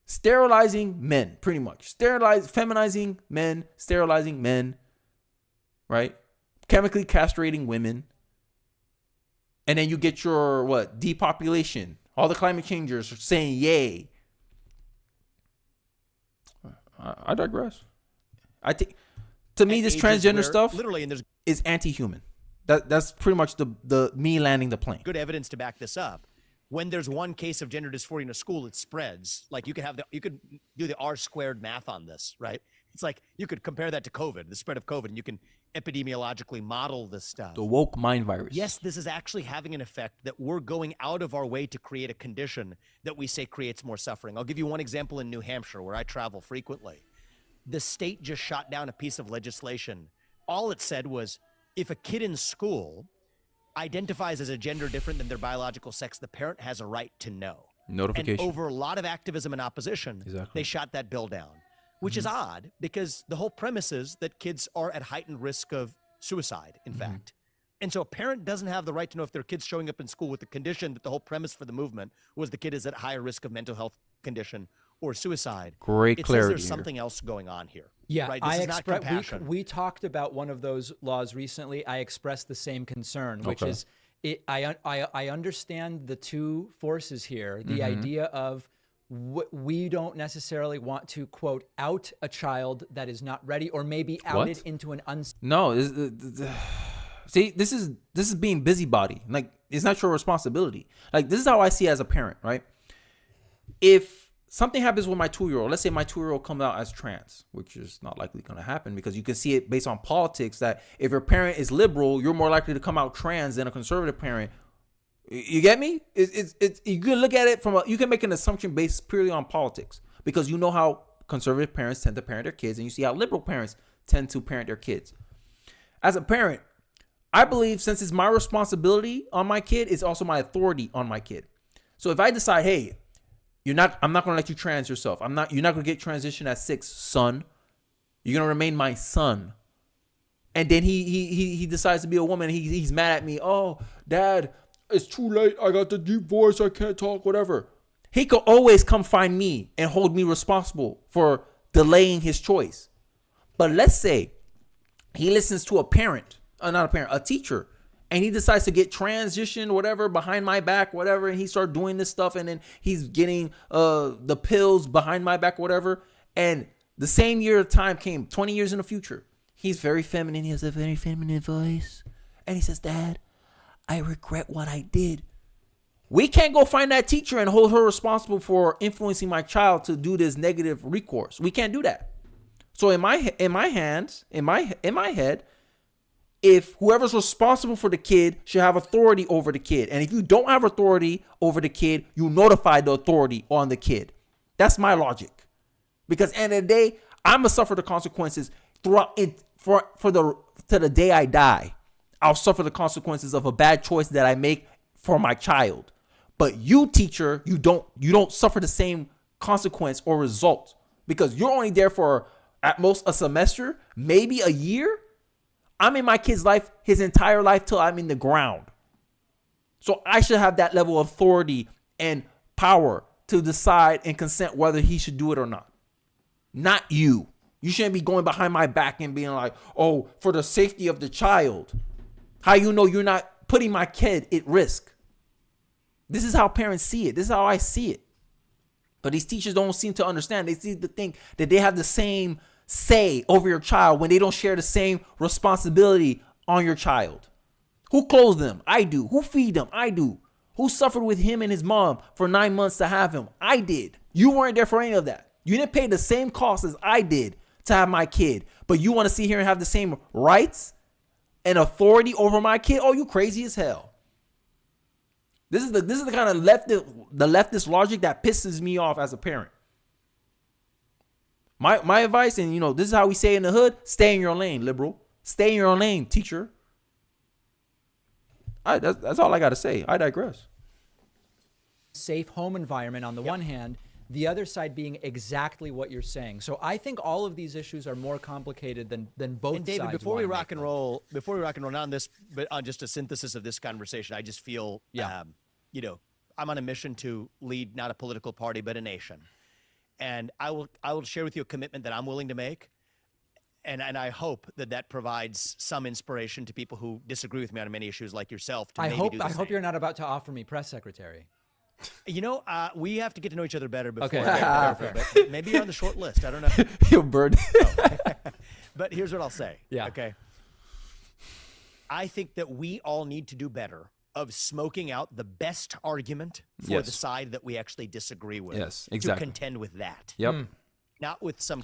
Sterilizing men, pretty much. Feminizing men, sterilizing men, right? Chemically castrating women. And then you get your, depopulation. All the climate changers are saying yay. I digress. I think, to me, this transgender stuff literally, and there's is anti-human. That's pretty much the me landing the plane. good evidence to back this up. When there's one case of gender dysphoria in a school, it spreads. Like you could do the R-squared math on this, right? It's like you could compare that to COVID, the spread of COVID, and you can epidemiologically model this stuff. The woke mind virus. Yes, this is actually having an effect that we're going out of our way to create a condition that we say creates more suffering. I'll give you one example in New Hampshire, where I travel frequently. The state just shot down a piece of legislation. All it said was, if a kid in school identifies as a gender different than their biological sex, the parent has a right to know. Notification. And over a lot of activism and opposition, they shot that bill down, which is odd because the whole premise is that kids are at heightened risk of suicide, in fact. And so a parent doesn't have the right to know if their kid's showing up in school with the condition that the whole premise for the movement was the kid is at higher risk of mental health condition or suicide. Great clarity. There's something else going on here. Yeah, right? This is not compassion. We talked about one of those laws recently. I expressed the same concern, which is I understand the two forces here. The idea of we don't necessarily want to, quote, out a child that is not ready or maybe outed into an No, see, this is being busybody. Like, it's not your responsibility. Like, this is how I see it as a parent, right? If something happens with my 2-year-old, let's say my 2-year-old comes out as trans, which is not likely going to happen because you can see it based on politics that if your parent is liberal, you're more likely to come out trans than a conservative parent. You get me? It's you can look at it you can make an assumption based purely on politics because you know how conservative parents tend to parent their kids and you see how liberal parents tend to parent their kids. As a parent, I believe since it's my responsibility on my kid, it's also my authority on my kid. So if I decide, hey, I'm not going to let you trans yourself. You're not going to get transitioned at 6, son. You're going to remain my son. And then he decides to be a woman. He's mad at me. Oh, dad, it's too late. I got the deep voice. I can't talk, whatever. He could always come find me and hold me responsible for delaying his choice. But let's say he listens to a teacher, and he decides to get transitioned, whatever, behind my back, whatever, and he started doing this stuff, and then he's getting the pills behind my back, whatever. And the same year of time came 20 years in the future. He's very feminine. He has a very feminine voice. And he says, Dad, I regret what I did. We can't go find that teacher and hold her responsible for influencing my child to do this negative recourse. We can't do that. So in my head, if whoever's responsible for the kid should have authority over the kid. And if you don't have authority over the kid, you notify the authority on the kid. That's my logic. Because at the end of the day, I'm going to suffer the consequences throughout it to the day I die. I'll suffer the consequences of a bad choice that I make for my child. But you, teacher, you don't suffer the same consequence or result because you're only there for at most a semester, maybe a year. I'm in my kid's life his entire life till I'm in the ground. So I should have that level of authority and power to decide and consent whether he should do it or not. Not you. You shouldn't be going behind my back and being like, oh, for the safety of the child. How you know you're not putting my kid at risk? This is how parents see it. This is how I see it. But these teachers don't seem to understand. They seem to think that they have the same say over your child when they don't share the same responsibility on your child. Who clothes them? I do. Who feed them? I do. Who suffered with him and his mom for 9 months to have him? I did. You weren't there for any of that. You didn't pay the same cost as I did to have my kid. But you want to sit here and have the same rights and authority over my kid? Oh, you crazy as hell. This is the kind of leftist logic that pisses me off as a parent. My advice, and this is how we say in the hood: stay in your lane, liberal. Stay in your lane, teacher. That's all I got to say. I digress. Safe home environment on the one hand, the other side being exactly what you're saying. So I think all of these issues are more complicated than both and David, sides. Before we rock and roll, not on this, but on just a synthesis of this conversation, I just feel, I'm on a mission to lead not a political party but a nation, and I will share with you a commitment that I'm willing to make, and I hope that provides some inspiration to people who disagree with me on many issues like yourself. I hope you're not about to offer me press secretary. We have to get to know each other better before. Okay. But maybe you're on the short list. I don't know. You'll burn. But here's what I'll say. Yeah. Okay. I think that we all need to do better of smoking out the best argument for the side that we actually disagree with. Yes, exactly. To contend with that. Yep. Not with some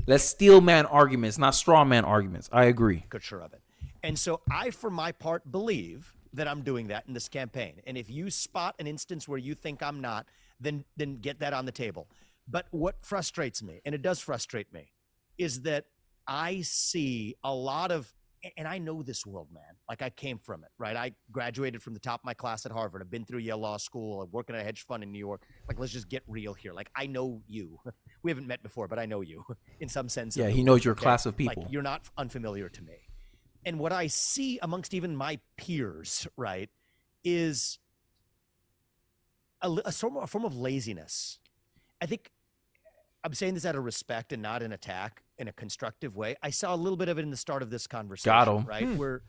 Let's steel man arguments, not straw man arguments. I agree. Caricature of it. And so I, for my part, believe that I'm doing that in this campaign. And if you spot an instance where you think I'm not, then get that on the table. But what frustrates me, and it does frustrate me, is that I see a lot of, and I know this world, man. Like, I came from it, right? I graduated from the top of my class at Harvard. I've been through Yale Law School. I'm working at a hedge fund in New York. Like, let's just get real here. Like, I know you. We haven't met before, but I know you in some sense. Yeah, he knows your class of people. Like, you're not unfamiliar to me. And what I see amongst even my peers, right, is a form of laziness. I think I'm saying this out of respect and not an attack, in a constructive way. I saw a little bit of it in the start of this conversation. Got him. Right? Where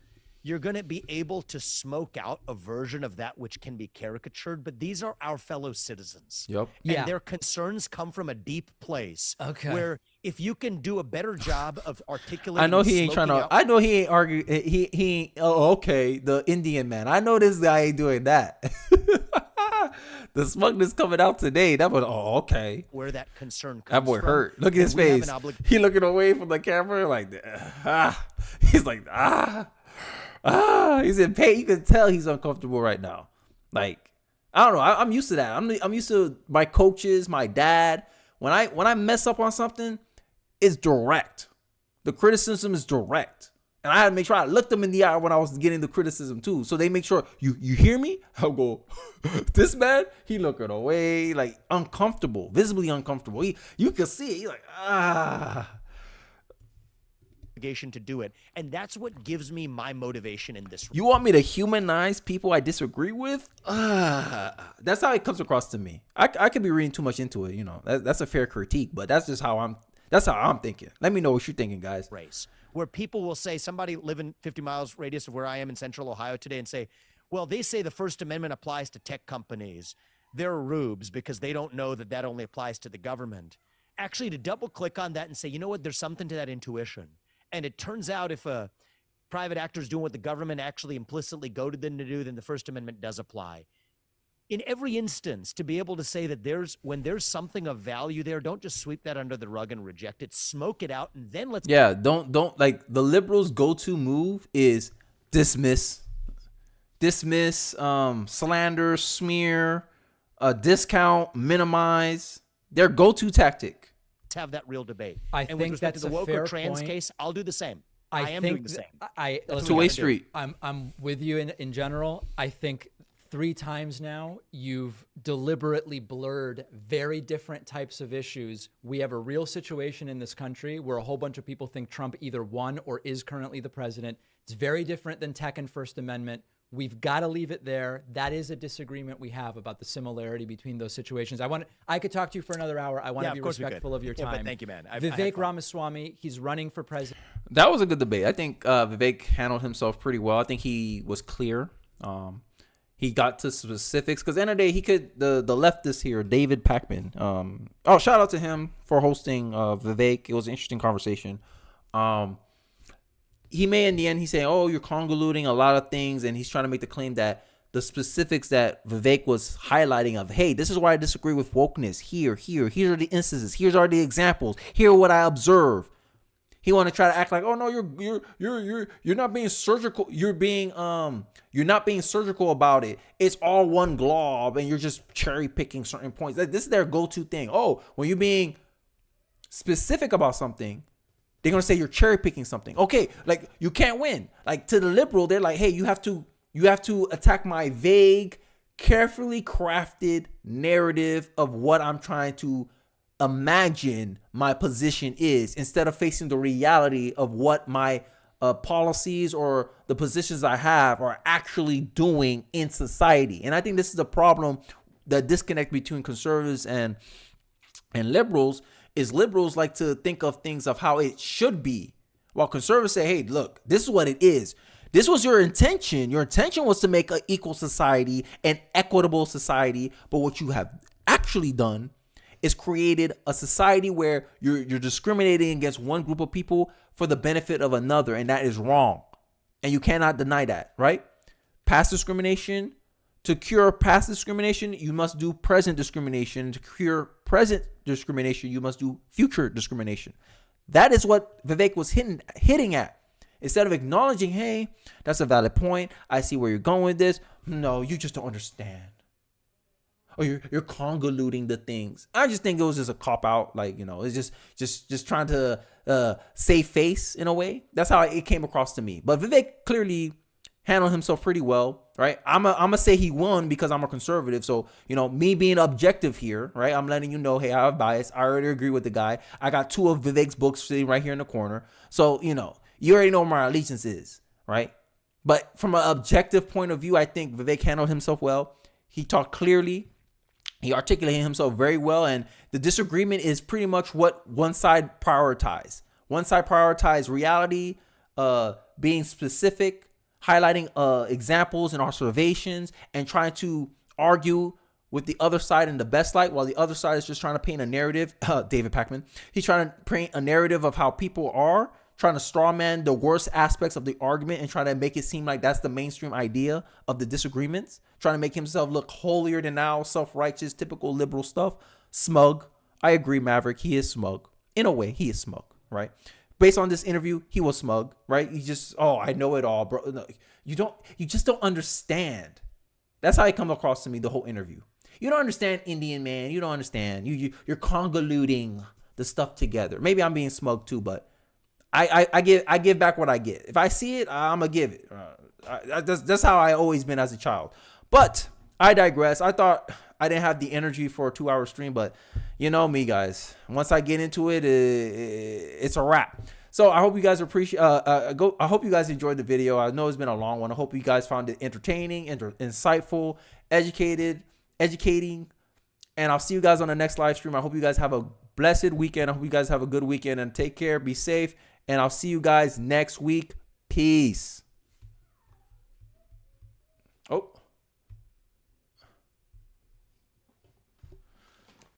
you're going to be able to smoke out a version of that which can be caricatured, but these are our fellow citizens. Yep. And their concerns come from a deep place. Okay. Where if you can do a better job of articulating, I know he ain't trying to. I know he ain't argue. He ain't. Oh, okay. The Indian man. I know this guy ain't doing that. The smugness coming out today. That was okay. Where that concern comes that boy from. hurt. Look at his face. He looking away from the camera like He's like He's in pain. You can tell he's uncomfortable right now. Like, I don't know. I'm used to that. I'm used to my coaches, my dad. When I mess up on something, it's direct. The criticism is direct. And I had to make sure I looked them in the eye when I was getting the criticism too. So they make sure, you hear me? I'll go, this man, he looking away, like uncomfortable, visibly uncomfortable. You can see it. He's like, to do it. And that's what gives me my motivation in this. You want me to humanize people I disagree with? That's how it comes across to me. I could be reading too much into it. That's a fair critique, but that's just how I'm thinking. Let me know what you're thinking, guys. Race. Where people will say, somebody living 50 miles radius of where I am in central Ohio today, and say, well, they say the First Amendment applies to tech companies. They're rubes because they don't know that only applies to the government. Actually, to double click on that and say, you know what, there's something to that intuition. And it turns out if a private actor is doing what the government actually implicitly goaded them to do, then the First Amendment does apply. In every instance, to be able to say that when there's something of value there, don't just sweep that under the rug and reject it. Smoke it out, and then let's. Yeah, don't like the liberals' go-to move is dismiss, slander, smear, discount, minimize. Their go-to tactic. Let's have that real debate. I and think with respect that's to the a woke fair or trans point. case, I'll do the same. I am think doing the same. Two-way street. I'm with you in general. I think 3 times now, you've deliberately blurred very different types of issues. We have a real situation in this country where a whole bunch of people think Trump either won or is currently the president. It's very different than tech and First Amendment. We've got to leave it there. That is a disagreement we have about the similarity between those situations. I could talk to you for another hour. I want to be respectful of your time. But thank you, man. Vivek Ramaswamy, he's running for president. That was a good debate. I think Vivek handled himself pretty well. I think he was clear. He got to specifics because at the end of the day, he could the leftist here, David Pakman. Shout out to him for hosting Vivek. It was an interesting conversation. He may in the end, he's saying, "Oh, you're convoluting a lot of things," and he's trying to make the claim that the specifics that Vivek was highlighting of, hey, this is why I disagree with wokeness. Here are the instances. Here are the examples. Here are what I observe. He want to try to act like, oh no, you're not being surgical. You're not being surgical about it. It's all one glob, and you're just cherry picking certain points. Like, this is their go-to thing. Oh, when you're being specific about something, they're gonna say you're cherry picking something. Okay, like you can't win. Like to the liberal, they're like, hey, you have to attack my vague, carefully crafted narrative of what I'm trying to imagine my position is, instead of facing the reality of what my policies or the positions I have are actually doing in society. And I think this is the problem, the disconnect between conservatives and liberals, is liberals like to think of things of how it should be, while conservatives say, hey, look, this is what it is. This was your intention. Your intention was to make an equal society, an equitable society. But what you have actually done is created a society where you're discriminating against one group of people for the benefit of another. And that is wrong. And you cannot deny that, right? Past discrimination. To cure past discrimination, you must do present discrimination. To cure present discrimination, you must do future discrimination. That is what Vivek was hitting at. Instead of acknowledging, hey, that's a valid point. I see where you're going with this. No, you just don't understand. Or you're convoluting the things. I just think it was just a cop out. Like, it's just trying to save face in a way. That's how it came across to me. But Vivek clearly handled himself pretty well, right? I'm gonna say he won because I'm a conservative. So, me being objective here, right? I'm letting you know, hey, I have bias. I already agree with the guy. I got 2 of Vivek's books sitting right here in the corner. So, you already know where my allegiance is, right? But from an objective point of view, I think Vivek handled himself well. He talked clearly. He articulated himself very well. And the disagreement is pretty much what one side prioritized. One side prioritized reality, being specific, highlighting examples and observations, and trying to argue with the other side in the best light, while the other side is just trying to paint a narrative. David Pakman, he's trying to paint a narrative of how people are, trying to strawman the worst aspects of the argument and trying to make it seem like that's the mainstream idea of the disagreements, trying to make himself look holier than thou, self-righteous, typical liberal stuff. Smug. I agree, Maverick. He is smug. In a way, he is smug, right? Based on this interview, he was smug, right? He just, I know it all, bro. No, you just don't understand. That's how it come across to me, the whole interview. You don't understand, Indian man. You don't understand. You're convoluting the stuff together. Maybe I'm being smug too, but I give back what I get. If I see it, I'm gonna give it. That's how I always been as a child. But I digress. I thought I didn't have the energy for a 2-hour stream, but you know me, guys. Once I get into it, it's a wrap. So I hope you guys appreciate. I hope you guys enjoyed the video. I know it's been a long one. I hope you guys found it entertaining, insightful, educating, and I'll see you guys on the next live stream. I hope you guys have a blessed weekend. I hope you guys have a good weekend and take care. Be safe, and I'll see you guys next week. Peace. Oh.